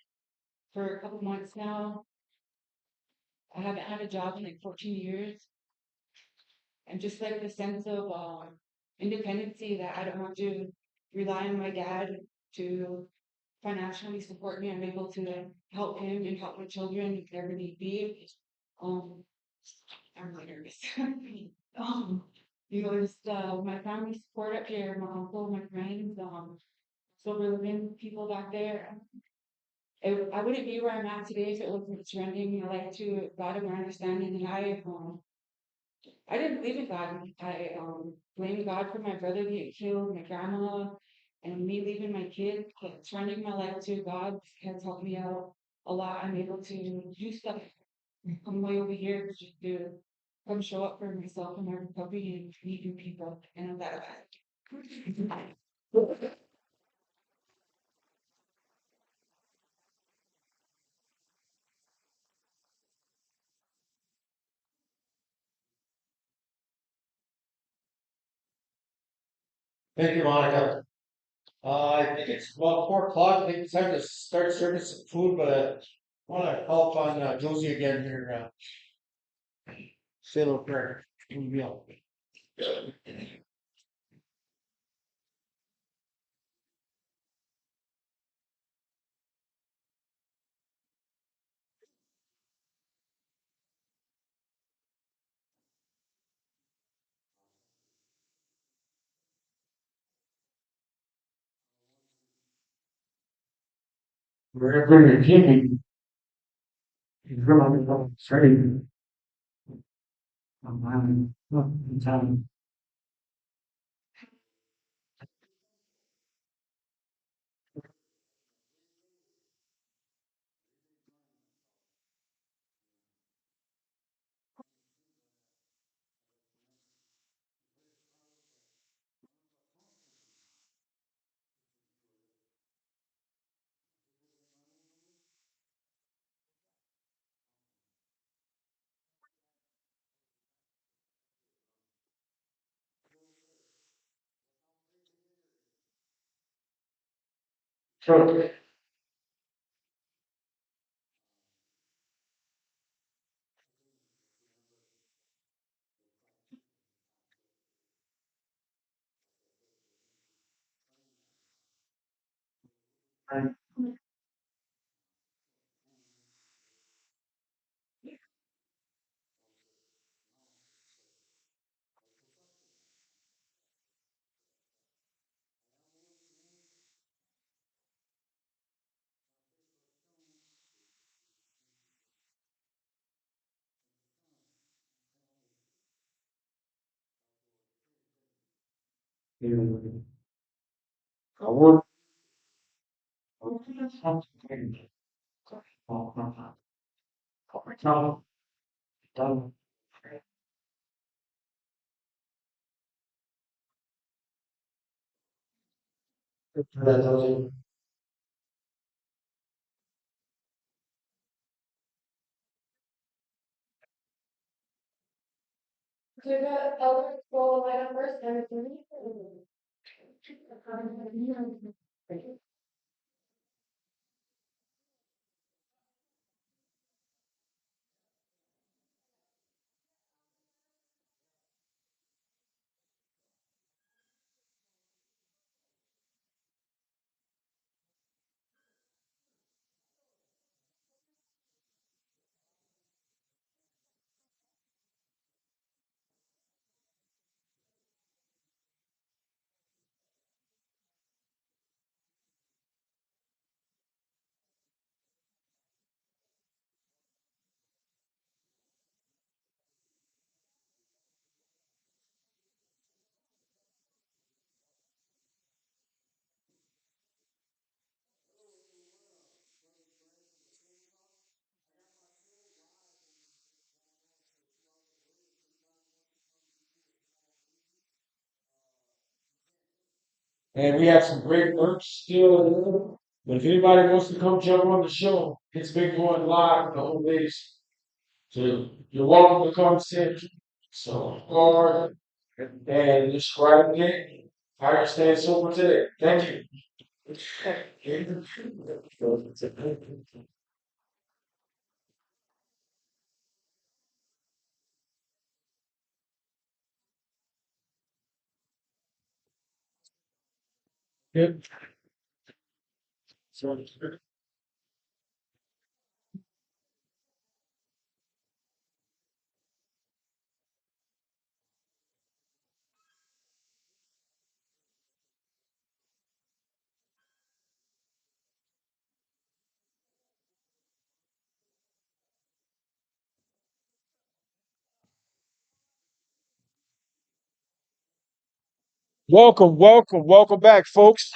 for a couple months now. I haven't had a job in like 14 years. And just like the sense of independency that I don't have to rely on my dad to financially support me. I'm able to help him and help my children if there need be. Um, I'm really nervous. um, you know, just my family support up here, my uncle, my friends, sober living people back there. I wouldn't be where I'm at today if it wasn't surrendering my life to God and my understanding. And I didn't believe in God. I blamed God for my brother getting killed, my grandma, and me leaving my kid. But surrendering my life to God has helped me out a lot. I'm able to do stuff on my way over here just to come show up for myself and my recovery and meet new people. And I'm that about it. Thank you, Monica. I think it's about 4 o'clock. I think it's time to start serving some food, but I want to call upon Josie again here. Say a little prayer. Meal. Wherever you're giving, So we got Elder Scroll line up first, and it's me. And we have some great merch still. But if anybody wants to come jump on the show, it's been going live the whole days. So you're welcome to come sit. So hard and describe it. How you stand sober today. Thank you. Yep. Welcome back, folks.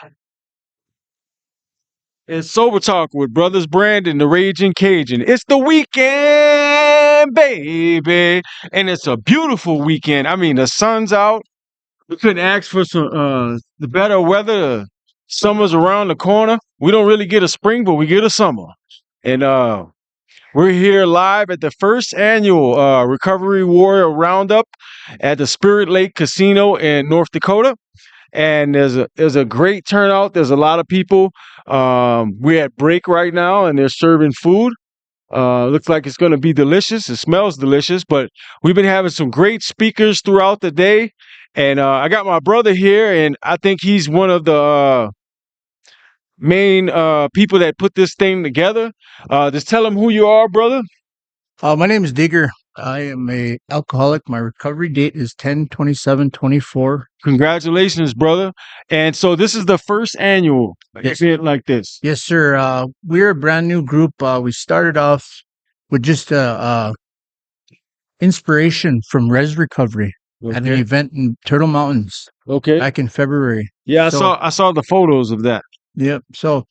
It's Sober Talk with Brothers Brandon, the Raging Cajun. It's the weekend, baby. And it's a beautiful weekend. I mean, the sun's out. We couldn't ask for some the better weather. Summer's around the corner. We don't really get a spring, but we get a summer. And we're here live at the first annual Recovery Warrior Roundup at the Spirit Lake Casino in North Dakota. And there's a great turnout. There's a lot of people. We're at break right now, and they're serving food. Looks like it's going to be delicious. It smells delicious. But we've been having some great speakers throughout the day, and I got my brother here, and I think he's one of the main people that put this thing together. Just tell him who you are, brother. My name is Digger. I am a alcoholic. My recovery date is 10/27/24. Congratulations, brother. And so this is the first annual Yes. event like this. Yes, sir. We're a brand new group. We started off with just inspiration from Res Recovery at an Okay. event in Turtle Mountains Okay. back in February. Yeah, So- I saw the photos of that. Yep. So,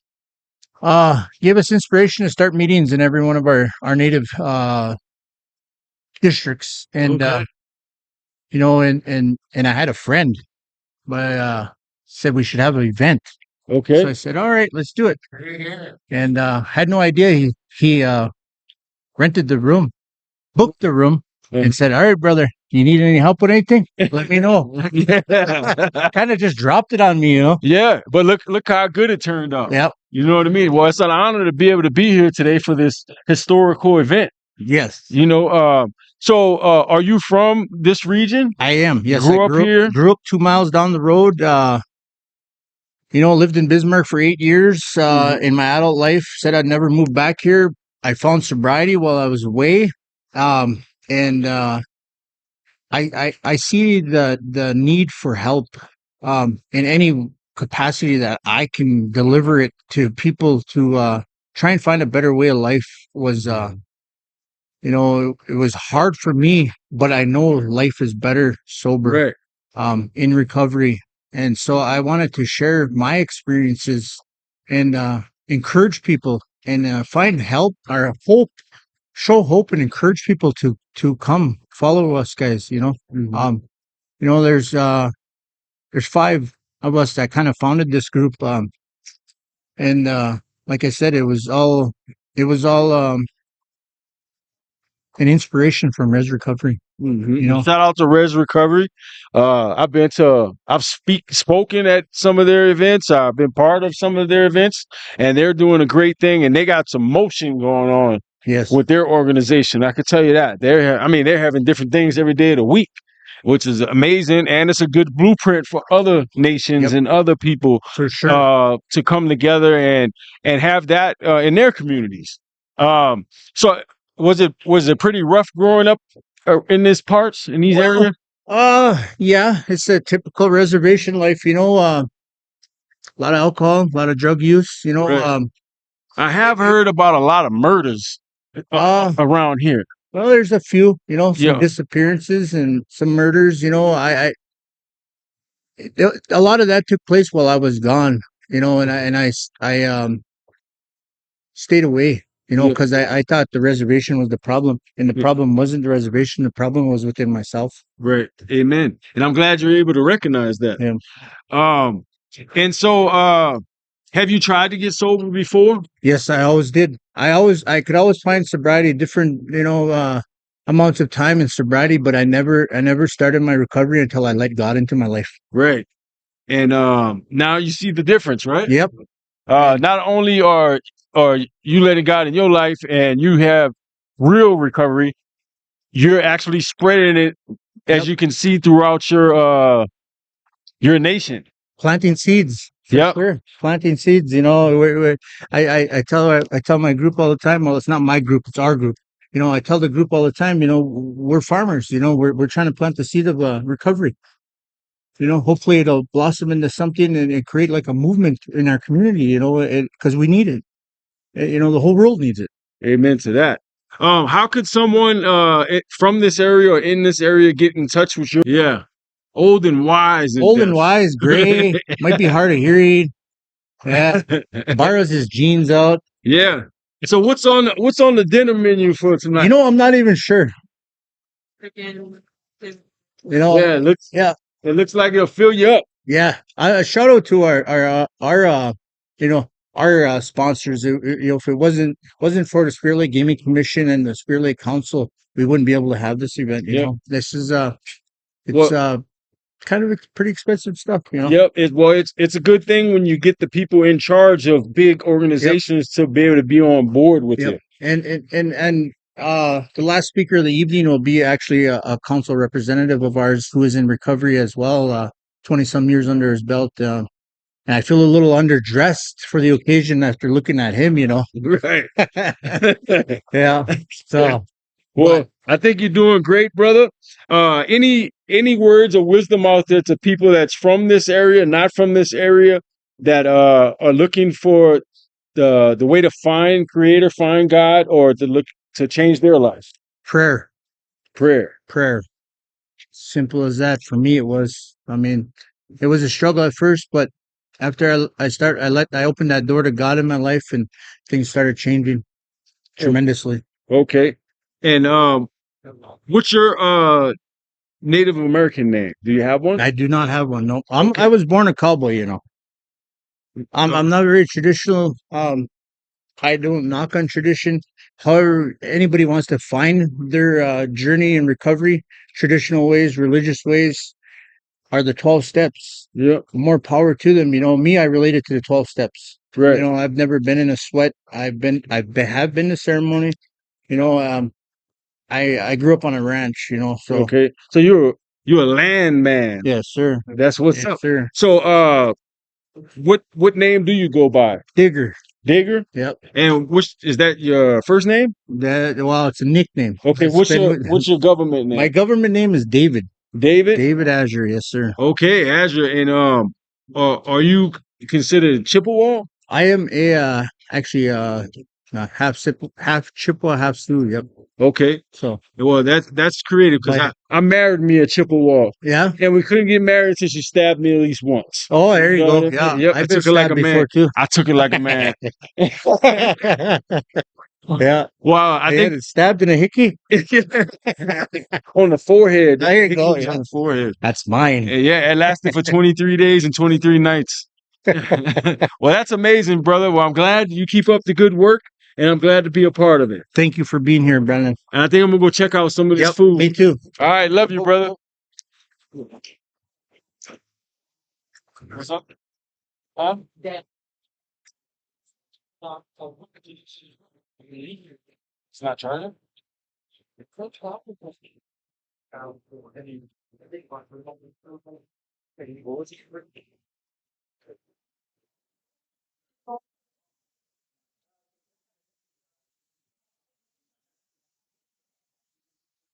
gave us inspiration to start meetings in every one of our native districts, and Okay. you know, and I had a friend, but said we should have an event. So Okay. I said, all right, let's do it. And had no idea he rented the room, booked the room, and said, all right, brother, you need any help with anything? Let me know. Yeah. Kind of just dropped it on me, you know? Yeah, but look how good it turned out. Yep. You know what I mean? Well, it's an honor to be able to be here today for this historical event. Yes. You know, so are you from this region? I am. Yes. Grew up here? Grew up 2 miles down the road. Lived in Bismarck for 8 years in my adult life. Said I'd never move back here. I found sobriety while I was away. And I see the need for help in any capacity that I can deliver it to people to try and find a better way of life. Was it was hard for me, but I know life is better sober, Right. in recovery. And so I wanted to share my experiences and encourage people and find help or hope, show hope and encourage people to come follow us, guys. Mhm. There's 5 of us that kind of founded this group. And like I said, it was all an inspiration from Res Recovery. Shout out to Res Recovery. I've spoken at some of their events. I've been part of some of their events, and they're doing a great thing. And they got some motion going on Yes. with their organization. I can tell you that they're having different things every day of the week, which is amazing, and it's a good blueprint for other nations Yep. and other people For sure. to come together and have that in their communities. So was it pretty rough growing up in these parts, in these Well, areas? Yeah, it's a typical reservation life, a lot of alcohol, a lot of drug use, Right. I have heard about a lot of murders around here. well, there's a few, some Yeah. disappearances and some murders, a lot of that took place while I was gone, and I stayed away, Yeah. because I thought the reservation was the problem, and the Yeah. problem wasn't the reservation, the problem was within myself. Right. Amen. And I'm glad you're able to recognize that. Yeah. And so have you tried to get sober before? Yes, I always did. I could always find sobriety, different, amounts of time in sobriety, but I never started my recovery until I let God into my life. Right. And now you see the difference, right? Yep. Not only are you letting God in your life and you have real recovery, you're actually spreading it, as Yep. you can see, throughout your nation. Planting seeds. For Yep. sure. Planting seeds, I tell my group all the time, well, it's not my group, it's our group. I tell the group all the time, we're farmers, we're trying to plant the seed of recovery. Hopefully it'll blossom into something and create like a movement in our community, because we need it. The whole world needs it. Amen to that. How could someone from this area or in this area get in touch with you? Yeah. Old and wise. Old and wise, gray, might be hard of hearing. Yeah. Borrows his jeans out. Yeah. So what's on the dinner menu for tonight? I'm not even sure. Yeah, it looks like it'll fill you up. Yeah. A shout out to our sponsors. If it wasn't for the Spirit Lake Gaming Commission and the Spirit Lake Council, we wouldn't be able to have this event. This is kind of pretty expensive stuff. Yep. It's a good thing when you get the people in charge of big organizations to be able to be on board with you. And the last speaker of the evening will be actually a council representative of ours who is in recovery as well, 20 some years under his belt. And I feel a little underdressed for the occasion after looking at him, Right. Yeah. So, well, I think you're doing great, brother. Any words of wisdom out there to people that's from this area, not from this area, that are looking for the way to find Creator, find God, or to look to change their life? Prayer, Prayer. prayer. Simple as that. For me, it was. I mean, it was a struggle at first, but after I opened that door to God in my life, and things started changing tremendously. Okay. And what's your Native American name? Do you have one? I do not have one. No, Okay. I was born a cowboy. You know, I'm not very traditional. I don't knock on tradition. However, anybody wants to find their journey in recovery, traditional ways, religious ways are the 12 steps. Yeah. More power to them. You know, me, I related to the 12 steps. Right. You know, I've never been in a sweat. Have been to ceremony. You know, I grew up on a ranch. You know, so Okay. So you're a land man. yes, sir. That's what's Yes, up. sir. So what name do you go by? Digger. Digger? Yep. And which is that your first name? Well, it's a nickname. Okay, It's what's been what's your government my name? government name is David. David? David Azure. Yes, sir. Okay, Azure. And are you considered Chippewa? I am a actually half Chippewa, half Sioux. Yep. Okay. So Well, that's creative because my I married me a Chippewa. yeah. And we couldn't get married until she stabbed me at least once. Oh, there you know go. what I Yeah, mean? Yep, I I've been took it like stabbed a man. before too. I took it like a man. Yeah, Wow, I I think had it stabbed in a hickey. on the forehead. There you go. Hickeys Yeah, on the forehead. that's mine. Yeah, it lasted for 23 days and 23 nights. Well, that's amazing, brother. Well, I'm glad you keep up the good work, and I'm glad to be a part of it. Thank you for being here, Brendan. And I think I'm gonna go check out some of this Yep, food. me too. All right, love you, brother. What's up? Huh? It's not charging?